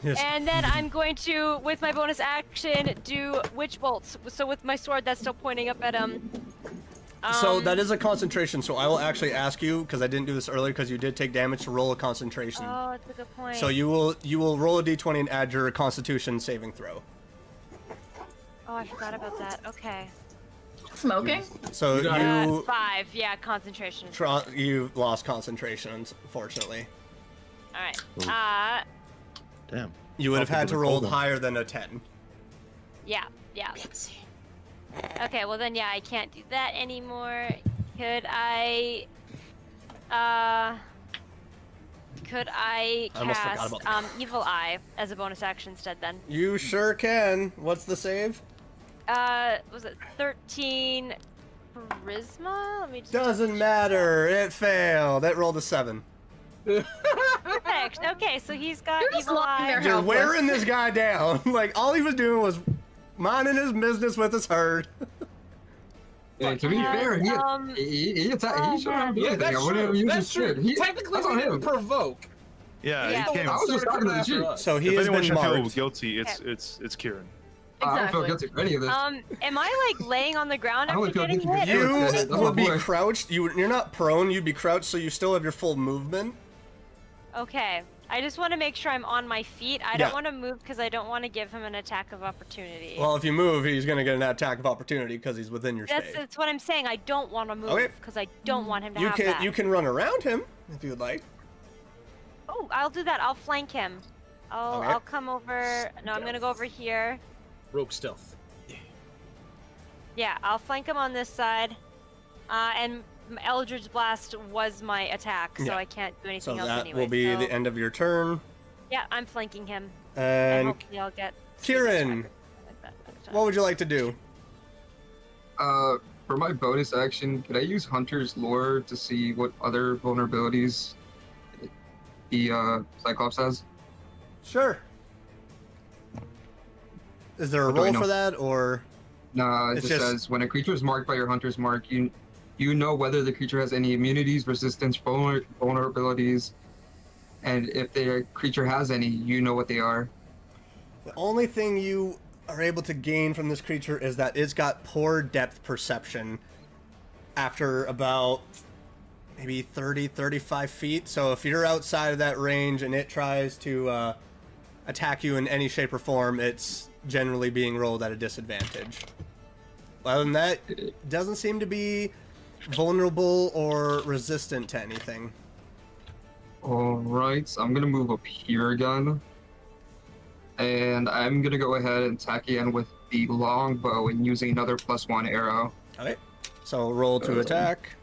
Yes. And then I'm going to, with my bonus action, do Witch Bolts. So with my sword that's still pointing up at him. So that is a concentration, so I will actually ask you, because I didn't do this earlier, because you did take damage, to roll a concentration. Oh, that's a good point. So you will roll a d20 and add your constitution saving throw. Oh, I forgot about that. Okay. Smoking? So you 5, yeah, concentration. you lost concentration, unfortunately. Alright. Damn. You would have had to Hold roll on. higher than a 10. Yeah. Okay, well then, yeah, I can't do that anymore. Could I Could I I almost forgot cast about Evil Eye as a bonus action instead then? You sure can. What's the save? Was it 13 charisma? Let me just Doesn't matter. It failed. It rolled a 7. Perfect. Okay, so he's got You're just Evil lying Eye. there. You're Helpless. wearing this guy down. Like, all he was doing was minding his business with his herd. Yeah, to be fair, he showed how to do Yeah, anything. that's I wouldn't have true. used That's his shit. true. Technically, That's we on didn't him. provoke. Yeah, Yeah. he came. I was just talking to the chief. So he If has anyone been should feel marked. guilty, it's Kieran. I don't feel Exactly. guilty for any of this. Am I like laying on the ground I after would feel getting guilty hit? for you. or- That's You my would be boy. crouched. You're not prone. You'd be crouched, so you still have your full movement. Okay. I just want to make sure I'm on my feet. I Yeah. don't want to move because I don't want to give him an attack of opportunity. Well, if you move, he's gonna get an attack of opportunity because he's within your that's, space. that's what I'm saying. I don't want to move Okay. because I don't want him to You have can that. you can run around him if you would like. Oh, I'll do that. I'll flank him. Okay. I'll come over. No, I'm gonna go over here. Rogue stealth. Yeah, I'll flank him on this side. And Eldritch Blast was my attack, so Yeah. I can't do So anything else that anyway. will be so- the end of your turn. Yeah, I'm flanking him. And hopefully I'll get... Kieran, like that next time. what would you like to do? For my bonus action, could I use Hunter's Lore to see what other vulnerabilities the Cyclops has? Sure. Is there a What do I roll know? for that, or Nah, it It's just just- says when a creature is marked by your Hunter's Mark, you know whether the creature has any immunities, resistance, vulnerabilities, and if the creature has any, you know what they are. the only thing you are able to gain from this creature is that it's got poor depth perception after about maybe 35 feet. So if you're outside of that range and it tries to attack you in any shape or form, it's generally being rolled at a disadvantage. Other than that, it doesn't seem to be vulnerable or resistant to anything. Alright, so I'm gonna move up here again. And I'm gonna go ahead and attack again with the longbow and using another +1 arrow. Okay. So roll to attack.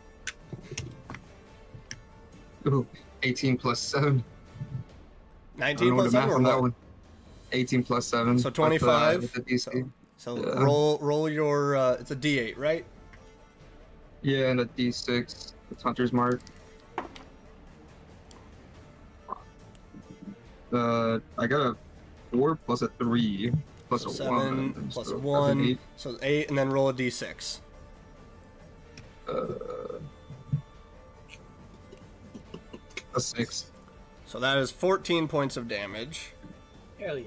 Ooh, 18 plus 7. I 19 don't know plus the 7 math or on that what? one. 18 plus 7. So 25. With the DC. So Yeah. roll your it's a D8, right? Yeah, and a D6. It's Hunter's Mark. I got a 4 plus a 3 plus So a 7 1. plus so a that's 1. an 8. So 8, and then roll a D6. A 6. So that is 14 points of damage. Hell yeah.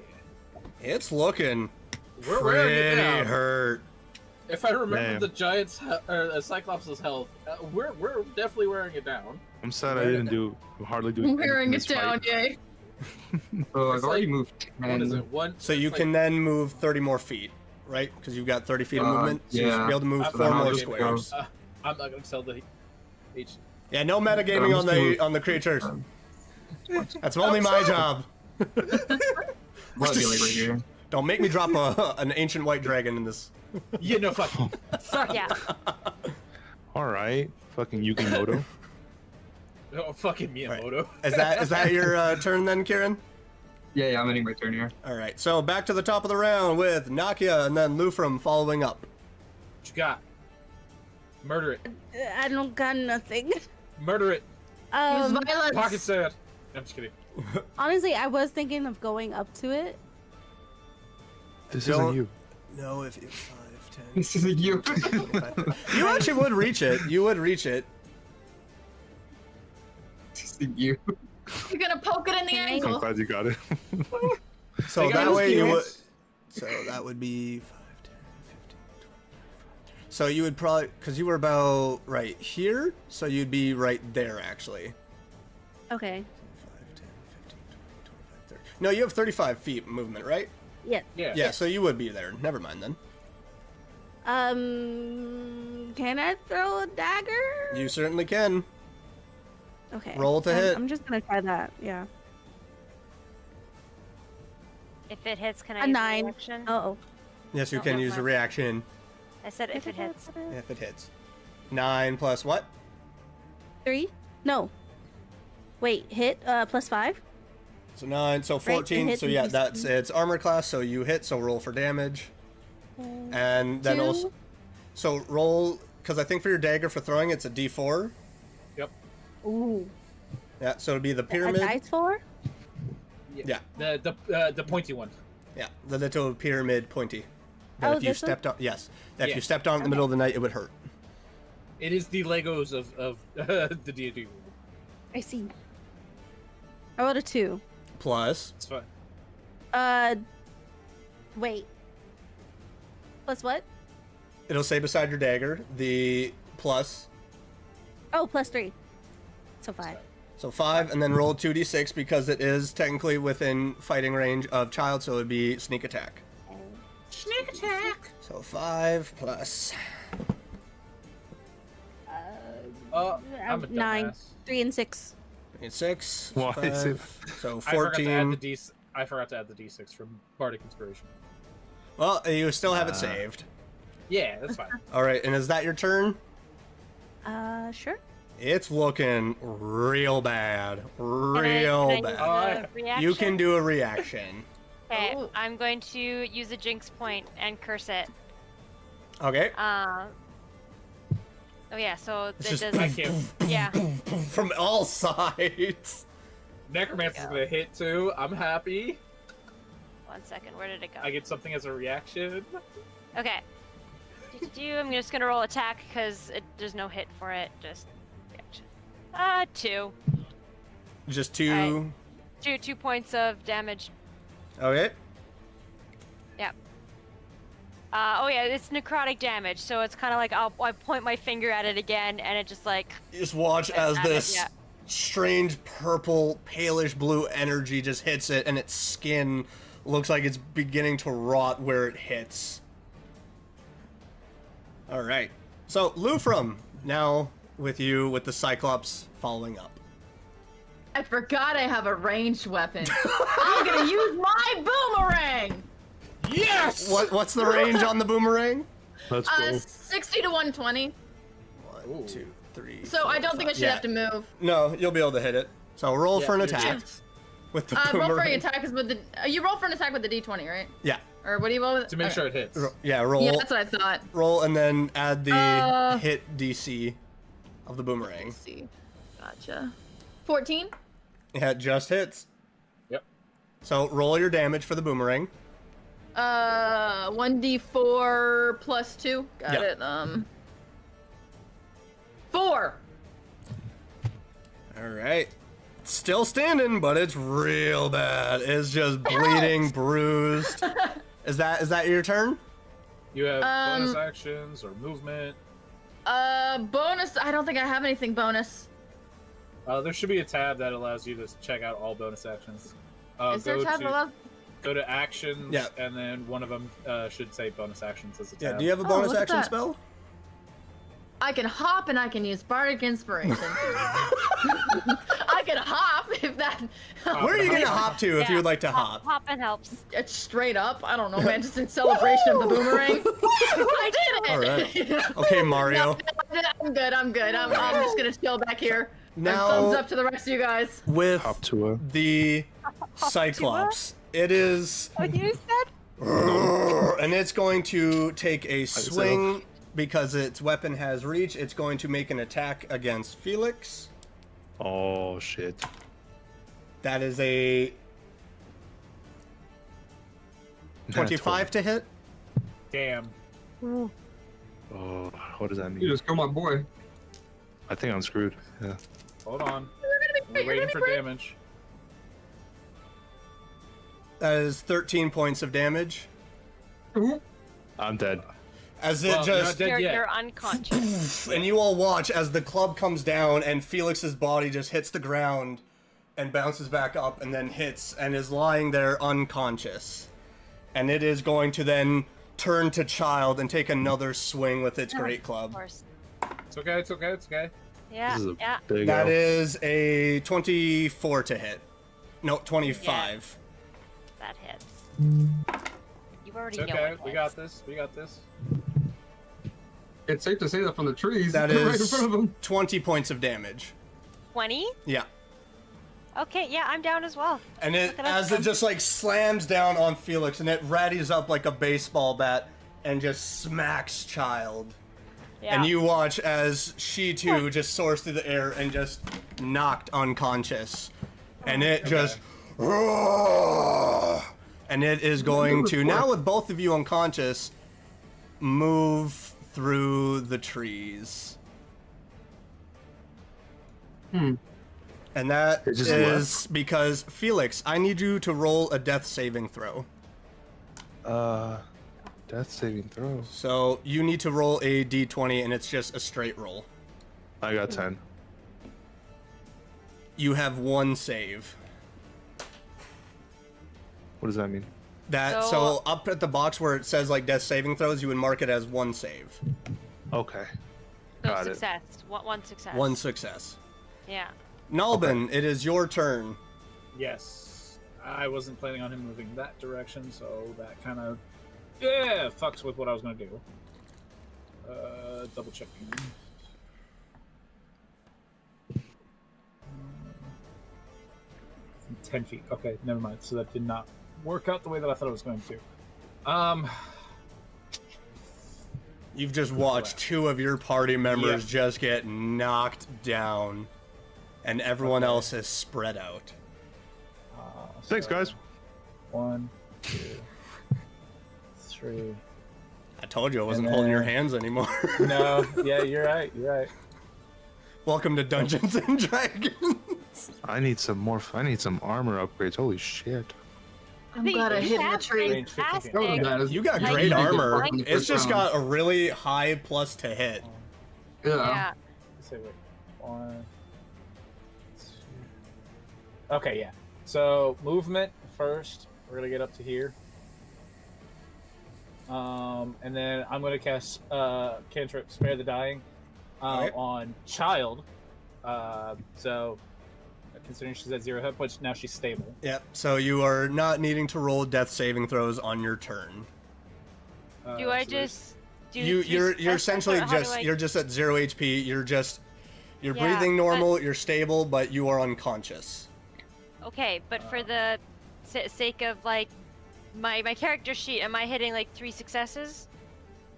It's looking We're wearing it pretty down. hurt. If I remember Damn. the Giants or Cyclops' health, we're definitely wearing it down. I'm sad I didn't hardly do anything Wearing in it this fight. down, yay. So It's I've already like- moved What is 10. it? One. So you it's can like- then move 30 more feet, right? Because you've got 30 feet of movement. So you should yeah. be able to move I'm 4 not more gonna squares. I'm not gonna tell the H. Yeah, no metagaming I'm on just the move- on the creatures. That's only my job. Well, it'd be like right here. Don't make me drop an ancient white dragon in this. Yeah, no, fuck. Fuck. Yeah. All right, fucking Yukimoto. Oh, fucking Miyamoto. Is that your turn then, Kieran? Yeah, I'm ending my turn here. All right. So back to the top of the round with Nakia and then Lufrum following up. What you got? Murder it. I don't got nothing. Murder it. Use violence. Pocket sand. I'm just kidding. Honestly, I was thinking of going up to it. This Don't- isn't you. No, if you 5, 10. This isn't you. 25. You actually would reach it. You would reach it. This isn't you. You're gonna poke it in the I'm ankle. glad you got it. So Hey, that guys, way you would. curious? So that would be 5, 10, 15, 20. So you would probably, because you were about right here, so you'd be right there actually. Okay. 5, 10, 15, 20, 25, 30. No, you have 35 feet movement, right? Yeah. Yeah. Yeah, so you would be there. Never mind then. Can I throw a dagger? You certainly can. Okay. Roll to hit. I'm just gonna try that. Yeah. If it hits, can I A use 9. reaction? Oh. Yes, you No, can never use a mind. reaction I said if it hits. if it hits. 9 plus what? 3? No. Wait, hit +5. So 9, so Right, 14. hit So and yeah, DC. that's it's armor class. So you hit. So roll for damage, and then 2. also so roll because I think for your dagger for throwing it's a D4. Yep. Ooh. Yeah. So it'd be the A pyramid. dice 4? Yeah. The pointy one. Yeah, the little pyramid pointy. That Oh, if you this one? stepped on, yes, that if Yeah. you stepped on in the middle of the night, it would hurt. It is the Legos of the D&D world. I see. I rolled a 2. Plus, It's fine. Wait. Plus what? it'll say beside your dagger the plus. Oh, +3. So 5. So 5, and then roll 2d6 because it is technically within fighting range of child, so it'd be sneak attack. Sneak attack. So 5 plus. I'm a 9, dumbass. 3, and 6. And 6. Why is it- 5, so I forgot to add 14. the I forgot to add the D6 from Bardic Inspiration. Well, you still have it saved. Yeah, that's fine. All right, and is that your turn? Sure. It's looking real bad. Can Real I bad. use a reaction? You can do a reaction. Okay, Ooh. I'm going to use a jinx point and curse it. Okay. Oh yeah, so It's it just- does. I can't. Yeah. From all sides. Necromancer's gonna hit too. I'm happy. 1 second. Where did it go? I get something as a reaction. Okay. I'm just gonna roll attack because there's no hit for it. Just reaction. 2. Just 2. Alright. 2 points of damage. Okay. Yep. Oh yeah, it's necrotic damage, so it's kind of like I point my finger at it again, and it just like You just watch as at it, this yeah. strange purple, palish blue energy just hits it, and its skin looks like it's beginning to rot where it hits. All right. So, Lufrum, now with you with the Cyclops following up. I forgot I have a ranged weapon. I'm gonna use my boomerang. Yes. What's the range on the boomerang? Let's go. 60 to 120. 1, 2, 3. So I don't think I should Yeah. have to move. No, you'll be able to hit it. So roll Yeah, for an you're attack just- with the Roll for boomerang. your attack is with the. You roll for an attack with the D20, right? Yeah. Or what do you roll with? To make Okay. sure it hits. Yeah, roll. Yeah, that's what I thought. Roll and then add the Uh, hit DC of the boomerang. Let's see. Gotcha. 14. Yeah, it just hits. Yep. So roll your damage for the boomerang. 1d4 plus 2. Got Yep. it. 4. All right. Still standing, but it's real bad. It's just bleeding, bruised. Is that your turn? You have bonus Um, actions or movement. Bonus. I don't think I have anything bonus. There should be a tab that allows you to check out all bonus actions. Is there a tab below? Go to actions, Yeah. and then one of them should say bonus actions as a tab. Yeah. Do you have a Oh, bonus look at action that. spell? I can hop and I can use bardic inspiration. I can hop if that. Where are you gonna hop to if you would like to hop? Hopping helps. It's straight up. I don't know, man. Just in celebration of the boomerang. I did it. All right. Okay, Mario. No, I'm good. I'm good. I'm just gonna chill back here. Now- Thumbs up to the rest of you guys. With Hop to a. the Cyclops, it is, What you said? and it's going to take a swing because its weapon has reach. It's going to make an attack against Felix. Oh shit. That is a 25 to hit. Damn. Oh, what does that You mean? just kill my boy. I think I'm screwed. Yeah. Hold on. You're We're waiting gonna for be great. damage. That is 13 points of damage. I'm dead. As it Well, you're not just, dead yet. You're unconscious. and you all watch as the club comes down and Felix's body just hits the ground and bounces back up and then hits and is lying there unconscious. And it is going to then turn to Child and take another swing with its great Of club. course. It's okay. It's okay. It's okay. Yeah. This is a Yeah. big That L. is a 24 to hit. No, 25. That hits. You already It's know. okay. It We hits. got this. We got this. It's safe to say that from the trees. That right in is front of them. 20 points of damage. 20. Yeah. Okay, yeah, I'm down as well. And it, Look at us as it go. just like slams down on Felix, and it readies up like a baseball bat and just smacks Child. Yeah. And you watch as she too just soars through the air and just knocked unconscious. And it just... And it is going to, now with both of you unconscious, move through the trees. And that It just is because, Felix, I need you to roll a death saving throw. Death saving throw. So you need to roll a d20 and it's just a straight roll. I got 10. You have one save. What does that mean? So up at the box where it says like death saving throws, you would mark it as one save. Okay. So Got it. success. One success. One success. Yeah. Nalbin, it is your turn. Yes. I wasn't planning on him moving that direction, so that kind of fucks with what I was gonna do. Double checking. 10 feet. Okay, never mind. So that did not work out the way that I thought it was going to. You've just watched two of your party members just get knocked down, and everyone else is spread out. Thanks, guys. 1, 2, 3. I told you I wasn't And holding your then- hands anymore. No, yeah, you're right. You're right. Welcome to Dungeons and Dragons. I need some more. I need some armor upgrades. Holy shit. I'm glad I hid in the tree. Range 50 feet. Fantastic. You got Like, great you did armor. fine. It's just got a really high plus to hit. Yeah. Let's say wait. 1, 2. Okay, yeah. So movement first. We're gonna get up to here. And then I'm gonna cast cantrip Spare the Dying Okay. on Child. So considering she's at 0 hit points, now she's stable. Yep. So you are not needing to roll death saving throws on your turn. Do I So there's- just do? You're just- essentially how do just I- you're just at 0 HP. You're Yeah, breathing normal. You're stable, but you are unconscious. Okay, but for the sake of like my character sheet, am I hitting like 3 successes?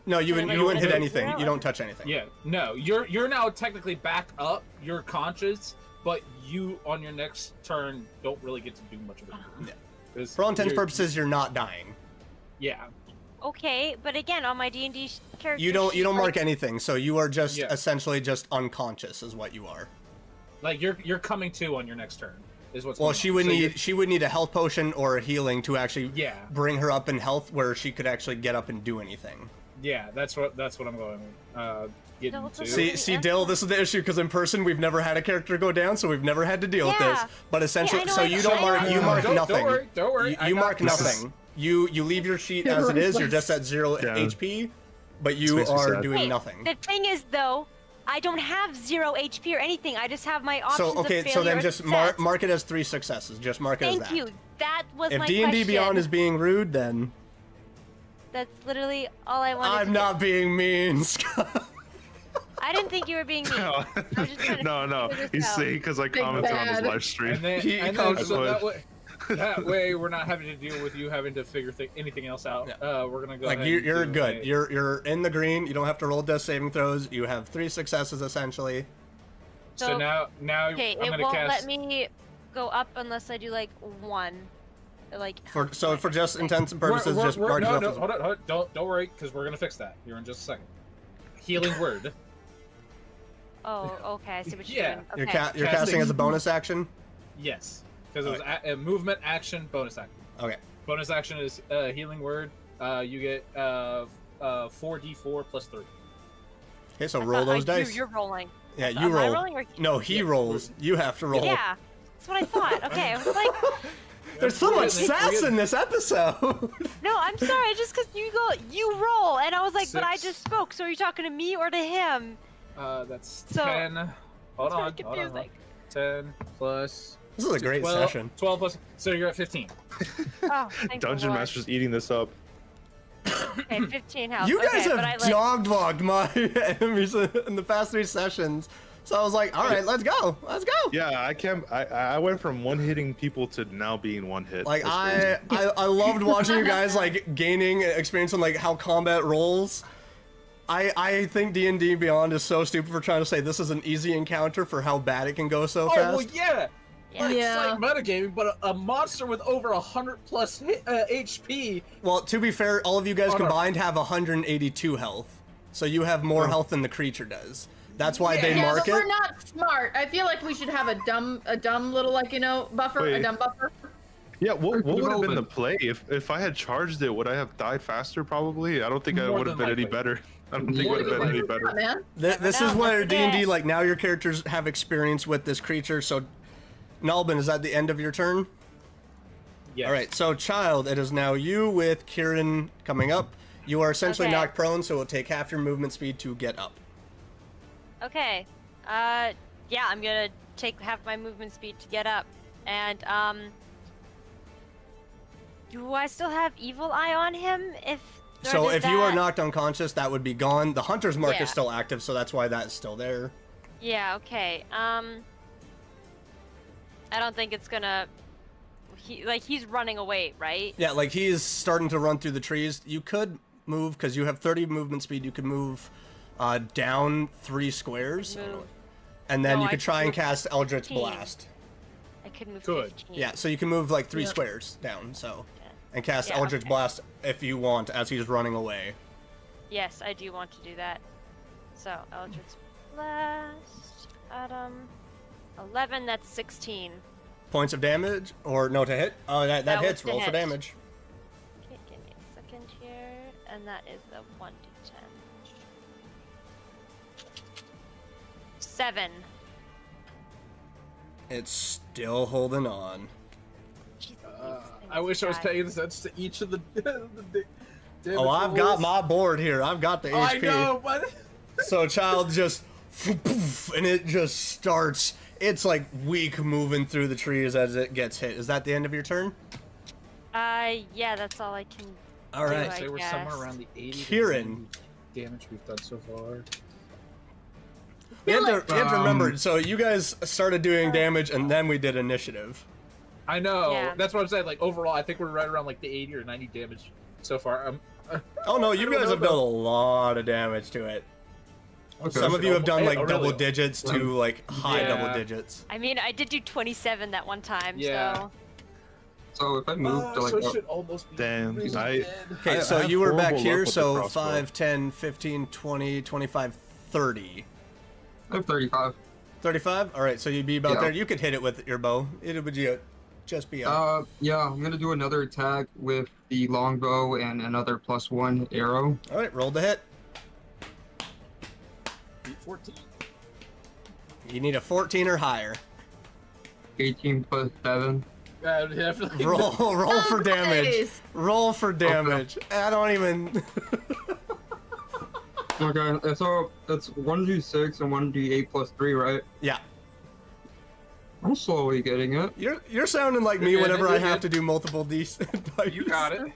No, you So, wouldn't like, you wouldn't hit zero? anything. You don't touch anything. Yeah, no, you're now technically back up. You're conscious, but you on your next turn don't really get to do much of it. Yeah. 'Cause For all intents and you're- purposes, you're not dying. Yeah. Okay, but again, on my D&D character You don't sheet, mark like, anything, so you are just Yeah. essentially just unconscious, is what you are. Like you're coming to on your next turn. Is what's Well, going she on. would So need a health potion or a healing to actually Yeah. bring her up in health, where she could actually get up and do anything. Yeah, that's what I'm going with. Getting No, to. See, Dill, this is the issue because in person we've never had a character go down, so we've never had to deal with this. Yeah. But essentially, I know, so I you know, don't I mark, know. you mark Don't nothing. worry, don't worry. I You got mark this. nothing. You leave your sheet as it is. You're just at 0 Yeah. HP, but you makes me are sad. doing Wait, nothing. The thing is, though, I don't have 0 HP or anything. I just have my options So okay, of so failure then or just success. mark it as 3 successes. Just mark it as Thank that. you. That was If my D&D question. Beyond is being rude, then That's literally all I wanted. I'm to not being mean, Scott. I didn't think you were being mean. No, I'm just trying to no. figure this He's out. saying because I Big commented on his bad. live stream. And then, He and comes then so with- that way we're not having to deal with you having to figure anything else out. Yeah. We're gonna go Like ahead. you're and do good. a- You're in the green. You don't have to roll death saving throws. You have 3 successes essentially. So now Okay, I'm it gonna won't cast. let me go up unless I do like 1. Like So for just intents and purposes, We're- just we're- mark it no, off no, as- hold on, don't worry, because we're gonna fix that here in just a second. Healing word. Oh, okay. I see what you're Yeah. doing. You're, Okay. you're casting as a bonus action. Yes, because it was a movement, action, bonus action. Okay. Bonus action is healing word. You get 4d4 plus 3. Okay, so I roll thought- those dice. You're rolling. Yeah, you Am I roll. rolling or- No, he Yeah. rolls. You have to roll. Yeah, that's what I thought. Okay, I was like, There's so much We're sass getting- in this episode. no, I'm sorry. Just because you roll, and I was like, but I 6. just spoke. So are you talking to me or to him? That's So- 10. Hold It's on, really hold on. confusing. 10 plus. This is a great 12, session. 12 plus. So you're at 15. Oh, thank the Dungeon Lord. Master's eating this up. Okay, 15 health. You guys okay, but I have like. dog-walked my enemies in the past 3 sessions. So I was like, all right, let's go. Let's go. Yeah, I can't. I went from one hitting people to now being one hit. Like That's crazy. I loved watching you guys like gaining experience on like how combat rolls. I think D&D Beyond is so stupid for trying to say this is an easy encounter for how bad it can go so Oh fast. well, yeah. Like, Yeah. It's like metagaming, but a monster with over 100 plus HP. Well, to be fair, all of you guys Oh, no. combined have 182 health, so you have more health than the creature does. That's why they Yeah, mark but it. we're not smart. I feel like we should have a dumb little like buffer, Wait. a dumb buffer. Yeah, what would have been the Development. play if I had charged it? Would I have died faster? Probably. I don't think I More would have than been any likely. better. I don't think More it would have than been any likely. better. Yeah, man. This know, is where look at D&D, it. like, now your characters have experience with this creature, so... Nalbin, is that the end of your turn? Yes. All right, so Child, it is now you with Kieran coming up. You are essentially Okay. knocked prone, so it will take half your movement speed to get up. Okay. Yeah, I'm gonna take half my movement speed to get up. And, do I still have Evil Eye on him? So does if you are that- knocked unconscious, that would be gone. The Hunter's Mark Yeah. is still active, so that's why that is still there. Yeah, okay. I don't think it's gonna... he's running away, right? Yeah, like he is starting to run through the trees. You could move, because you have 30 movement speed, you could move down 3 squares. Move. And then No, you I could try and could move cast Eldritch 15. Blast. I could move Good. 15. Yeah, so you can move like 3 Yeah. squares down, so. Yeah. And cast Yeah, Eldritch okay. Blast if you want, as he's running away. Yes, I do want to do that. So, Eldritch Blast, Adam, 11, that's 16. Points of damage? Or no to hit? Oh, that That hits. was to Roll for hit. damage. Okay, give me a second here, and that is the 1d10. 7. It's still holding on. Jeez, I wish I was paying attention to each of the damage Oh, I've got rolls. my board here. I've got the HP. I know, but So Child just, and it just starts. It's like weak moving through the trees as it gets hit. Is that the end of your turn? Yeah, that's all I can All do, right. I say we're guess. somewhere around the 80 to Kieran. 90 damage we've done so far. You have to remember, Um, so you guys started doing damage and then we did initiative. I know. Yeah. That's what I'm saying. Like overall, I think we're right around like the 80 or 90 damage so far. Oh no, you I don't guys know, have done a though. lot of damage to it. Okay. Some of you have done Oh, like really? double digits to like high Yeah. double digits. I mean, I did do 27 that one time, Yeah. so... So if I move to like so it should almost be Damn, really I- dead. Okay, I so have you were back horrible here, luck with the so crossbow. 5, 10, 15, 20, 25, 30. I have 35. 35? Alright, so you'd be about Yeah. there. You could hit it with your bow. It would just be up. Yeah, I'm gonna do another attack with the longbow and another +1 arrow. Alright, roll the hit. Beat 14. You need a 14 or higher. 18 plus 7. Definitely. Roll for damage. Nice. Roll for damage. I don't even. Okay, so that's 1d6 and 1d8 plus 3, right? Yeah, I'm slowly getting it. you're sounding like me You're good, whenever I you're have good. to do multiple D's. You got it.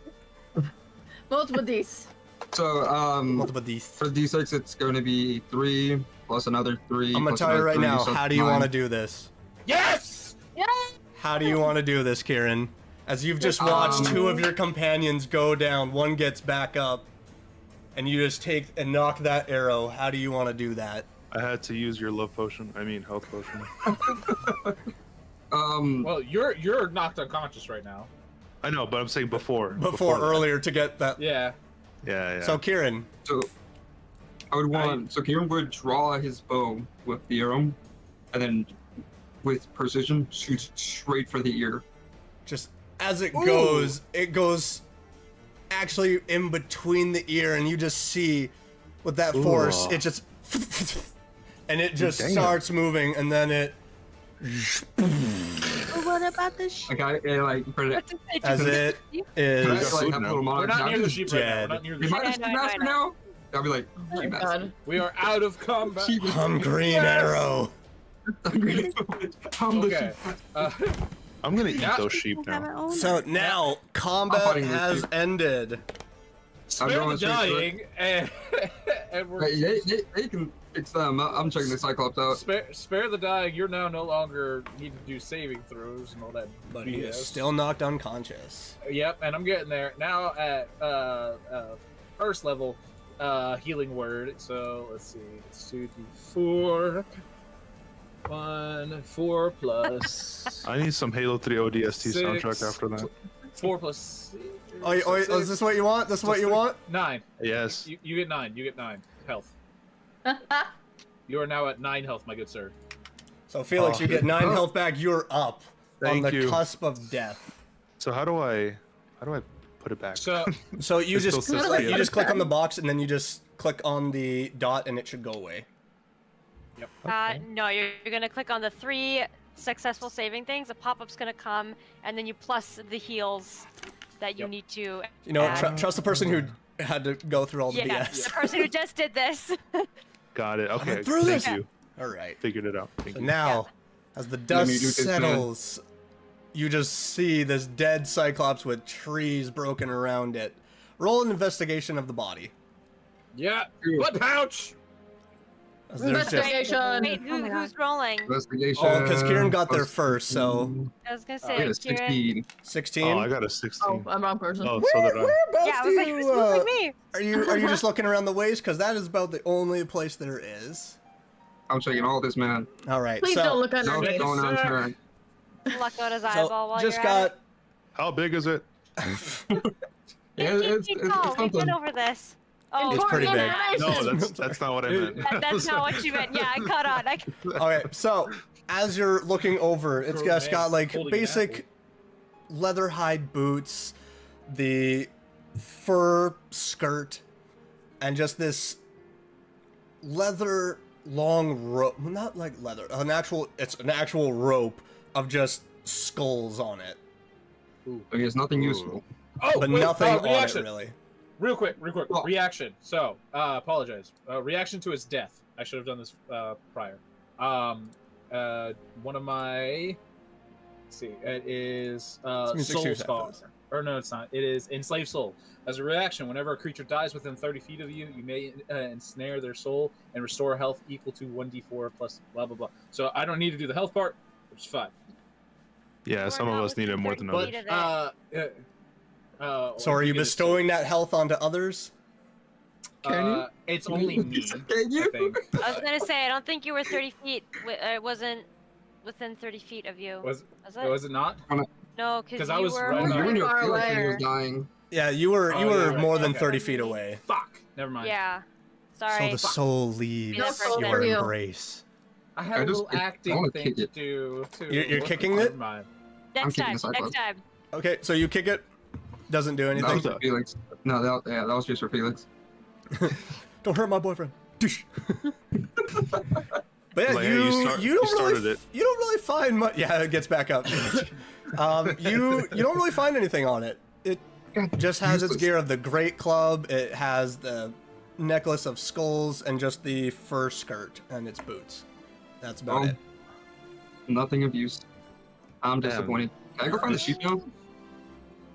Multiple D's. So, Multiple D's. for d6, it's going to be 3 plus another 3. I'm gonna plus tell you another right 3, now. so How it's do you 9. want to do this? Yes. How do you want to do this, Kieran? As you've just watched two of your companions go down, one gets back up, and you just take and knock that arrow. How do you want to do that? I had to use your love potion. I mean, health potion. Well, you're knocked unconscious right now. I know, but I'm saying before. Before that. earlier to get that. Yeah. Yeah, yeah. So Kieran, So, I would want. So, Kieran would draw his bow with the arrow, and then with precision, shoot straight for the ear. just as it Ooh. goes actually in between the ear, and you just see with that force, Ooh. it just and it just Damn. starts moving, and then it But what about this? Like, I like, put it. as it Can I, is like, have a little We're not near the montage? sheep right now. We're dead. not near the Am sheep. I just I know, master I know. now? I'll be like, Oh my god. We are out of combat. I'm green arrow. Okay. I'm gonna eat Yeah. those sheep Have now. it on. So now combat fighting this has sheep. ended. Spare the going straight for it. dying, and we're Right, they can It's them. I'm checking the Cyclops out. Spare the dying. You're now no longer need to do saving throws and all that. But he is BS. still knocked unconscious. Yep, and I'm getting there now at first level healing word. So let's see, it's 2d4. 4 plus. I need some Halo 3 ODST soundtrack 6, after that. 4 plus. Oh, is this what you want? This is what you want? 9. Yes. You get 9. You get 9 health. You are now at 9 health, my good sir. So Felix, you get 9 health back. You're up on Thank the you. cusp of death. So how do I put it back? So So you It still just says you the- just click on the box and then you just click on the dot and it should go away. No, you're gonna click on the 3 successful saving things. A pop-up's gonna come, and then you plus the heals that you need to. You know, add. trust the person who had to go through all the Yeah, BS. the person who just did this. Got it. Okay. through Thank this. you. All right. Figured it out. Thank So you. now, as the Let dust me do this, man. settles, you just see this dead Cyclops with trees broken around it. Roll an investigation of the body. yeah, blood pouch. As there's just, Investigation. Wait, Oh my God. who's rolling? Investigation. oh, because Kieran got there first, so I was gonna I say, got a Kieran. 16. 16. Oh, I got a 16. Oh, I'm wrong person. Oh, so did I. Whereabouts Yeah, I do was like, you, who's moving me? are you just looking around the waist? Because that is about the only place there is. I'm checking all this, man. All right. Please so, don't look No, underneath. going on turn. Luck out his so eyeball while just you're at it. got. How big is it? Yeah, it's We've something. been over this. Oh, It's pretty big. No, that's not what I meant. That's not what you meant. Yeah, I caught on. Okay, so as you're looking over, it's Grown just got man like holding an basic leather hide boots, the fur skirt, and just this leather long rope. Not like leather, it's an actual rope of just skulls on it, Okay, it's nothing useful. Oh, but wait, nothing on it reaction. really. Real quick. Oh. Reaction. So, apologize. Reaction to his death. I should have done this prior. One of my. Let's see. It is Give me Soul 60 Scar. seconds. Or no, it's not. It is Enslaved Soul. As a reaction, whenever a creature dies within 30 feet of you, you may ensnare their soul and restore health equal to 1d4 plus blah blah blah. So I don't need to do the health part, which is fine. Yeah, some of us need it more than But, others. So are you bestowing that health onto others? Can you? It's only me. Can you? I think. I was gonna say, I don't think you were 30 feet. It wasn't within 30 feet of you. Was Was it? it not? No, 'Cause because I you was were. right You on. were in your Far field when he away. was dying. Yeah, you were Oh, yeah, right. more than Okay. 30 feet away. Fuck. Never mind. Yeah. So Sorry. the soul leaves Be the first your one. embrace. I had I a just- little I acting wanna thing kick to it. do. Too. You're kicking Never it? mind. Next kicking time. the cyclone. Next time. Okay, so you kick it. Doesn't do That anything. was for Felix. No, that was just for Felix. Don't hurt my boyfriend. Douche. But yeah, Like, hey, you you don't started really it. you don't really find much. Yeah, it gets back up. You don't really find anything on it. It just has its Useless. gear of the Great Club. It has the necklace of skulls and just the fur skirt and its boots. That's about Oh. it. Nothing of use. I'm Damn. disappointed. Can I go find the sheep now?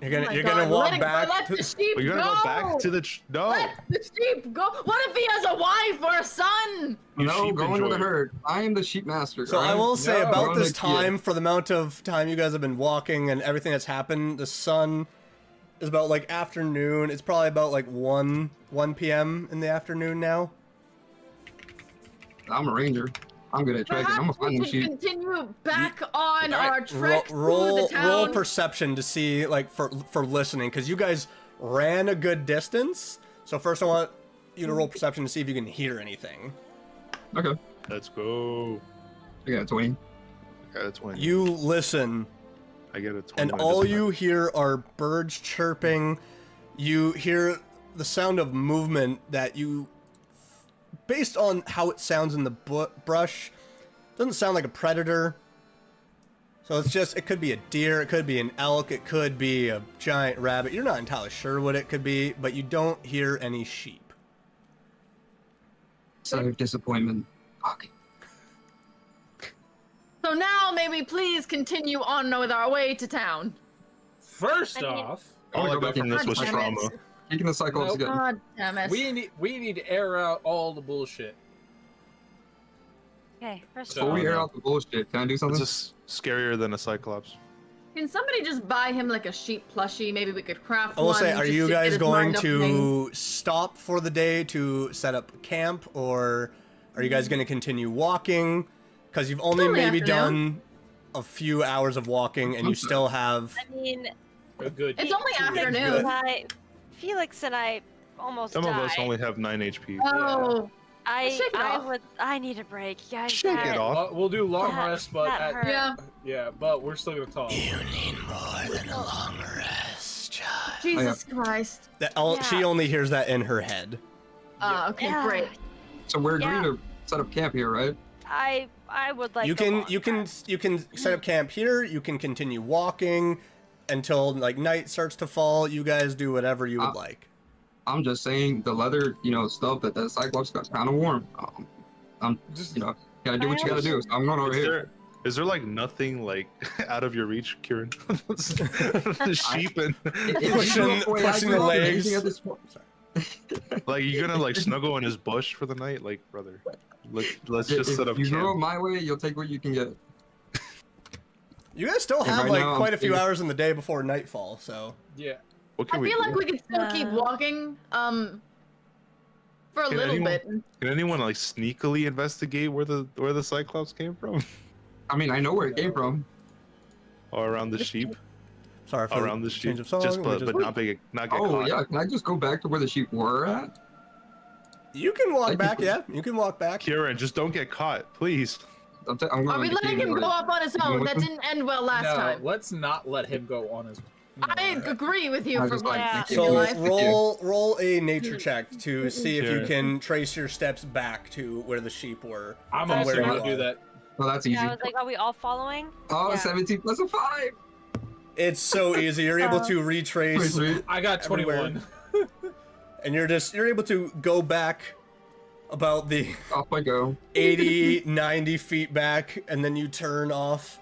You're gonna Oh my you're God, gonna walk let it go, back. Let the sheep We're gonna go back to the. No. Let the sheep go. What if he has a wife or a son? You No, sheep go into the enjoy. herd. I am the sheep master. So I alright? will say No, about I'm this a kid. time, for the amount of time you guys have been walking and everything that's happened, the sun is about like afternoon. It's probably about like 1 p.m. in the afternoon now. I'm a ranger. I'm good at trekking. I'm gonna Perhaps we find them should sheep. continue back on Alright, our trek through roll the town. roll perception to see like for listening, because you guys ran a good distance. So first I want you to roll perception to see if you can hear anything. Okay. Let's go. I got a 20. Okay, that's one. You listen, I get a 20. and it all doesn't you matter. hear are birds chirping. You hear the sound of movement that you, based on how it sounds in the brush, doesn't sound like a predator. So it's just, it could be a deer, it could be an elk, it could be a giant rabbit. You're not entirely sure what it could be, but you don't hear any sheep. Sign of disappointment. Fuck. So now may we please continue on with our way to town. First I mean- off, I wanna All I go got from back this was God damn it. trauma. Taking the cyclops Nope. again. God damn it. we need to air out all the bullshit. Okay, first So- of Before we all, air out the bullshit, can I do It's something? just scarier than a cyclops. Can somebody just buy him like a sheep plushie? Maybe we could craft I will one. say, are just you to get guys his going mind up and hang. to stop for the day to set up camp, or are you guys going to continue walking? Because you've only Only maybe afternoon. done a few hours of walking, and you still have. I mean, A good. It's only 2 days. afternoon. Felix and I almost Some died. of us only have 9 HP. Oh, Shake it off. I need a break, you guys. Shake it that- off. We'll do long That- rest, but that hurt. yeah. yeah, but we're still gonna talk. You need more than a long rest, child. Jesus Christ. She Yeah. only hears that in her head. Okay, Yeah. great. So we're agreeing Yeah. to set up camp here, right? I would like. you a can long you can rest. you can set up camp here. You can continue walking until like night starts to fall. You guys do whatever you would like. I'm just saying the leather, stuff that the Cyclops got kind of warm. I'm Just gotta do what you gotta do. So I'm going over here. Is there like nothing like out of your reach, Kieran? Sheep and Pushing the legs. like you're gonna like snuggle in his bush for the night, like brother. Let's just set up If you go camp. my way, you'll take what you can get. You guys still Yeah, have right like now, quite I'm a few thinking- hours in the day before nightfall, so. yeah. What can I we feel do? like we could still keep walking, for a Can little anyone- bit. Can anyone like sneakily investigate where the Cyclops came from? I mean, I know where it came from. Or around the sheep? Sorry for Around the the sheep. change of song. Just we but just- not get Oh caught. yeah, can I just go back to where the sheep were at? You can walk Thank you back, for- yeah. You can walk back. Kieran, just don't get caught, please. I'm going Are we to letting cave him in go order. up on his You own? with That me? didn't end well last No, time. let's not let him go on his. I agree with you I for just once like- in So your life. roll a nature check to see if you Sure. can trace your steps back to where the sheep were. I'm from also where you gonna are. do that. Well, that's easy. Yeah, I was like, are we all following? Oh, Yeah. 17 plus a 5. It's so easy. You're able to retrace, Sweet. I got Everywhere. 21. and you're able to go back about the Off I go. 80, 90 feet back, and then you turn off.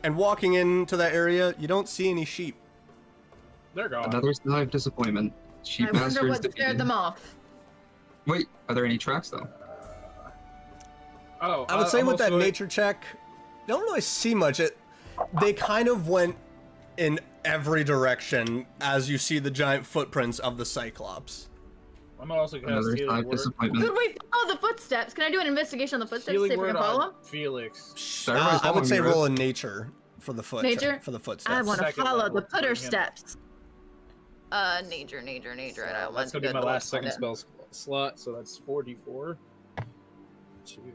And walking into that area, you don't see any sheep. They're gone. Another sign of disappointment. Sheep I wonder masters what defeated. scared them off. Wait, are there any tracks though? Oh, I would say I'm with that also- nature check, you don't really see much. They kind of went in every direction as you see the giant footprints of the Cyclops. I'm also gonna Another sign healing of word. disappointment. Could we follow the footsteps? Can I do an investigation on the footsteps to see Healing if we word can follow on them? Felix. Everybody's I would following say me, right? roll a nature for the foot. Nature? For the footsteps. I want to Second follow level the for putter him. steps. Nature. I So don't want that's to gonna be my go last find second it. spell slot, so that's 4d4.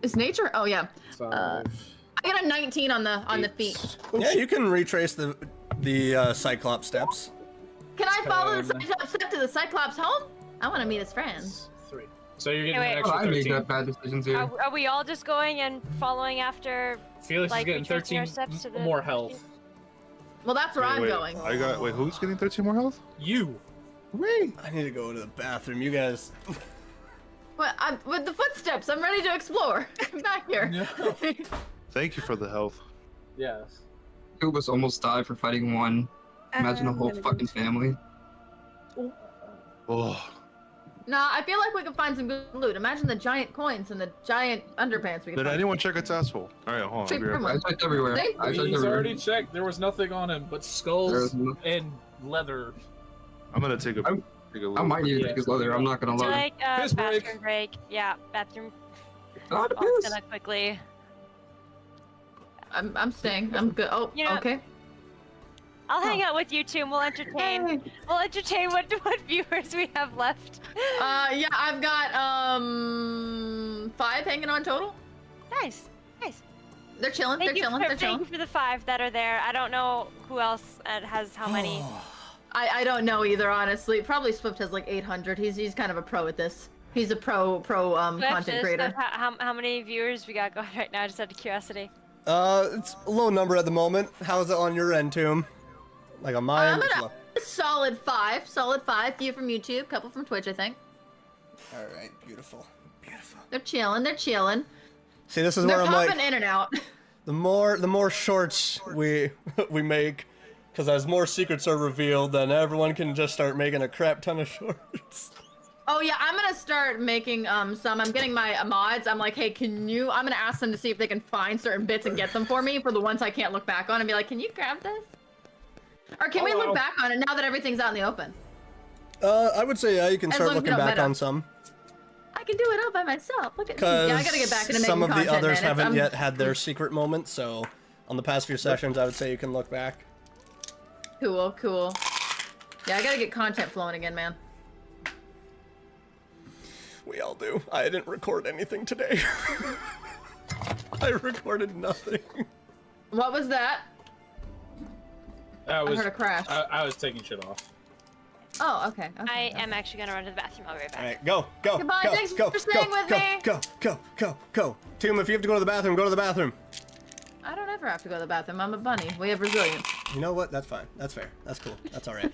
Is nature? Oh yeah. 5, I got a 19 on the feet. Yeah, you can retrace the Cyclops steps. Can I follow the 10. Cyclops step to the Cyclops home? I want to meet his friends. 3. So you're getting Wait, an wait. Oh, extra I made 13. that bad decisions here. Are we all just going and following after? Felix like, is getting retracing our 13 steps to the- more health. Well, that's where I'm Wait, going. Wait, who's getting 13 more health? You. Wait. I need to go to the bathroom. You guys. Well, I'm with the footsteps. I'm ready to explore. I'm back here. No. Thank you for the health. Yes. Two of us almost died for fighting one. Imagine a whole fucking family. Oh, Nah, I feel like we could find some good loot. Imagine the giant coins and the giant underpants we could did find. anyone check its asshole? All right, hold on. I'll Check be right room. back. I checked everywhere. See? I checked He's everywhere. already checked. There was nothing on him but skulls There's no- and leather. I'm gonna take a I'm- take a I look. might need to Yeah. take his leather. I'm not gonna To lie. like Piss break. bathroom break. Yeah, bathroom. Ah, the Oh, it's piss. gonna quickly. I'm staying. I'm good. Oh, You know- okay. I'll hang out with you two and we'll entertain. Hey. We'll entertain what viewers we have left. Yeah, I've got 5 hanging on total. Nice, nice. They're chilling. They're chilling. They're Thank chilling. you for the 5 that are there. I don't know who else has how many. I don't know either, honestly. Probably Swift has like 800. He's kind of a pro at this. He's a pro Swift, content creator. How many viewers we got going right now? Just out of curiosity. It's a low number at the moment. How's it on your end, Tomb? Like on mine? I'm it's gonna low. solid 5. Solid 5. Few from YouTube, couple from Twitch, I think. All right, beautiful, beautiful. They're chilling. They're chilling. See, this is They're where I'm popping like, in and out. the more shorts we make, because as more secrets are revealed, then everyone can just start making a crap ton of shorts. Oh yeah, I'm gonna start making some. I'm getting my mods. I'm like, hey, I'm gonna ask them to see if they can find certain bits and get them for me for the ones I can't look back on, and be like, can you grab this? Or can we look back on it now that everything's out in the open? I would say yeah, you can As start long as you looking don't back meta. on some. I can do it all by myself. Look at me. Because Yeah, I gotta get back into making some of content, the others man. haven't yet had their secret moment, so on the past few sessions, I would say you can look back. Cool. Yeah, I gotta get content flowing again, man. We all do. I didn't record anything today. I recorded nothing. What was that? I heard a crash. I was taking shit off. Oh, okay. I am actually gonna run to the bathroom. I'll be right back. All right, go. Goodbye, go, thanks go, for staying with me. Go. Tomb, if you have to go to the bathroom, go to the bathroom. I don't ever have to go to the bathroom. I'm a bunny. We have resilience. You know what? That's fine. That's fair. That's cool. That's all right.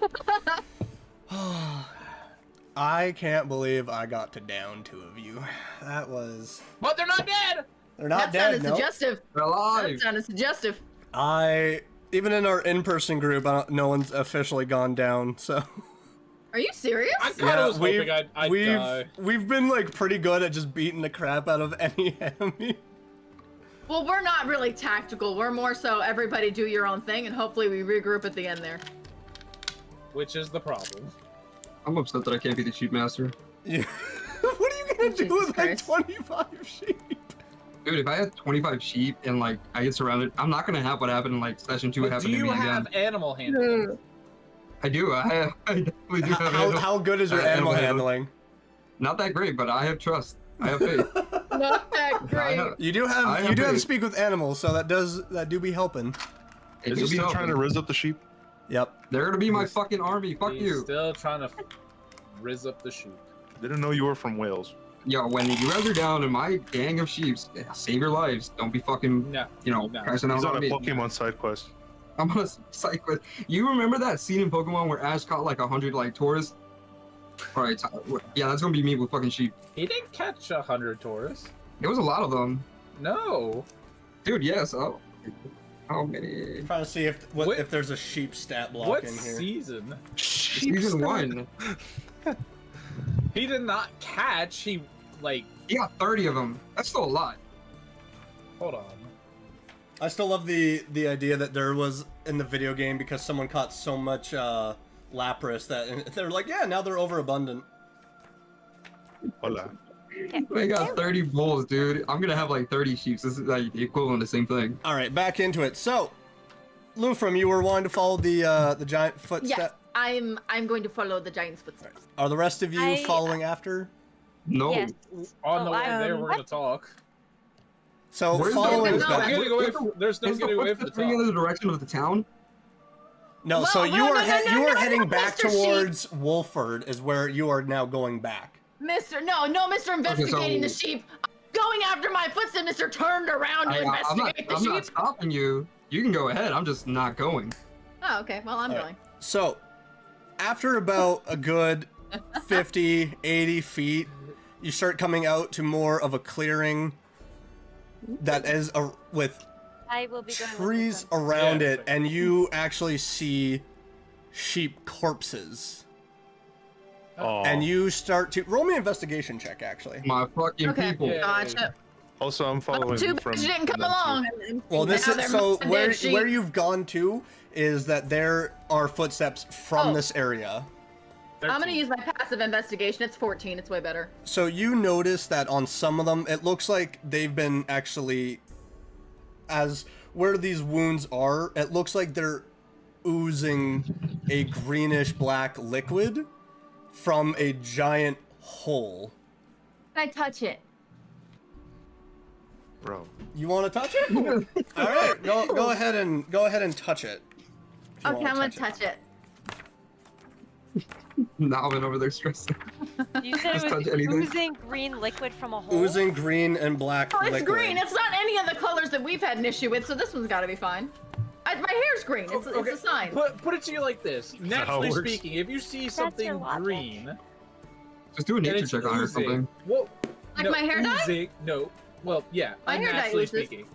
I can't believe I got to down 2 of you. That was... But they're not dead! They're not That dead, sounded no. suggestive. They're alive. That sounded suggestive. Even in our in-person group, no one's officially gone down, so... Are you serious? I kind of was hoping I'd die. We've been, like, pretty good at just beating the crap out of any enemy. Well, we're not really tactical. We're more so everybody do your own thing, and hopefully we regroup at the end there. Which is the problem. I'm upset that I can't be the sheep master. Yeah. What are you gonna do Jesus with, like, Christ. 25 sheep? Dude, if I had 25 sheep and, like, I get surrounded, I'm not gonna have what happened in, like, session 2 But happen do to you me have again. animal handling? I do. I definitely do have How good is your animal handling? Not that great, but I have trust. I have faith. Not that great. You do have to speak with animals, so that do be helping. It Is he do be still trying to helping. riz up the sheep? Yep. They're gonna be my fucking army. Fuck He's you. still trying to riz up the sheep. Didn't know you were from Wales. Yo, when you guys are down in my gang of sheep, save your lives. Don't be fucking, No. crashing out He's on on a me. Pokemon side quest. I'm on a side quest. You remember that scene in Pokemon where Ash caught like 100 like tourists? Alright, yeah, that's gonna be me with fucking sheep. He didn't catch 100 Taurus. It was a lot of them. No. Dude, yes. Oh, how many? Trying to see if there's a sheep stat block What in here. season? Season 1. He did not catch. He He got 30 of them. That's still a lot. Hold on. I still love the idea that there was in the video game because someone caught so much Lapras that they're like, yeah, now they're overabundant. Hola. I got 30 bulls, dude. I'm gonna have like 30 sheep. This is like the equivalent of the same thing. All right, back into it. So, Lufram, you were wanting to follow the giant Yes, footstep. I'm going to follow the giant's footsteps. Are the rest of you following after? No. Yes. On the way there, we're what? gonna talk. So Where's following the- is no, better. Getting away from, there's no Is the getting away from the footsteps in the top. direction of the town? No, Well, so well, you are no, heading no, back Mr. Sheep. towards Wolford is where you are now going back. Mr. Investigating the sheep. Going after my footsteps, Mr. Turned around to I'm investigate the not sheep. stopping you. You can go ahead. I'm just not going. Oh, okay. Well, I'm All going. right. So, after about a good 50, 80 feet, you start coming out to more of a clearing that is with I will be going with trees them. around Yeah. it, and you actually see sheep corpses. Oh. And you start to roll me an investigation check, actually. My fucking Okay. people. Yeah. Gotcha. Also, I'm following Too you bad from. you didn't come them, too. along. Well, this Now is they're so dead where sheep. you've gone to is that there are footsteps from Oh. this area. I'm gonna 13. use my passive investigation. It's 14. It's way better. So you notice that on some of them, it looks like they've been actually, as where these wounds are, it looks like they're oozing a greenish black liquid from a giant hole. Can I touch it? Bro. You want to touch it? All right, go ahead and touch it. if you Okay, wanna I'm gonna touch it. Now I'm over there stressing. You said Just it touch was anything. oozing green liquid from a hole. Oozing green and black Oh, it's liquid. green. It's not any of the colors that we've had an issue with, so this one's got to be fine. My hair's green. It's a sign. Put it to you like this. how it Naturally works. speaking, if you see your something logic. green Just do a and nature it's check on her or oozing, something. well, Like no, my hair dye? oozing, no. Well, yeah. My hair dye naturally oozes. speaking.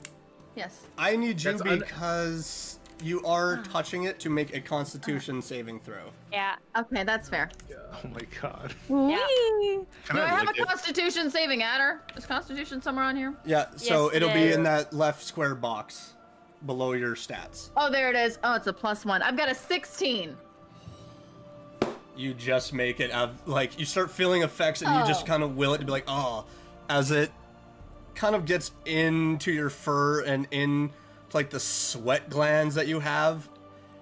Yes. I need you That's un- because you are touching it to make a Constitution saving throw. Yeah. Okay, that's fair. Oh my god. Whee! Can Do I have lick a it? Constitution saving adder? Is Constitution somewhere on here? Yeah, so Yes, it it'll be in is. that left square box below your stats. Oh, there it is. Oh, it's a +1. I've got a 16. You just make it like you start feeling effects and you just Oh. kind of will it to be like, oh, as it kind of gets into your fur and in like the sweat glands that you have,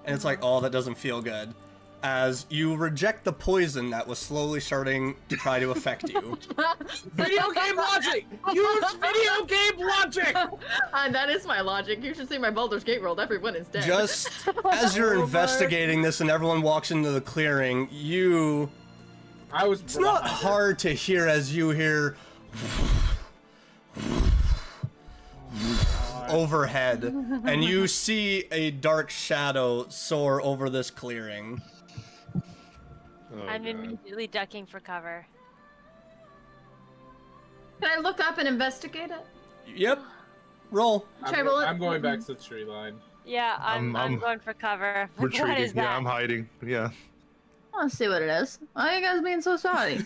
and it's like, oh, that doesn't feel good. As you reject the poison that was slowly starting to try to affect you. Video game logic! Use video game logic! That is my logic. You should see my Baldur's Gate roll. Everyone is dead. Just as you're Oh my- investigating this and everyone walks into the clearing, it's not hard to hear as you hear overhead, and you see a dark shadow soar over this clearing. Oh, I'm God. immediately ducking for cover. Can I look up and investigate it? Yep. Roll. Should I roll it? I'm going back to the tree line. Yeah, I'm I'm going for cover. What Retreating. is that? Yeah, I'm hiding. Yeah. I want to see what it is. Why are you guys being so sorry?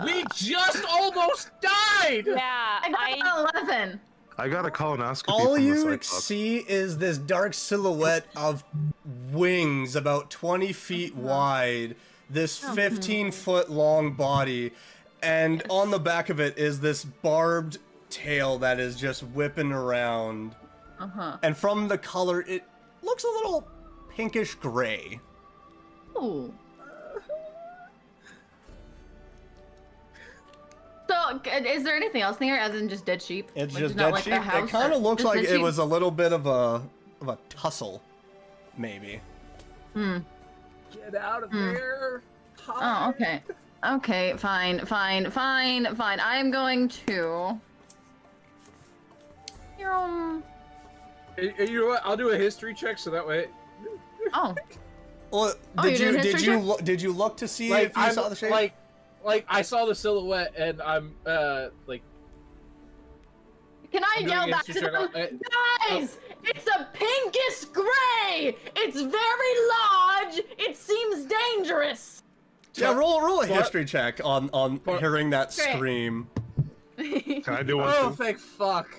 We just almost died! Yeah, I got an 11. I got a colonoscopy All from the you Cyclops. see is this dark silhouette of wings about 20 feet wide, this 15-foot long body, and on the back of it is this barbed tail that is just whipping around. Uh-huh. And from the color, it looks a little pinkish gray. Ooh. So, is there anything else in here other than just dead sheep? It's Like, just not dead like sheep. the house It kind or of looks just like dead it sheep? was a little bit of a tussle, maybe. Hmm. Get out of Hmm. there! Oh, okay. Okay, fine. I am going to... You know what? I'll do a history check so that way. Oh. Well, Oh, did you're you doing did history you check? did you look to see Like if you saw the shape? like I saw the silhouette and I'm like. Can I I'm doing yell a back history to them? check. Guys, it's a pinkish gray. It's very large. It seems dangerous. Yeah, roll a What? history check on What? hearing that Great. scream. Can I do one Oh, too? thank fuck.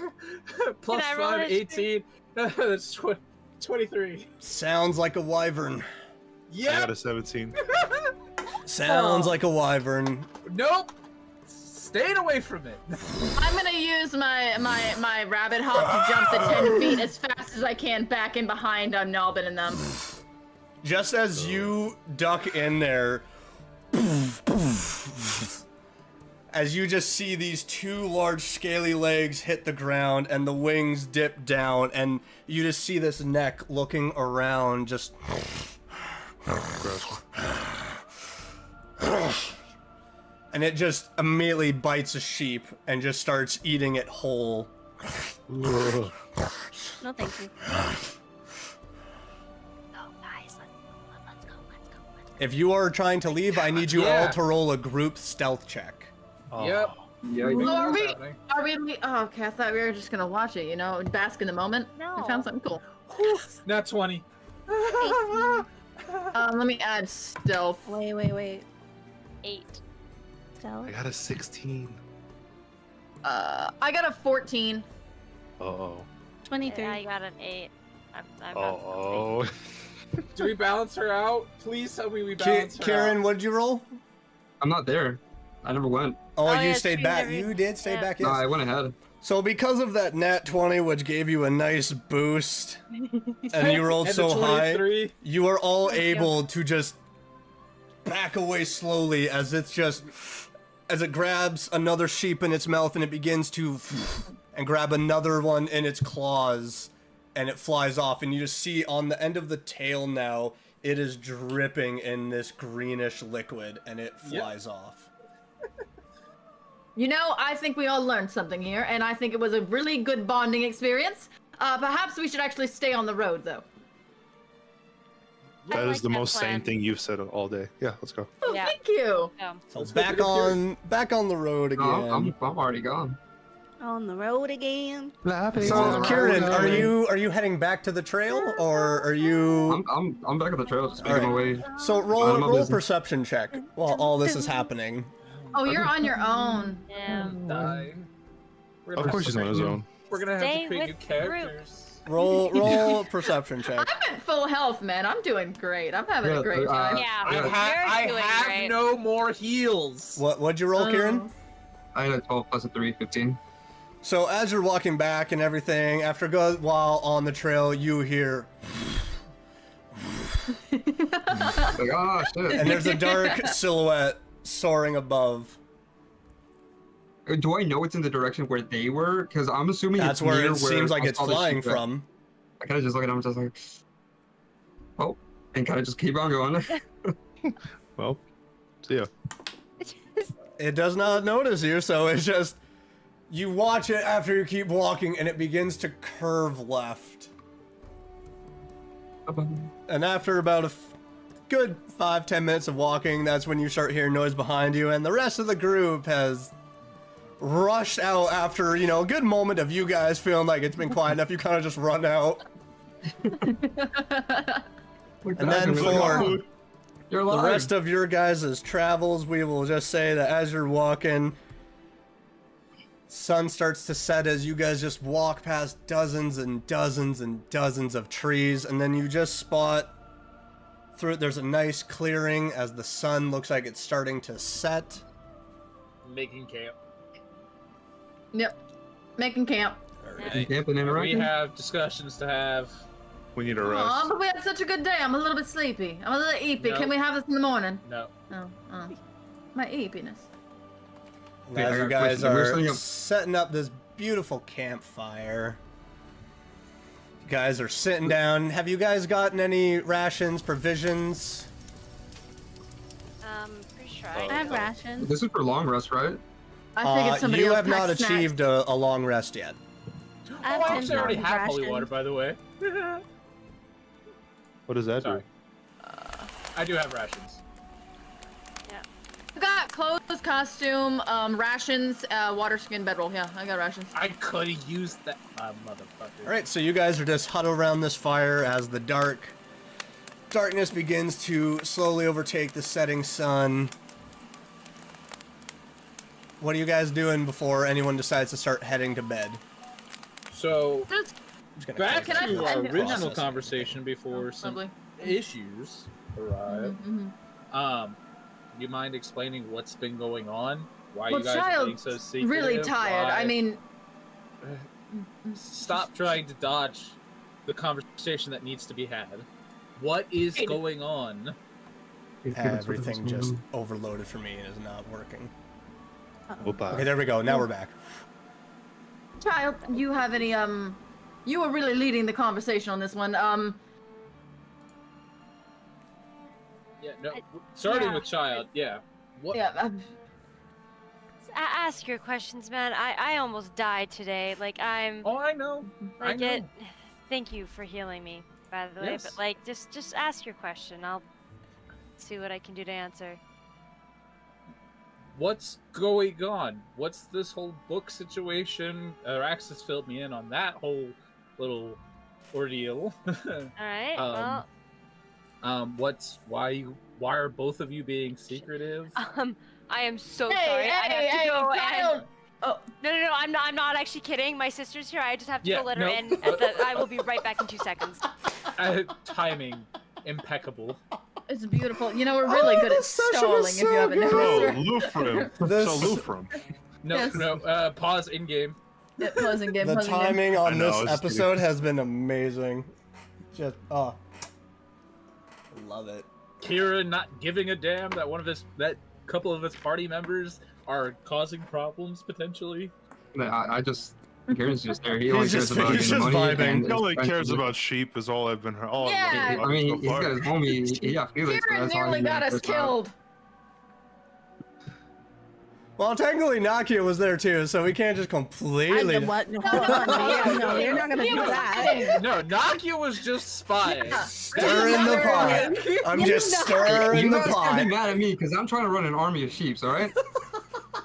Plus I roll 5, history? 18. That's 23. Sounds like a wyvern. I Yeah. got a 17. Sounds Oh. like a wyvern. Nope. Staying away from it. I'm gonna use my rabbit hop to jump the 10 feet as fast as I can back in behind on Nalbin and them. Just as you duck in there, as you just see these two large scaly legs hit the ground and the wings dip down, and you just see this neck looking around, just Gross. and it just immediately bites a sheep and just starts eating it whole. No, thank you. Oh, guys, let's go. If you are trying to leave, I need you Yeah. all to roll a group stealth check. Oh. Yep. Yeah, Oh, you are we? happening. Are we? Oh, okay. I thought we were just gonna watch it. You know, bask in the moment. No. We found something cool. Not 20. Let me add stealth. Wait. 8. Stealth. I got a 16. I got a 14. Uh-oh. 23. I got an 8. I'm not Uh-oh. Do we balance her out? Please tell me we Ka- balance her Karen, out. what did you roll? I'm not there. I never went. Oh, Oh, you yeah, stayed she back. never- You did stay yeah. back. No, Yes. I went ahead. So because of that nat 20, which gave you a nice boost, and you rolled And so the high, 23. you are all able to just back away slowly as it grabs another sheep in its mouth and it begins to and grab another one in its claws and it flies off, and you just see on the end of the tail now it is dripping in this greenish liquid and it flies off. You know, I think we all learned something here, and I think it was a really good bonding experience. Perhaps we should actually stay on the road, though. I That is like the that most plan. sane thing you've said all day. Yeah, let's go. Oh, Yeah. thank you. So, So Let's go back to the on the road again. No, I'm already gone. On the road again. So, Kieran, are you heading back to the trail, or are you? I'm back at the trail, just making my way. So roll a perception check while all this is happening. Oh, you're on your own. Yeah. Dying. Of course, he's on his own. We're gonna have Stay to create new with the group. characters. Roll a perception check. I'm at full health, man. I'm doing great. I'm having a great time. Yeah, I you're doing have great. no more heals. What'd you roll, Kieran? I had a 12 plus a 3, 15. So as you're walking back and everything, after a good while on the trail, you hear, Like, oh shit. and there's a dark silhouette soaring above. Do I know it's in the direction where they were? Because I'm assuming That's it's where near it seems like I it's saw the flying sheep, right? from. I kind of just look at them, just like, oh, and kind of just keep on going. Well, see ya. It does not notice you, so it's just, you watch it after you keep walking, and it begins to curve left. And after about a good 5-10 minutes of walking, that's when you start hearing noise behind you, and the rest of the group has rushed out after, you know, a good moment of you guys feeling like it's been quiet enough. You kind of just run out. And then for You're the alive. rest of your guys' travels, we will just say that as you're walking, sun starts to set as you guys just walk past dozens and dozens and dozens of trees, and then you just spot through, there's a nice clearing as the sun looks like it's starting to set. Making camp. Yep. Making camp. Alright. Camping in a We rocket? have discussions to have. We need a Aw, rest. but we had such a good day. I'm a little bit sleepy. I'm a little eepy. No. Can we have this in the morning? No. Oh. My eepiness. And Yeah, I as you got a guys question. We're are setting up- setting up this beautiful campfire, you guys are sitting down. Have you guys gotten any rations, provisions? Pretty sure I have rations. This is for long rest, right? I figured somebody you else have not packed snacks. achieved a long rest yet. I have Oh, I 10 actually already pounds of have holy rations. water, by the way. What does that Sorry. do? I do have rations. I got clothes, costume, rations, water, skin, bedroll. Yeah, I got rations. I could have used that, motherfucker. All right, so you guys are just huddled around this fire as the darkness begins to slowly overtake the setting sun. What are you guys doing before anyone decides to start heading to bed? So, I'm just gonna back Can I to our end it? original Process. conversation before some Lovely. issues arrive. Mhm. Do you mind explaining what's been going on? Why Well, you guys are child, being so secretive? Really tired. Why- I mean, Stop trying to dodge the conversation that needs to be had. What is going on? Everything just overloaded for me and is not working. Opa. Okay, there we go. Now we're back. child, you have any you were really leading the conversation on this one. Yeah, no. Starting yeah. with child, yeah. What? Yeah. Ask your questions, man. I almost died today. Like I'm. Oh, I know. I Like know. it. Thank you for healing me, by the way. Yes. But like, just ask your question. I'll see what I can do to answer. What's going on? What's this whole book situation? Araxis filled me in on that whole little ordeal. All right. Um, why are both of you being secretive? I am so Hey, sorry. I hey, have to hey, go child. and. Oh, No, I'm not actually kidding. My sister's here. I just have to Yeah, go let her no. in. I will be right back in 2 seconds. Timing impeccable. it's beautiful. You know, we're really good at this session stalling. is If you so haven't good. Bro, noticed. aloof from him. This- So aloof from. No, Yes. no. Pause in game. Yeah, pleasant game. The pleasant game. timing I on know, this I was episode has been amazing. Just, love it. Kira not giving a damn that that couple of his party members are causing problems potentially. I just, Kieran's just there. He He's only just- cares about he's getting just money. vibing. and He only cares expenses. about sheep is all I've been heard. All Yeah. I've been I mean, so he's far. got his homie. He got Felix, but Kieran that's all nearly he got us cares about. killed. Well, technically Nakia was there too, so we can't just I completely. did what? No, you're not gonna He do was that. kidding. No, Nakia was just spying. Yeah. Stirring the pot. I'm just stirring You the guys can't be pot. mad at me because I'm trying to run an army of sheep, all right?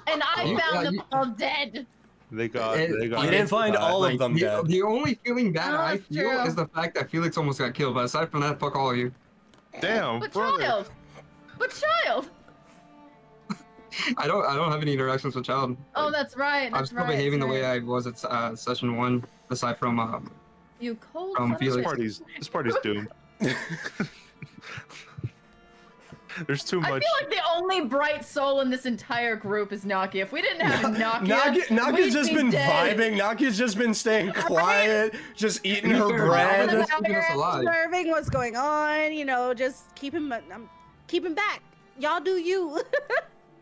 And I You- found yeah, them you- all dead. They got. You didn't find all of them dead. The only feeling bad Oh, I that's feel true. is the fact that Felix almost got killed. But aside from that, fuck all of you. Damn, But brother. child. But child. I don't have any interactions with child. Oh, that's right. I'm That's still right. behaving the that's way right. I was at session 1, aside from You cold. from son of a Felix. bitch. This party's doomed. There's too I much. feel like the only bright soul in this entire group is Naki. If we didn't have Naki, Naki's just we'd been be dead. vibing. Naki's just been staying quiet, just eating To be her fair, bread. That's keeping us alive. Observing what's going on, you know, just keep him back. Y'all do you.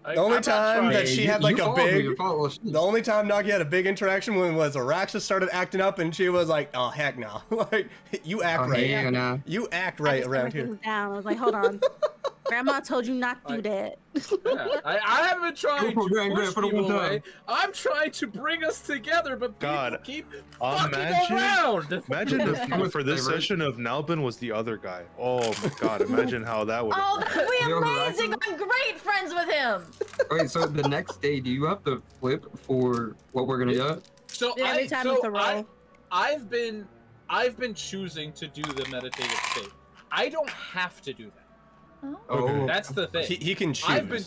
The only time that she had like a big, The the only time Naki had a big interaction when was Araxis started acting up and she was like, "Oh heck no!" Like you act right. Yeah, nah. You act I right just around simmered here. things down. I was like, hold on. Grandma told you not to do that. Yeah, I haven't been trying Go for to it, push for the people one time. away. I'm trying to bring us together, but people God, keep fucking imagine- around. Imagine if Yeah. for this Favorite. session of Nalbin was the other guy. Oh my god, imagine how that would Oh, have that'd be You know the amazing! rest I'm great friends with him. Wait, so the next day, do you have to flip for what we're gonna do? So Yeah, every time it's a roll. I've been choosing to do the meditative state. I don't have to do that. Oh, That's the thing. He can choose. I've been.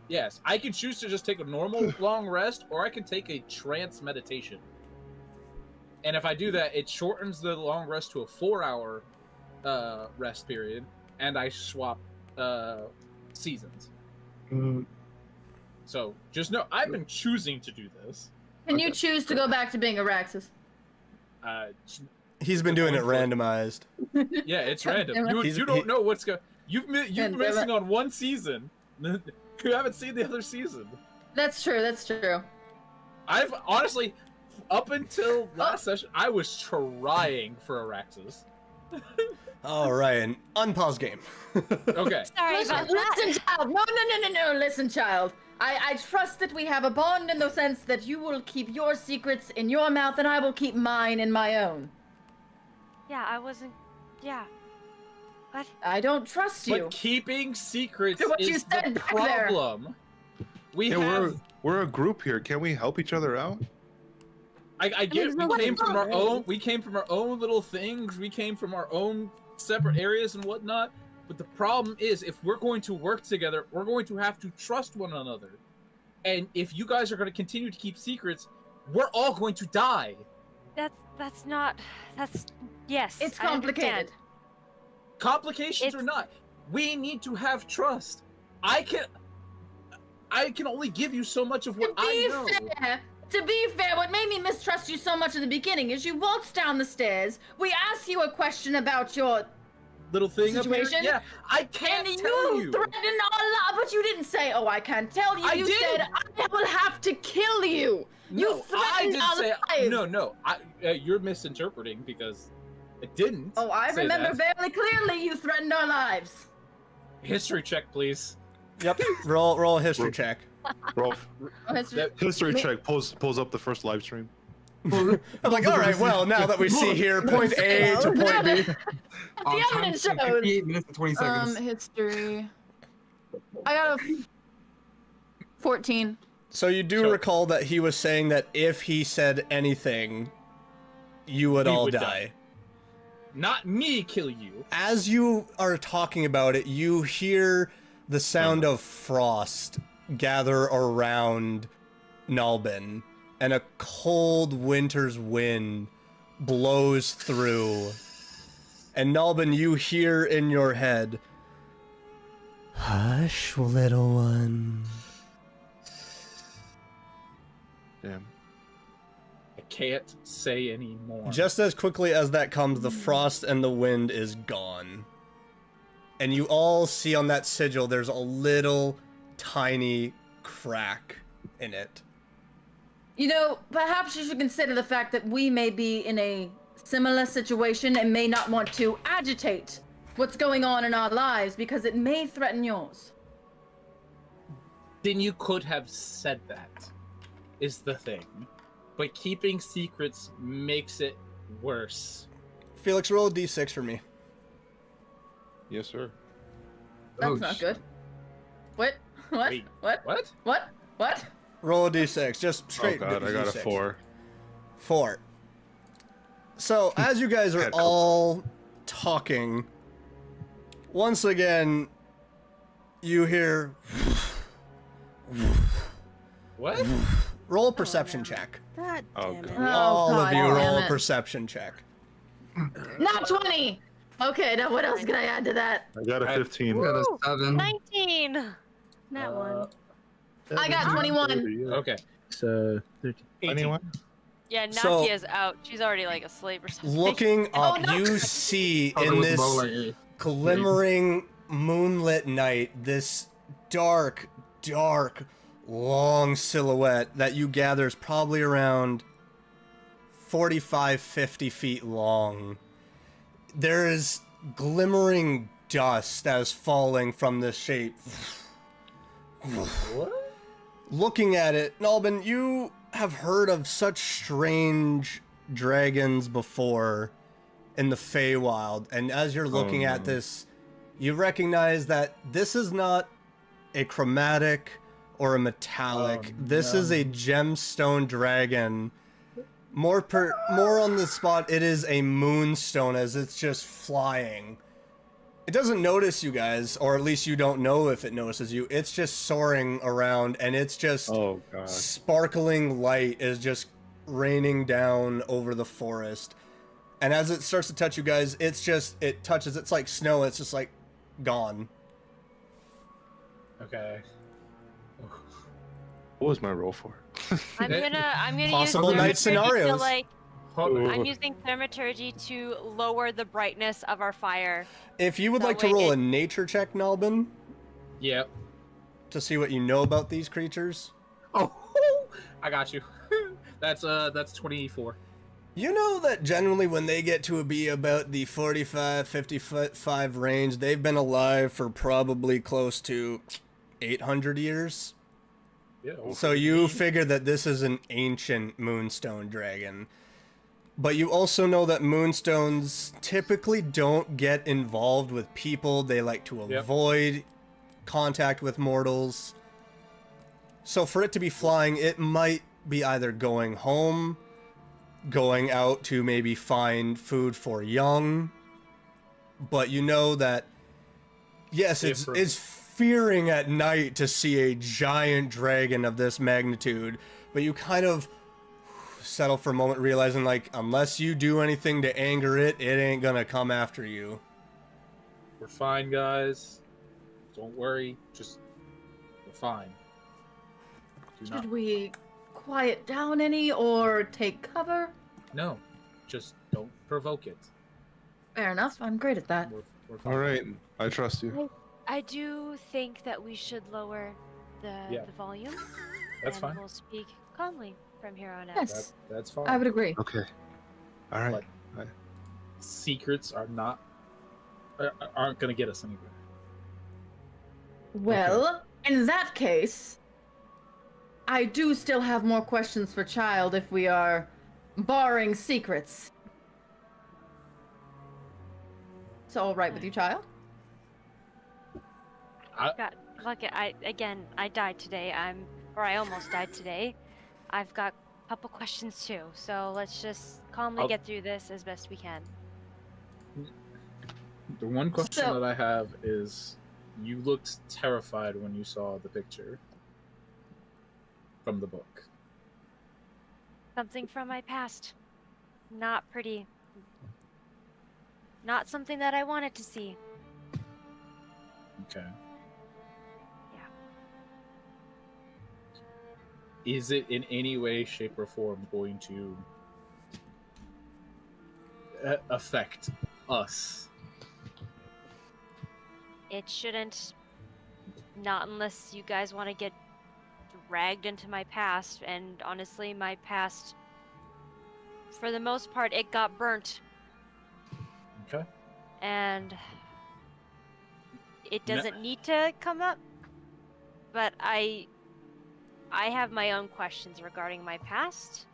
Yes, I can choose to just take a normal long rest, or I can take a trance meditation. And if I do that, it shortens the long rest to a 4-hour rest period, and I swap seasons. Mm, So just know I've been choosing to do this. Can you choose to go back to being Araxis? He's been doing it randomized. Yeah, it's random. You He- don't know what's going. You're And missing on one season. You haven't seen the other season. That's true. That's true. I've honestly, up until last session, I was trying for Araxis. All right, an unpause game. Okay. Sorry Listen, about that. listen, child. No. Listen, child. I trust that we have a bond in the sense that you will keep your secrets in your mouth and I will keep mine in my own. Yeah, I wasn't. Yeah. What? I don't trust you. But keeping secrets To what you is said the back there. problem. We Yeah, have. we're a group here. Can't we help each other out? I get there's no we came way from to our do it. own. We came from our own little things. We came from our own separate areas and whatnot. But the problem is, if we're going to work together, we're going to have to trust one another. And if you guys are going to continue to keep secrets, we're all going to die. That's not. That's. Yes. It's I understand. complicated. Complications or It's- not, we need to have trust. I can only give you so much of what I know. To be fair, what made me mistrust you so much in the beginning is you waltzed down the stairs. We asked you a question about your Little thing situation? up here. Yeah, I can't and tell you you. threatened a lot, but you didn't say, "Oh, I can't tell you." I You did. said, "I will have to kill you." You No, I threatened didn't our say. lives. No. You're misinterpreting because it didn't. Oh, I say remember that. very clearly. You threatened our lives. History check, please. Yep. Roll a history check. Rolf, Oh, history- That- history check. Pulls up the first live stream. I'm like, all right, well, now that we see here point A to point B. The evidence shows. 58 minutes and 20 seconds. History. I got a 14. So you do So- recall that he was saying that if he said anything, you would We all would die. die. Not me kill you. As you are talking about it, you hear the sound of frost gather around Nalbin, and a cold winter's wind blows through. And Nalbin, you hear in your head, "Hush, little one." Damn. I can't say any more. Just as quickly as that comes, the frost and the wind is gone. And you all see on that sigil there's a little tiny crack in it. You know, perhaps you should consider the fact that we may be in a similar situation and may not want to agitate what's going on in our lives because it may threaten yours. Then you could have said that, is the thing. But keeping secrets makes it worse. Felix, roll a d6 for me. Yes, sir. That's Oh, not sh- good. What? What? Wait, What? What? What? What? Roll a d6, just straight. Oh god, I got a D6. 4. 4. So as you guys are Had coke. all talking, once again, you hear. What? Roll a perception check. God Oh, damn it. God. All of God you damn roll a it. perception check. Not 20. Okay, now what else can I add to that? I got a 15. Got a 7. 19. That one. I got 21. Okay. So 13. 18. Anyone? Yeah, So- Nakia's out. She's already like asleep or something. Looking up, Oh, no. you see Oh, there in was this bowling. glimmering moonlit night this dark, long silhouette that you gather is probably around 45, 50 feet long. There is glimmering dust that is falling from this shape. What? Looking at it, Nalbin, you have heard of such strange dragons before in the Feywild, and as you're looking at no. this, you recognize that this is not a chromatic or a metallic. Oh, This no. is a gemstone dragon. More on the spot, it is a moonstone as it's just flying. It doesn't notice you guys, or at least you don't know if it notices you. It's just soaring around, and it's just Oh god. sparkling light is just raining down over the forest. And as it starts to touch you guys, it touches, it's like snow, it's just like gone. Okay. What was my roll for? I'm gonna Possible use night thaumaturgy scenarios. To, like, Hold- I'm using thermaturgy to lower the brightness of our fire. If you would That like to way roll it- a nature check, Nalbin, Yep. to see what you know about these creatures. Oh, I got you. That's 24. You know that generally when they get to be about the 45, 55 range, they've been alive for probably close to 800 years. Yeah. So you figure that this is an ancient moonstone dragon. But you also know that moonstones typically don't get involved with people. They like to Yep. avoid contact with mortals. So for it to be flying, it might be either going home, going out to maybe find food for young. But you know that, yes, Different. it's fearing at night to see a giant dragon of this magnitude. But you kind of settle for a moment, realizing, like, unless you do anything to anger it, it ain't gonna come after you. We're fine, guys. Don't worry. We're fine. Do not. Should we quiet down any or take cover? No. Just don't provoke it. Fair enough. I'm great at that. We're fine. All right, I trust you. I do think that we should lower Yeah. the volume. That's and fine. We'll speak calmly from here on out. Yes, That's fine. I would agree. Okay. All right. Like- Secrets aren't gonna get us anywhere. Well, in that case, I do still have more questions for Child if we are barring secrets. It's all right with you, Child? God, look, I died today. I almost died today. I've got a couple questions too. So let's just calmly I'll- get through this as best we can. The one question So- that I have is, you looked terrified when you saw the picture from the book. Something from my past. Not pretty. Not something that I wanted to see. Okay. Yeah. Is it in any way, shape, or form going to affect us? It shouldn't. Not unless you guys want to get dragged into my past. And honestly, my past, for the most part, it got burnt. Okay. And it No- doesn't need to come up. But I have my own questions regarding my past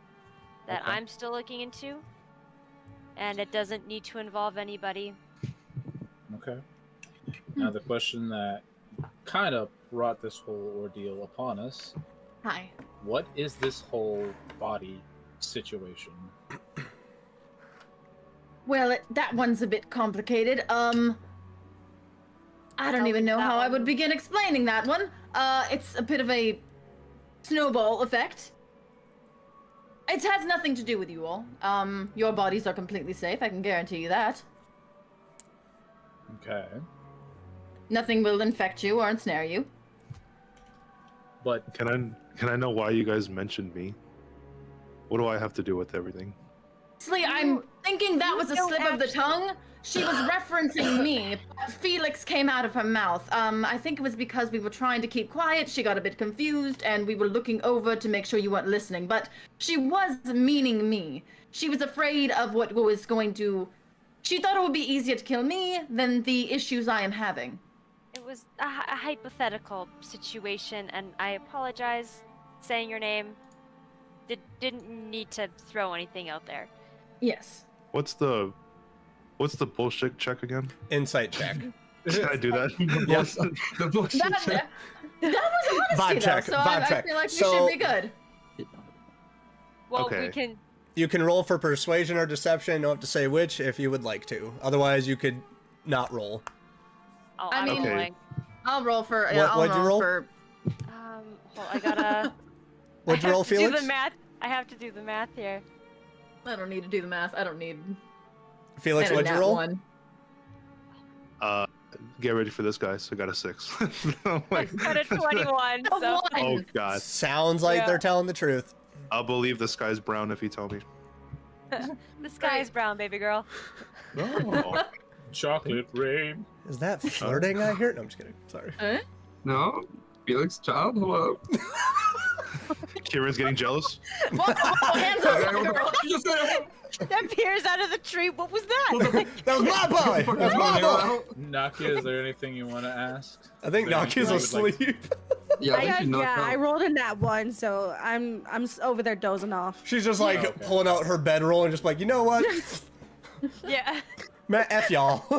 that Okay. I'm still looking into. And it doesn't need to involve anybody. Okay. Now the question that kind of brought this whole ordeal upon us Hi. What is this whole body situation? Well, that one's a bit complicated. I don't even know how I would begin explaining that one. It's a bit of a snowball effect. It has nothing to do with you all. Your bodies are completely safe, I can guarantee you that. Okay. Nothing will infect you or ensnare you. But Can I know why you guys mentioned me? What do I have to do with everything? Honestly, I'm thinking that was a slip of the tongue. She was referencing me, but Felix came out of her mouth. I think it was because we were trying to keep quiet, she got a bit confused, and we were looking over to make sure you weren't listening, but she was meaning me. She was afraid of what was going to... She thought it would be easier to kill me than the issues I am having. It was a hypothetical situation, and I apologize saying your name. Didn't need to throw anything out there. Yes. What's the bullshit check again? Insight check. Can I do that? Yes. The bullshit. That was honesty, Vibe check, though, so vibe I check. feel like we So- should be good. Well, Okay. we can. You can roll for persuasion or deception. You don't have to say which if you would like to. Otherwise, you could not roll. Oh, I I'm mean- rolling. I'll roll for... What'd you roll? For... Well, I gotta. What'd you I roll, have to Felix? do the math. I have to do the math here. I don't need to do the math. I don't need... Felix, and a what'd you nat roll? one. Get ready for this, guys. I got a 6. I'm like, Got a 21. A So one. oh god. Sounds like Yeah. they're telling the truth. I'll believe the sky's brown if you tell me. the sky is brown, baby girl. Oh. chocolate rain. Is that flirting I hear? No, I'm just kidding. Sorry. No, Felix, child, hello. Kieran's getting jealous. Whoa, hands up, girl. That peers out of the tree. What was that? That was my boy! That was my boy! Nakia, is there anything you want to ask? I think Is there anything Nakia's you would like- asleep. Yeah, I think she knocked I out. rolled in that one, so I'm over there dozing off. She's just like Oh, okay. pulling out her bedroll and just like, you know what? Yeah. Man, F y'all. I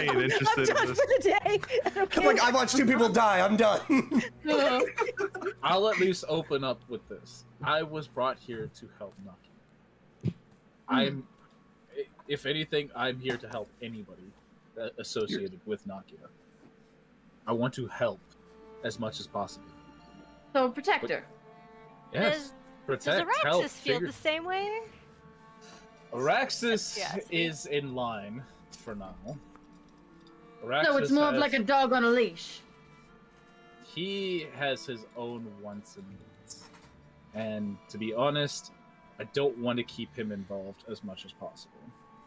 ain't interested in Done this. for the day. I'm like, I watched 2 people die. I'm done. I'll at least open up with this. I was brought here to help Nakia. If anything, I'm here to help anybody associated with Nakia. I want to help as much as possible. So, protector. Yes, Does protect, Araxis help, feel figure. the same way? Araxis Yes. is in line for now. So Araxis it's more of has- like a dog on a leash. He has his own wants and needs. And to be honest, I don't want to keep him involved as much as possible.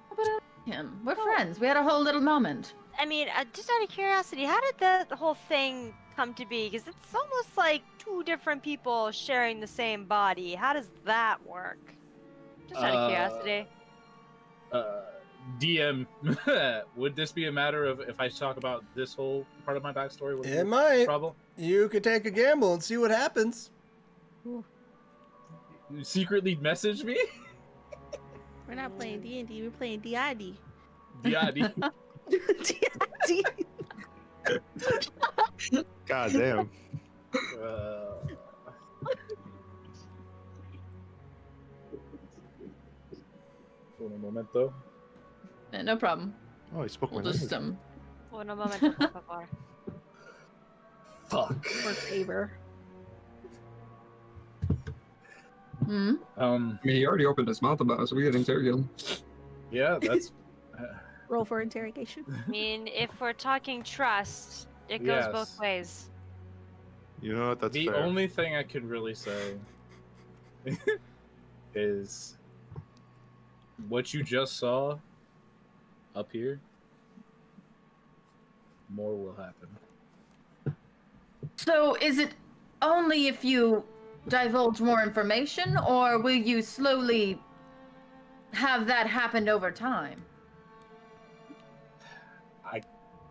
How about him? We're friends. We had a whole little moment. I mean, just out of curiosity, how did the whole thing come to be? Because it's almost like 2 different people sharing the same body. How does that work? Just out of curiosity. DM, would this be a matter of if I talk about this whole part of my backstory? Would It be might. trouble? You could take a gamble and see what happens. You secretly message me? We're not playing D&D, we're playing DID. D.I.D. DID. God damn. Un momento. No problem. Oh, he spoke my We'll just language. Un momento, por favor. Fuck. For favor. Hmm. I mean, he already opened his mouth about us, so we gotta interrogate him. Yeah, that's. Roll for interrogation. I mean, if we're talking trust, it goes Yes. both ways. You know what? That's The fair. only thing I could really say is what you just saw up here. More will happen. So, is it only if you divulge more information, or will you slowly have that happen over time?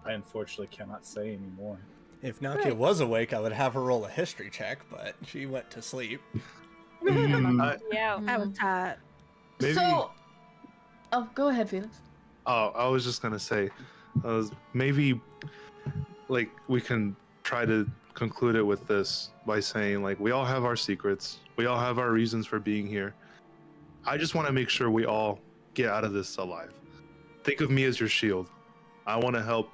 I unfortunately cannot say anymore. If Nakia was awake, I would have her roll a history check, but she went to sleep. Yeah. I was tired. Maybe- So, oh, go ahead, Felix. Oh, I was just gonna say, maybe, like, we can try to conclude it with this by saying, like, we all have our secrets. We all have our reasons for being here. I just want to make sure we all get out of this alive. Think of me as your shield. I want to help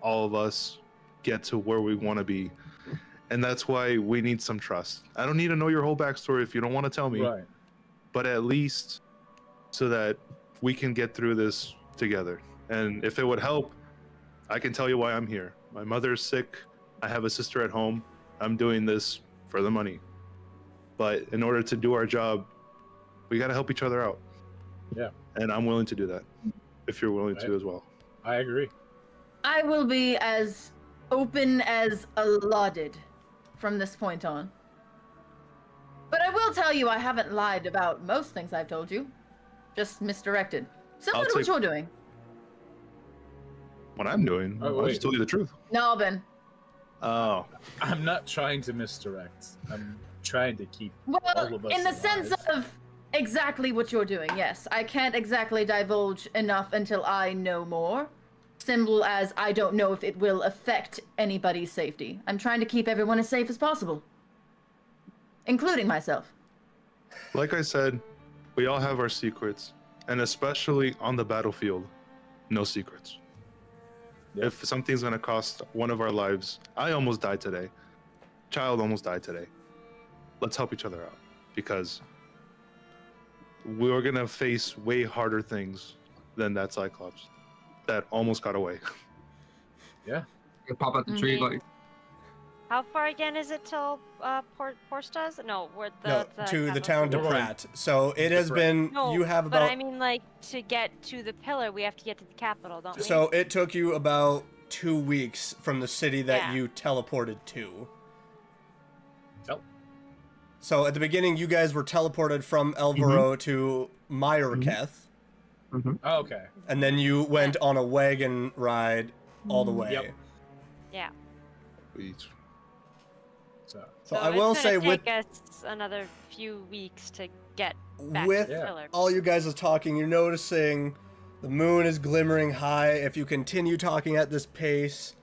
all of us get to where we want to be. And that's why we need some trust. I don't need to know your whole backstory if you don't want to tell me. Right. But at least so that we can get through this together. And if it would help, I can tell you why I'm here. My mother is sick. I have a sister at home. I'm doing this for the money. But in order to do our job, we got to help each other out. Yeah. And I'm willing to do that, if you're willing to as well. I agree. I will be as open as allotted from this point on. But I will tell you I haven't lied about most things I've told you. Just misdirected. Similar to what you're doing. What I'm doing? Oh, I just told you the truth. Nalbin. Oh. I'm not trying to misdirect. I'm trying to keep all Well, of us in the alive. sense of exactly what you're doing, yes. I can't exactly divulge enough until I know more. Simple as I don't know if it will affect anybody's safety. I'm trying to keep everyone as safe as possible. Including myself. Like I said, we all have our secrets. And especially on the battlefield, no secrets. Yep. If something's going to cost one of our lives, I almost died today. Child almost died today. Let's help each other out. Because we're going to face way harder things than that Cyclops that almost got away. Yeah. You pop out the tree, Mhm. like, How far again is it till Porstas? No, where the No, to the town de We're going- Pratt. So it has been. No, You have but about. I mean, like, to get to the pillar, we have to get to the capital, don't we? So it took you about 2 weeks from the city that Yeah. you teleported to. Oh. So at the beginning, you guys were teleported from Elvero to Myreketh, Oh, okay. and then you went on a wagon ride all the way. Yep. Yeah. So I will say it's with gonna take us another few weeks to get back with to the pillar. all you guys is talking, you're noticing the moon is glimmering high. If you continue talking at this pace,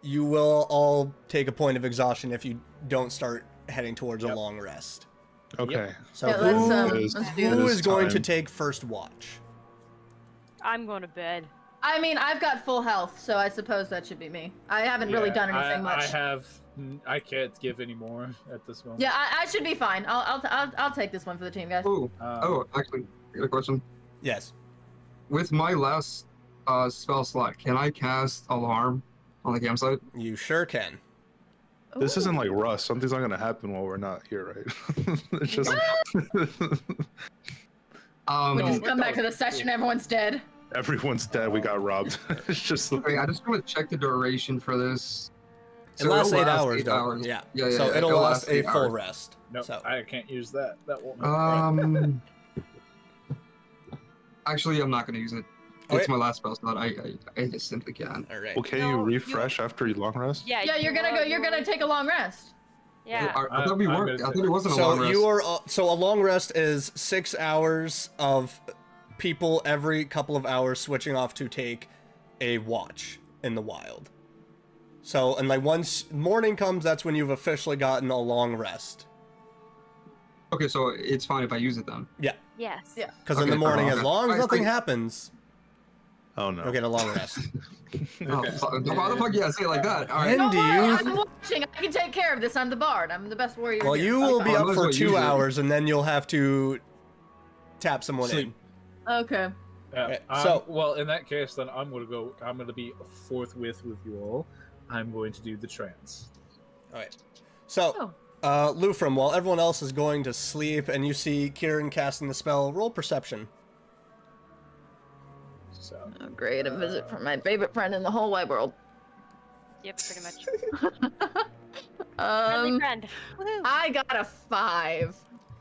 you will all take a point of exhaustion if you don't start heading towards a Yep. long rest. Okay. So Yeah, let's do who this. is going to time. take first watch? I'm going to bed. I mean, I've got full health, so I suppose that should be me. I haven't really done anything much. I can't give any more at this moment. Yeah, I should be fine. I'll take this one for the team, guys. oh, Um, actually, I got a question. Yes. With my last spell slot, can I cast Alarm on the campsite? You sure can. This Ooh. isn't like Rust. Something's not going to happen while we're not here, right? It's just. We No, just come that back to the was session, cool. everyone's dead. Everyone's dead. We got robbed. It's just. Okay, I just want to check the duration for this. It lasts it'll 8 last hours, 8 though. hours. Yeah. Yeah, So yeah, it'll last a 8 full hours. rest. No, So I can't use that. That won't. Actually, I'm not gonna use it. Okay. It's my last spell slot. I just simply can't. all right. Well, can No, you you- refresh after your long rest? Yeah. Yeah, you're gonna go. You're gonna take a long rest. Yeah. I thought we I'm weren't. gonna I thought it wasn't a So long rest. you are so a long rest is 6 hours of people every couple of hours switching off to take a watch in the wild. So and like once morning comes, that's when you've officially gotten a long rest. Okay, so it's fine if I use it then. Yes. Yeah. Because in Okay, the morning, okay. as long as I nothing think- happens, Oh no. you'll get a long rest. Oh, why the fuck? Yeah, say it like that. All right. When Don't do worry, you? I'm watching. I can take care of this. I'm the bard. I'm the best warrior. Well, here. you will be I up might as for well 2 use it. hours, and then you'll have to tap someone Sleep. Okay. Yeah. Okay, So, so- well, in that case, then I'm gonna go. I'm gonna be forthwith with you all. I'm going to do the trance. All right. So, Lufram, while everyone else is going to sleep, and you see Kieran casting the spell, roll perception. So Oh, great. A visit from my favorite friend in the whole wide world. Yep, pretty much. Friendly Um, friend. Woohoo. I got a 5.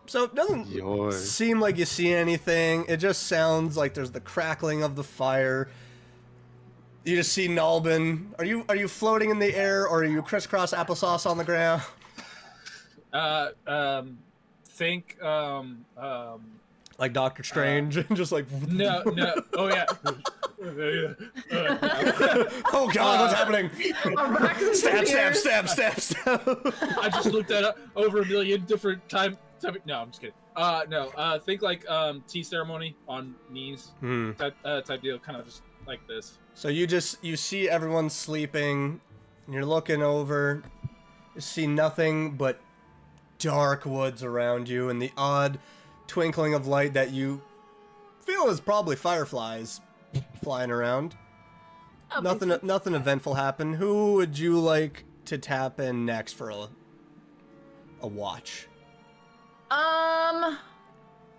So it doesn't Yoy. seem like you see anything. It just sounds like there's the crackling of the fire. You just see Nalbin. Are you floating in the air, or are you crisscross applesauce on the ground? think Like Doctor Strange, just like no. Oh yeah. Oh God, what's happening? Araxes Stab, appears. stab. I just looked at it over a million different time. No, I'm just kidding. No. Think like tea ceremony on knees type deal, kind of just like this. So you see everyone sleeping, and you're looking over. You see nothing but dark woods around you, and the odd twinkling of light that you feel is probably fireflies flying around. Nothing eventful happened. Who would you like to tap in next for a watch?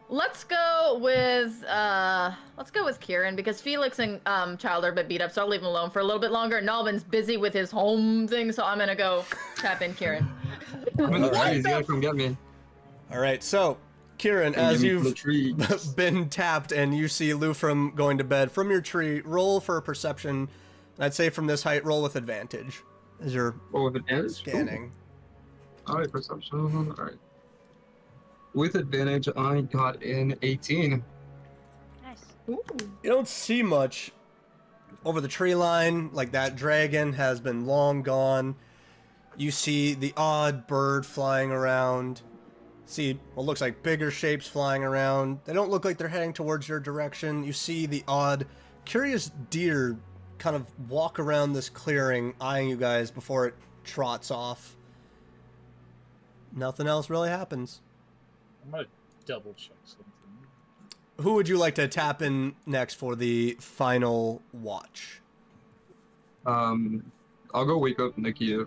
Let's go with Kieran, because Felix and Child are a bit beat up, so I'll leave him alone for a little bit longer. Nalvin's busy with his home thing, so I'm gonna go tap in Kieran. I'm in the Alright. trees. You gotta come get me. All right, so Kieran, Come as get me from the you've trees. been tapped and you see Lufrum going to bed from your tree, roll for a perception. I'd say from this height, roll with advantage as you're Oh, with advantage? scanning. All right, perception. All right. With advantage, I got an 18. Nice. Ooh. You don't see much over the tree line, like that dragon has been long gone. You see the odd bird flying around. See what looks like bigger shapes flying around. They don't look like they're heading towards your direction. You see the odd, curious deer kind of walk around this clearing, eyeing you guys before it trots off. Nothing else really happens. I'm gonna double check something. Who would you like to tap in next for the final watch? I'll go wake up Nikki.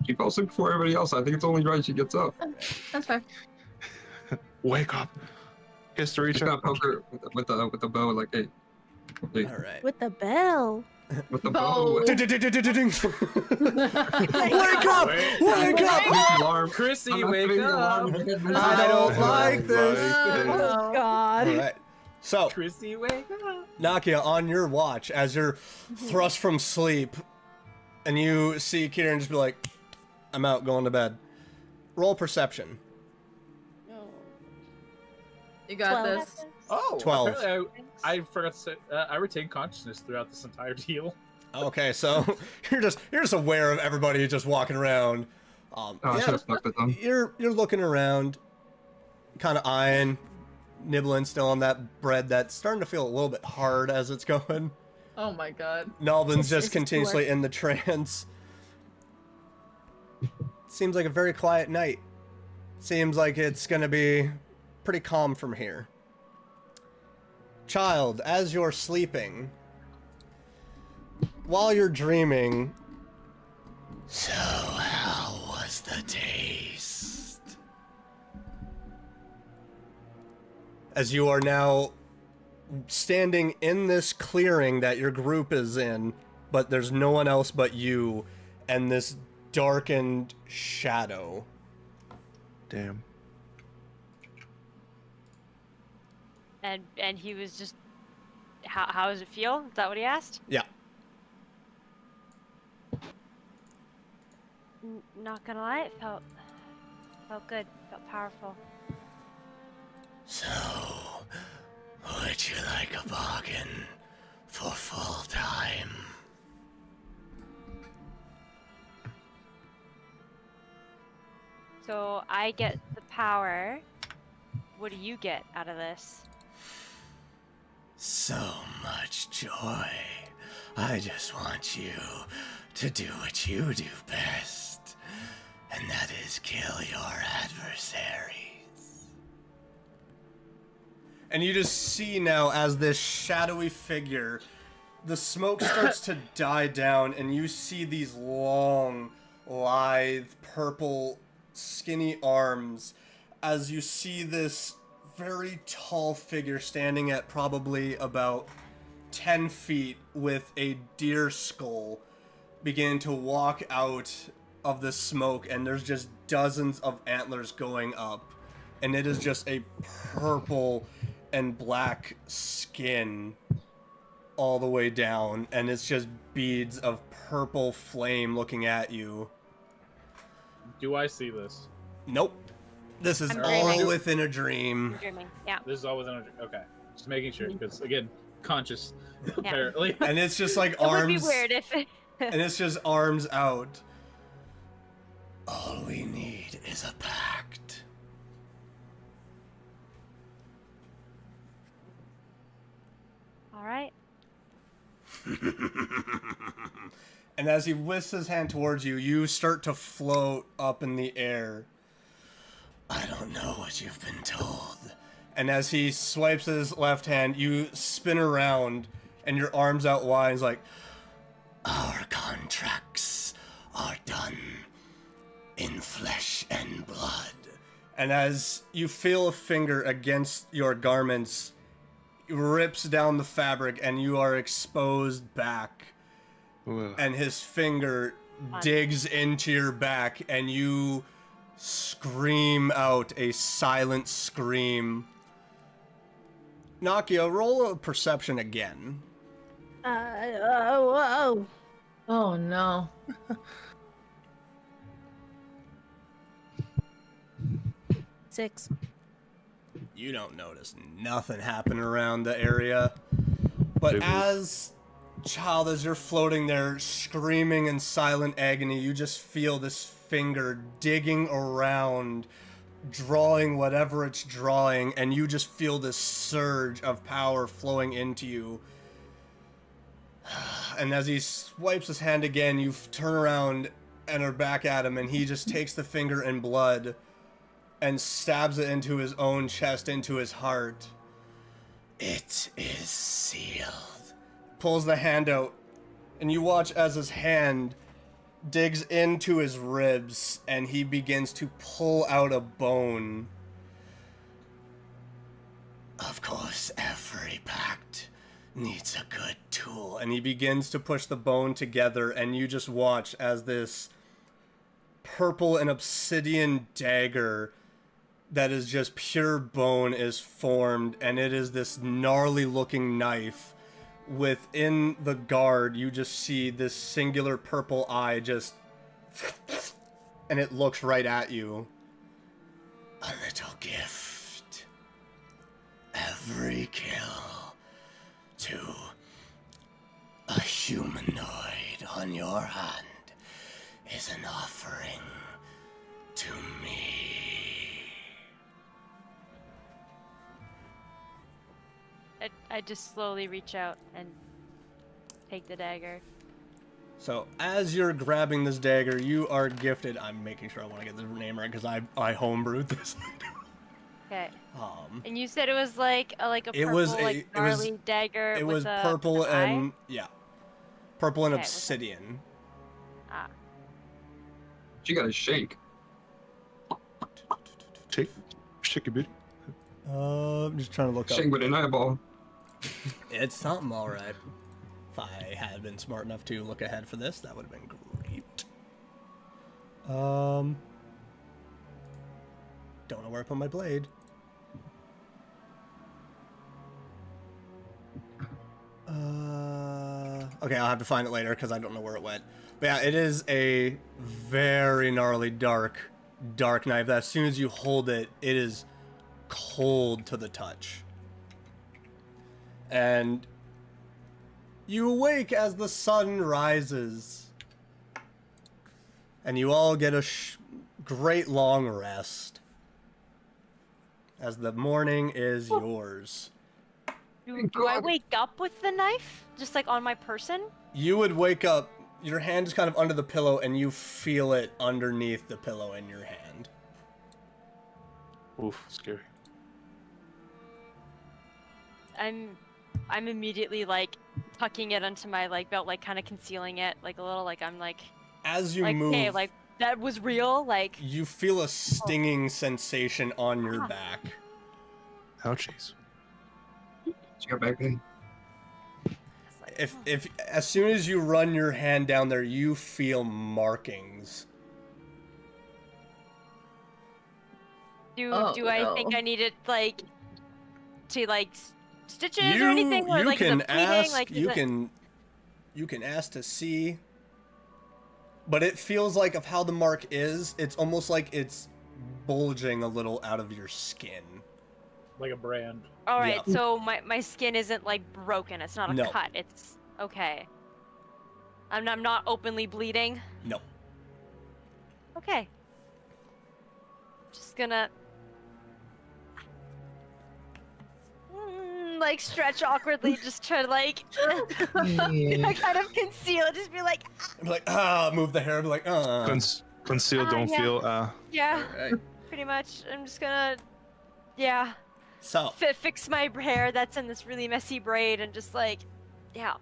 She falls asleep before everybody else. I think it's only right she gets up. That's fair. Wake up. History Just check. gotta poke her with the bow, like, hey, All right. With the bell. with the Bow. bow. Ding-ding-ding-ding-ding. Wake up! Wake up! Alarm. Chrissy, I'm wake activating the up! alarm. I don't like this. Oh God. All right. So, Chrissy, wake up! Nakia, on your watch, as you're thrust from sleep, and you see Kieran just be like, I'm out, going to bed. Roll perception. You got 12. this. Oh, 12. apparently I forgot to say, I retained consciousness throughout this entire deal. Okay, so you're just aware of everybody just walking around. Oh, I should have snuck with them. You're looking around, kind of eyeing, nibbling still on that bread that's starting to feel a little bit hard as it's going. Oh my god. Nalvin's just It's continuously in the trance. Seems like a very quiet night. Seems like it's gonna be pretty calm from here. Child, as you're sleeping, while you're dreaming, so how was the taste? As you are now standing in this clearing that your group is in, but there's no one else but you and this darkened shadow. Damn. And he was just, how does it feel? Is that what he asked? Yeah. Not gonna lie, it felt good, felt powerful. So, would you like a bargain for full time? So I get the power. What do you get out of this? So much joy. I just want you to do what you do best, and that is kill your adversaries. And you just see now as this shadowy figure, the smoke starts to die down, and you see these long, lithe, purple, skinny arms as you see this very tall figure standing at probably about 10 feet with a deer skull begin to walk out of the smoke, and there's just dozens of antlers going up, and it is just a purple and black skin all the way down, and it's just beads of purple flame looking at you. Do I see this? Nope. This is I'm all dreaming. within a dream. Dreaming, yeah. This is all within a... Okay. Just making sure, because, again, conscious, apparently. And it's just like It would arms. be weird if. And it's just arms out. All we need is a pact. All right. And as he whisks his hand towards you, you start to float up in the air. I don't know what you've been told. And as he swipes his left hand, you spin around and your arms out wide. He's like, our contracts are done in flesh and blood. And as you feel a finger against your garments, it rips down the fabric and you are exposed back. Ugh. And his finger digs into your back and you scream out a silent scream. Nakia, roll a perception again. Whoa. Oh no. 6. You don't notice nothing happen around the area. But as you're floating there screaming in silent agony, you just feel this finger digging around, drawing whatever it's drawing, and you just feel this surge of power flowing into you. And as he swipes his hand again, you turn around and are back at him, and he just takes the finger and blood and stabs it into his own chest, into his heart. It is sealed. Pulls the hand out, and you watch as his hand digs into his ribs, and he begins to pull out a bone. Of course, every pact needs a good tool. And he begins to push the bone together, and you just watch as this purple and obsidian dagger that is just pure bone is formed, and it is this gnarly looking knife. Within the guard, you just see this singular purple eye just, and it looks right at you. A little gift. Every kill to a humanoid on your hand is an offering to me. I just slowly reach out and take the dagger. So as you're grabbing this dagger, you are gifted. I'm making sure I want to get the name right because I homebrewed this. Okay. And you said it was like a purple, gnarly dagger. It with was a, purple an and eye? purple and Okay, with obsidian. Ah. She got a shake. Shake a bit. I'm just trying to look Shake up. with an eyeball. It's something, all right. If I had been smart enough to look ahead for this, that would have been great. Don't know where I put my blade. Okay, I'll have to find it later because I don't know where it went. But yeah, it is a very gnarly, dark knife that as soon as you hold it, it is cold to the touch. And you awake as the sun rises. And you all get a great long rest. As the morning is yours. Do I wake up with the knife? Just like on my person? You would wake up, your hand is kind of under the pillow, and you feel it underneath the pillow in your hand. Oof, scary. I'm immediately like tucking it onto my like belt, like kind of concealing it, like a little, like I'm like. As you like, move, hey, like that was real, like. you feel a stinging sensation on your back. Ouchies. She got back pain. If as soon as you run your hand down there, you feel markings. Do Oh, I no. think I needed like to like stitches or anything? Or, You like, is can it bleeding? ask. Like, is You it- can ask to see. But it feels like of how the mark is, it's almost like it's bulging a little out of your skin. like a brand. All right, Yeah. so my skin isn't like broken. It's not a No. cut. It's okay. I'm not openly bleeding. No. Okay. Just gonna like stretch awkwardly, just try to like kind of conceal it. Just be like, I'm like, move the hair. Be like, Conceal, don't yeah. feel. yeah, Alright. pretty much. I'm just gonna, yeah, So, fix my hair that's in this really messy braid and just like, yeah.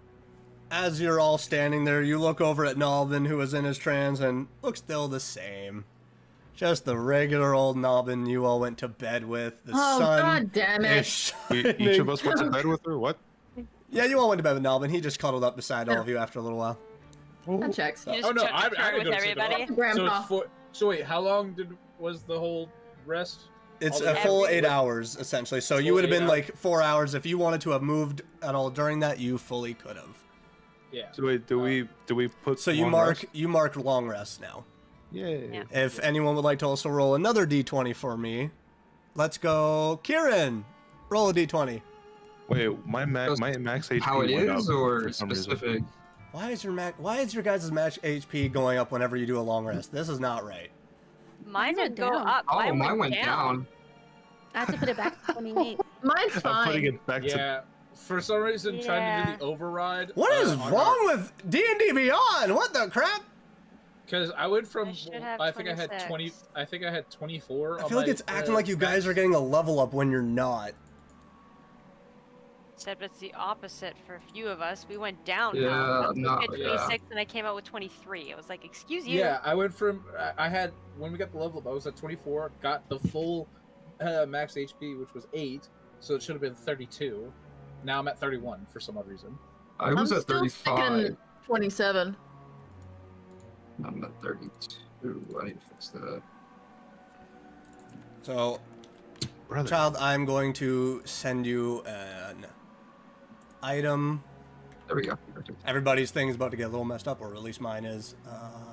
as you're all standing there, you look over at Nalvin, who was in his trance, and looks still the same. Just the regular old Nalvin you all went to bed with. The Oh, sun God damn it. is Each of shining. us went to bed with her. What? Yeah, you all went to bed with Nalvin. He just cuddled up beside all of you after a little while. That checks. You just Oh no, took I a turn didn't with go to sleep at all. everybody. Grandpa. So wait, how long was the whole rest? It's All a the- full every- 8 hours, essentially. So you Full would have 8 been hours. like 4 hours. If you wanted to have moved at all during that, you fully could have. Yeah. So wait, do we put? So you long mark rest? long rest now. Yay. Yeah. If anyone would like to also roll another d20 for me, let's go. Kieran, roll a d20. Wait, my max HP How it went up is, or for some reason. specific? Why is your guys' max HP going up whenever you do a long rest? This is not right. Mine went didn't go down. up. Oh, mine went down. I have to put it back to 28. Mine's I'm putting fine. it back to. Yeah. For some reason, trying to Yeah. do the override. What is on wrong with D&D Beyond? What the crap? Because I went from I should have I think I had 26. 20. I think I had 24. I on feel like my, it's acting like you guys are getting a level up when you're not. Except it's the opposite for a few of us. We went down. Yeah, I no, had yeah. 26 and I came out with 23. I was like, excuse you. Yeah, I went from I had when we got the level up, I was at 24. Got the full max HP, which was 8, so it should have been 32. Now I'm at 31 for some odd reason. I was I'm at still 35. sticking 27. I'm at 32. I need to fix that. So, Brother. child, I'm going to send you an item. There we go. Perfect. Everybody's thing is about to get a little messed up, or at least mine is.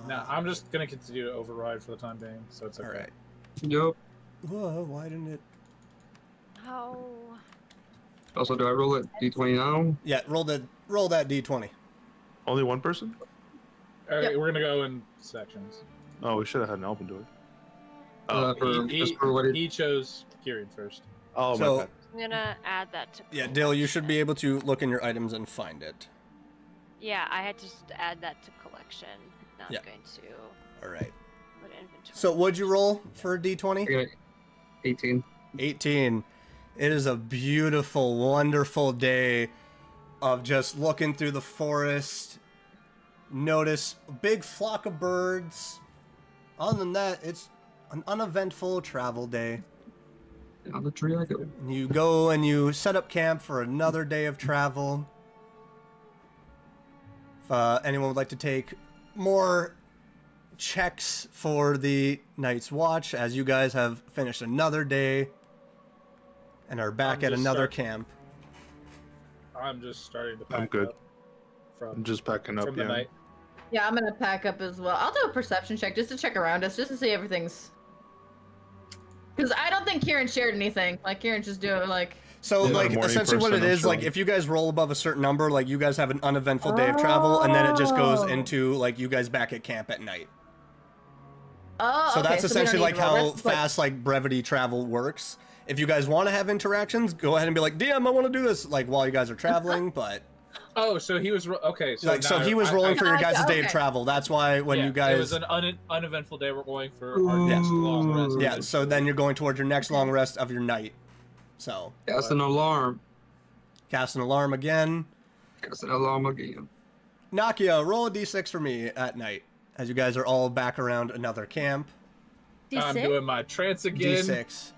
Now I'm just gonna continue to override for the time being, so it's okay. All right. Yup. Whoa, why didn't it? Oh. Also, do I roll it D20 now? Yeah, roll that d20. Only one person? All right, Yep. we're gonna go in sections. Oh, we should have had an album do it. He, Just for what it, he chose Kieran first. Oh, So- my bad. I'm gonna add that to. Yeah, Dill, you should be able to look in your items and find it. Yeah, I had to just add that to collection. Not Yeah. going to All right. put inventory. So, what'd you roll for a d20? I got 18. 18. It is a beautiful, wonderful day of just looking through the forest. Notice a big flock of birds. Other than that, it's an uneventful travel day. Down the tree I go. You go and you set up camp for another day of travel. If anyone would like to take more checks for the night's watch, as you guys have finished another day and are back I'm at just another start- camp. I'm just starting to pack I'm good. up from I'm just backing up, from the yeah. night. Yeah, I'm gonna pack up as well. I'll do a perception check just to check around us, just to see everything's. Because I don't think Kieran shared anything. Like Kieran's just doing like. So, I'm not a like, morning essentially what it person, I'm is, like, chilling. if you guys roll above a certain number, like, you guys have an uneventful day of travel, and then it just goes Oh. into, like, you guys back at camp at night. Oh, So okay, that's we don't essentially need like to roll how it, but- fast like brevity travel works. If you guys want to have interactions, go ahead and be like, DM, I want to do this, like while you guys are traveling. But Oh, so he was okay. So like, so now he was I- rolling I- for your Gotcha, guys' day of okay. travel. That's why when yeah, you it guys, was an uneventful day. We're going for our next long rest. yeah. So then you're going towards your next long rest of your night. So Cast an alarm. cast an alarm again. Cast an alarm again. Nakia, roll a d6 for me at night as you guys are all back around another camp. I'm D6? doing my trance again. D6.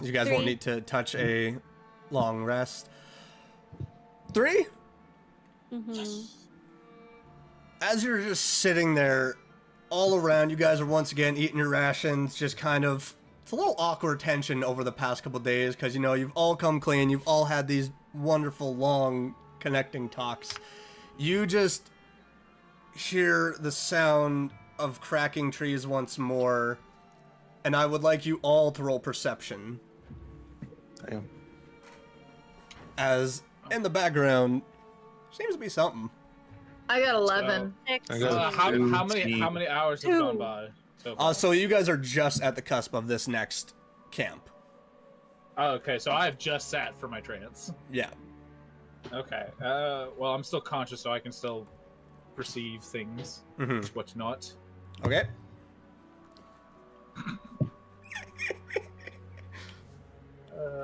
You guys won't 3. need to touch a long rest. 3? Mm-hmm. As you're just sitting there, all around, you guys are once again eating your rations, just kind of, it's a little awkward tension over the past couple days, because, you know, you've all come clean, you've all had these wonderful, long, connecting talks. You just hear the sound of cracking trees once more, and I would like you all to roll perception. Damn. As in the background seems to be something. I got 11. Six. I got how 15. many hours have gone by? So far? So you guys are just at the cusp of this next camp. Oh, okay, so I've just sat for my trance. Yeah. Okay. Well, I'm still conscious, so I can still perceive things, Mm-hmm. whatnot. Okay.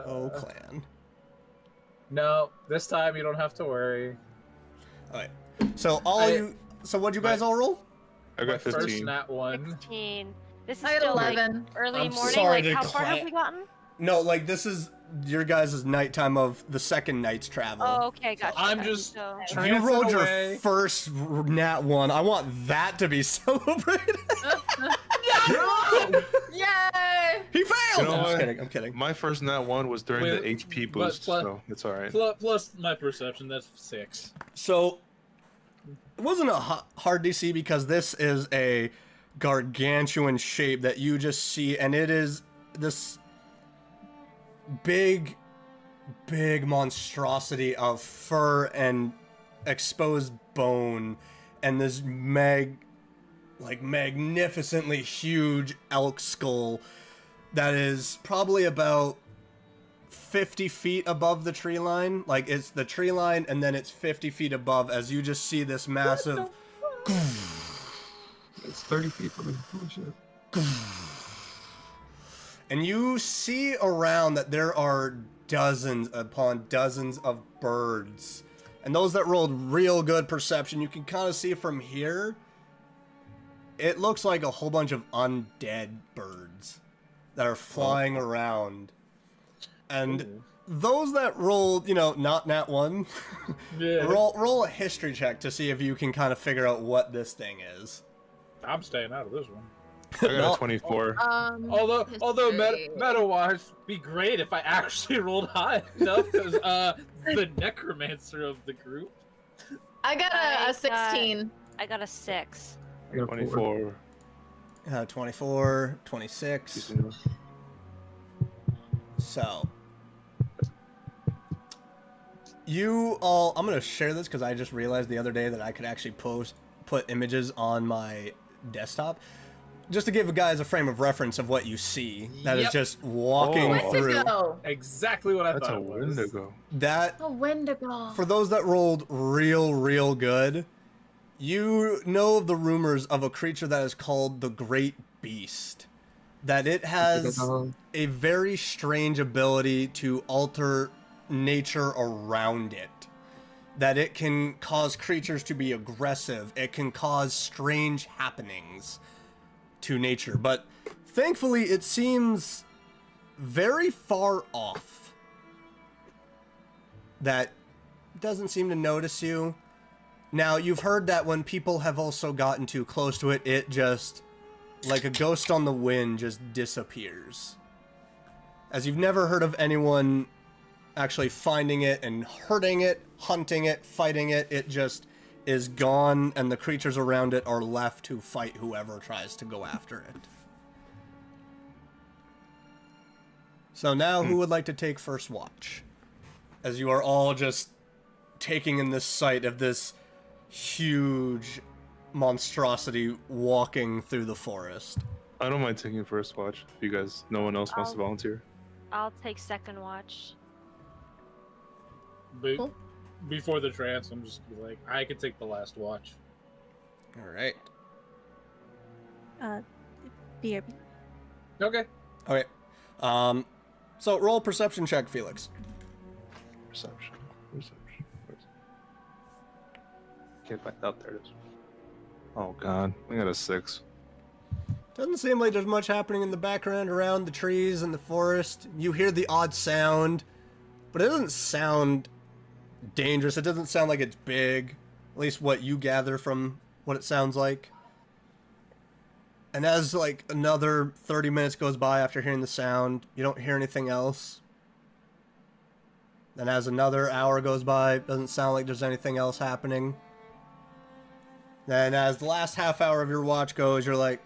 Oh, clan. No, this time you don't have to worry. All right. So So what'd you guys all roll? I got My first 15. nat one. 16. This is I got still 11. like early I'm morning. sorry Like to how far have cla- we gotten? No, like this is your guys' nighttime of the second night's travel. Oh, okay, gotcha. I'm gotcha. just So, trying- You Trancing rolled your away. first nat 1. I want that to be celebrated. Yay! He failed. You know No, I'm just what? kidding. I'm kidding. My first nat 1 was during Wait, the HP but boost, plus- so it's alright. Plus my perception, that's 6. So it wasn't a hard DC because this is a gargantuan shape that you just see, and it is this big monstrosity of fur and exposed bone, and this magnificently huge elk skull that is probably about 50 feet above the tree line. Like, it's the tree line and then it's 50 feet above as you just see this massive It's 30 feet from me. Holy shit. and you see around that there are dozens upon dozens of birds, and those that rolled real good perception, you can kind of see from here it looks like a whole bunch of undead birds that are flying around. And Ooh. those that rolled, not nat 1, Yeah. roll a history check to see if you can kind of figure out what this thing is. I'm staying out of this one. I got No. a 24. Although history. meta-wise, be great if I actually rolled high enough, because the necromancer of the group. I got I a 16. I got a 6. I got a 4. 24. 24, 26. So, you all, I'm going to share this because I just realized the other day that I could actually put images on my desktop. Just to give you guys a frame of reference of what you see. That is Yep. just walking Oh. through. Wendigo. Exactly what I That's thought a it was. Wendigo. That, A Wendigo. for those that rolled real good, you know of the rumors of a creature that is called the Great Beast. That it has a very strange ability to alter nature around it. That it can cause creatures to be aggressive. It can cause strange happenings to nature. But thankfully, it seems very far off. That doesn't seem to notice you. Now, you've heard that when people have also gotten too close to it, it just, like a ghost on the wind, just disappears. As you've never heard of anyone actually finding it and hurting it, hunting it, fighting it. It just is gone, and the creatures around it are left to fight whoever tries to go after it. So now, who would like to take first watch? As you are all just taking in this sight of this huge monstrosity walking through the forest. I don't mind taking first watch if you guys, no one else wants to I'll- volunteer. I'll take second watch. Cool. Before the trance, I'm just like, I could take the last watch. All right. BRB. Okay. Okay. So roll a perception check, Felix. Perception. Perception. Can't find out. There it is. Oh god, I got a 6. Doesn't seem like there's much happening in the background around the trees and the forest. You hear the odd sound, but it doesn't sound dangerous. It doesn't sound like it's big. At least what you gather from what it sounds like. And as like another 30 minutes goes by after hearing the sound, you don't hear anything else. Then as another hour goes by, it doesn't sound like there's anything else happening. Then as the last half hour of your watch goes, you're like,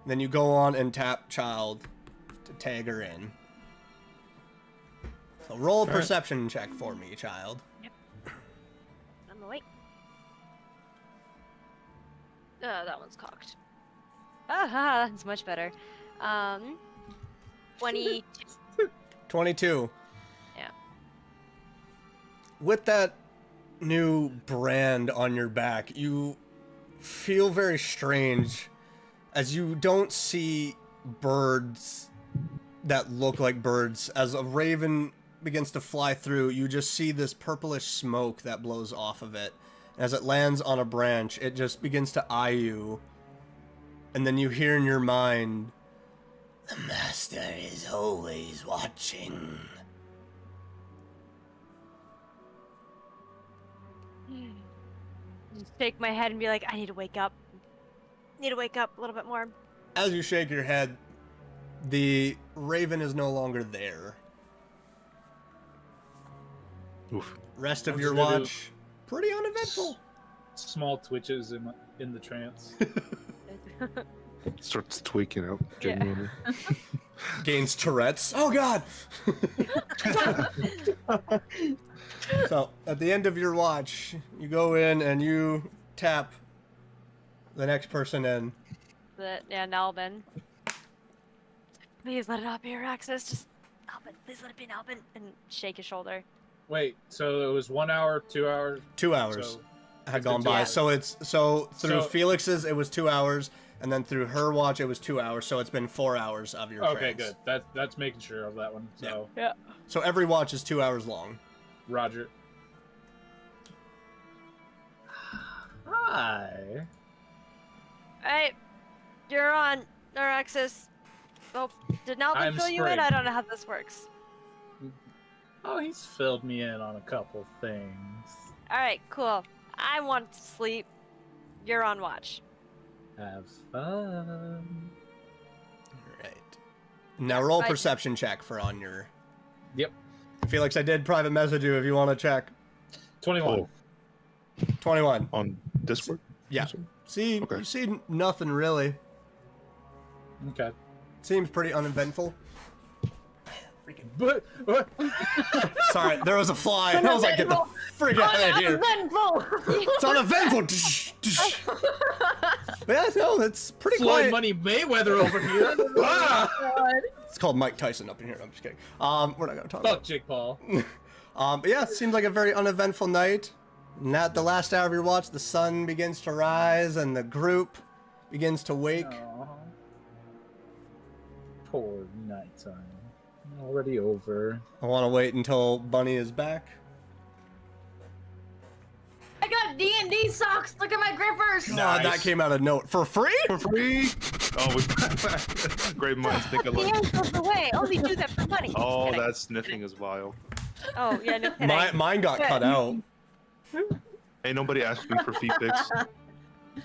Then you go on and tap child to tag her in. So roll a perception check for me, child. I'm awake. That one's cocked. Ah, that's much better. 22. 22. Yeah. With that new brand on your back, you feel very strange as you don't see birds that look like birds. As a raven begins to fly through, you just see this purplish smoke that blows off of it. As it lands on a branch, it just begins to eye you. And then you hear in your mind, "The master is always watching." Just shake my head and be like, I need to wake up. Need to wake up a little bit more. As you shake your head, the raven is no longer there. Oof. Rest of What's your it do? watch, pretty uneventful. Small twitches in the trance. Starts tweaking out genuinely. Gains Tourette's. Oh god! So, at the end of your watch, you go in and you tap the next person in. Nalbin. Please let it not be Araxis. Just Nalbin. Please let it be Nalbin. And shake his shoulder. Wait, so it was 1 hour, 2 hours? 2 hours So had it's been gone 2 by. hours. So it's through So- Felix's it was 2 hours, and then through her watch it was 2 hours. So it's been 4 hours of your Okay, trance. good. That's making sure of that one. So, So every watch is 2 hours long. Roger. Hi. Alright. You're on, Araxis. Oh, did Nalbin I'm fill you in? Spring. I don't know how this works. Oh, he's filled me in on a couple things. Alright, cool. I want to sleep. You're on watch. Have fun. Right. Now roll Right. perception check for on your. Yep. Felix, I did private message you if you want to check. 21. Oh, 21. on Discord? Yeah. See, Okay. you see nothing really. Okay. Seems pretty uneventful. But Sorry, there was a fly. I was like, get the freak out of here. Uneventful. It's uneventful. Yeah, no, that's pretty Floyd quiet. Money Mayweather over here. Ah! It's called Mike Tyson up in here. I'm just kidding. We're not gonna talk Fuck about. Jake Paul. But yeah, it seems like a very uneventful night. And at the last hour of your watch, the sun begins to rise and the group begins to wake. Aw. Poor nighttime. Already over. I want to wait until Bunny is back. I got D&D socks. Look at my grippers. God, that came out of note for free. For free? Oh, great minds think The alike. end goes away. Only do that for money. Just Oh, kidding. that sniffing is vile. Oh, yeah, no kidding. Mine got cut out. Ain't nobody asked me for feet pics.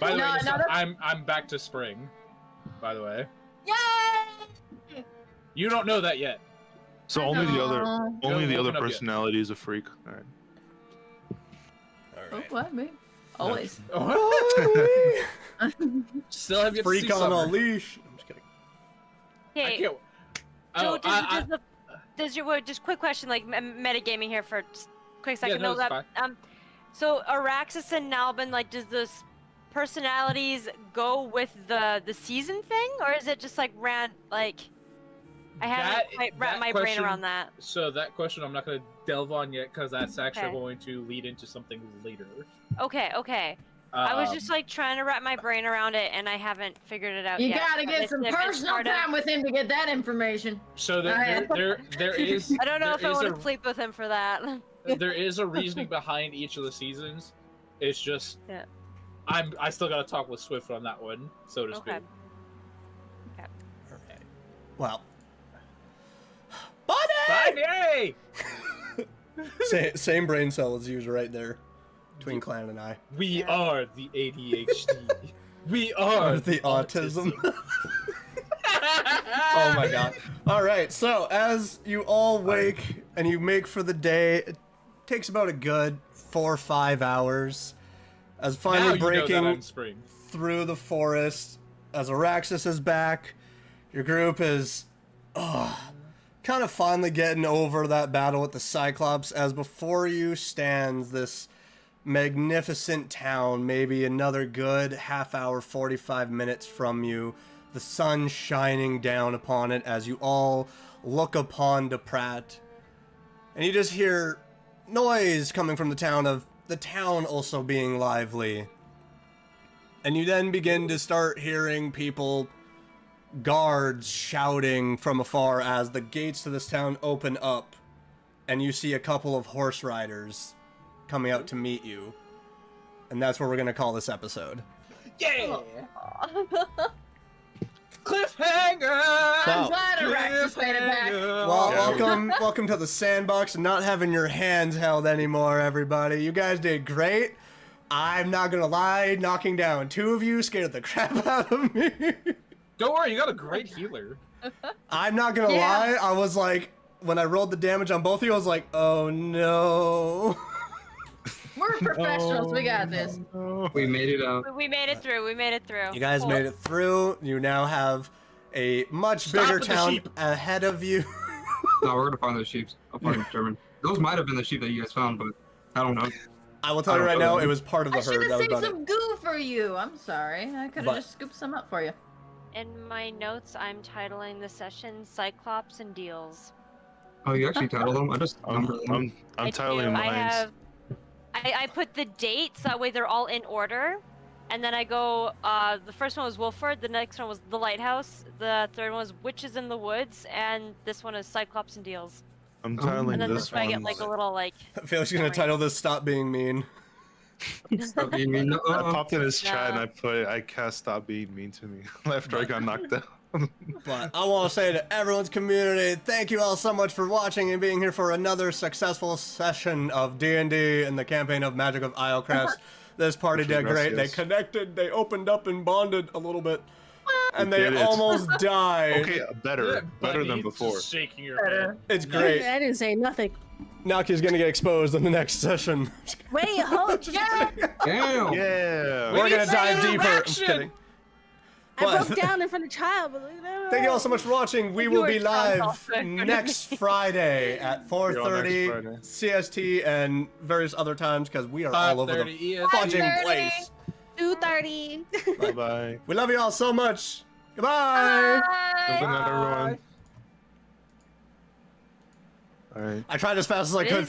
By the No, way, no, listen, that's- I'm back to spring. By the way, Yay! you don't know that yet. So only the other Aw. only the Don't other open up yet. personality is a freak. All right. Oh, what, me? Always. Still have yet to Freak see on summer. a leash. I'm just kidding. I Hey, can't. so Oh, does your just quick question, like metagaming here for just a quick second? no, though, it's that, so Araxis and Nalbin, like, does this personalities go with the season thing, or is it just like I haven't That- quite that wrapped my brain question- around that. So that question I'm not going to delve on yet because that's actually Okay. going to lead into something later. Okay. I was just like trying to wrap my brain around it, and I haven't figured it out You yet. gotta So get it's- some if it's personal part of- time with him to get that information. So there is. I don't know if I there is want a- to sleep with him for that. There is a reasoning behind each of the seasons. It's just Yeah. I still got to talk with Swift on that one, so to Okay. speak. All right. Well. Bunny! Bye, yay! Same brain cell as usual right there. Between Clan and I. We are the ADHD. We are The autism. Oh my god. Alright, so as you all wake and you make for the day, it takes about a good 4 or 5 hours. As Now finally you know that breaking I'm spring. through the forest, as Araxis is back, your group is kind of finally getting over that battle with the Cyclops, as before you stands this magnificent town, maybe another good half hour, 45 minutes from you, the sun shining down upon it as you all look upon DePrat. And you just hear noise coming from the town also being lively. And you then begin to start hearing people, guards shouting from afar as the gates to this town open up, and you see a couple of horse riders coming out to meet you. And that's where we're going to call this episode. Yeah! Cliffhanger! I'm glad Araxis made it back. Well, welcome to the sandbox and not having your hands held anymore, everybody. You guys did great. I'm not gonna lie, knocking down 2 of you scared the crap out of me. Don't worry, you got a great healer. I'm not gonna lie, I was like, when I rolled the damage on both of you, I was like, oh no. We're professionals. We got this. We made it out. We made it through. We made it through. You guys made it through. You now have a much Stop bigger with the town sheep. ahead of you. No, we're gonna find those sheep. I'll probably determine. Those might have been the sheep that you guys found, but I don't know. I will tell you right now, it was part of the I should herd. have That was saved about it. some goo for you. I'm sorry. I could have But- just scooped some up for you. In my notes, I'm titling the session Cyclops and Deals. Oh, you actually titled them? I just I'm I titling do. mine. I put the dates, that way they're all in order. And then I go, the first one was Wolford, the next one was The Lighthouse, the third one was Witches in the Woods, and this one is Cyclops and Deals. I'm And titling And then this this way I one. get like a little like, I feel like she's gonna title this "Stop Being Mean." Stop being mean. I popped in his chat and No. I cast "Stop Being Mean to Me" after I got knocked down. But I want to say to everyone's community, thank you all so much for watching and being here for another successful session of D&D and the campaign of Magic of Iocrest. This party did great. They Gracias. connected, they opened up and bonded a little bit, and they did it. almost died. Okay, better than Buddy, before. just shaking your head. It's great. I didn't say nothing. Naki's gonna get exposed in the next session. Wait, hold. Yeah. Damn. Yeah. We're need gonna some dive deeper. I'm just interaction. kidding. I But- broke down in front of child. But Thank you all so much for watching. We You will were be drunk live also in front of next me. Friday at next 4:30 Friday. CST and various other times because we are all over the 5:30 EST. fudging 5:30. place. 2:30. Bye bye. We love you all so much. Goodbye. Good night, everyone. All right. I tried as fast as I It could, is feel like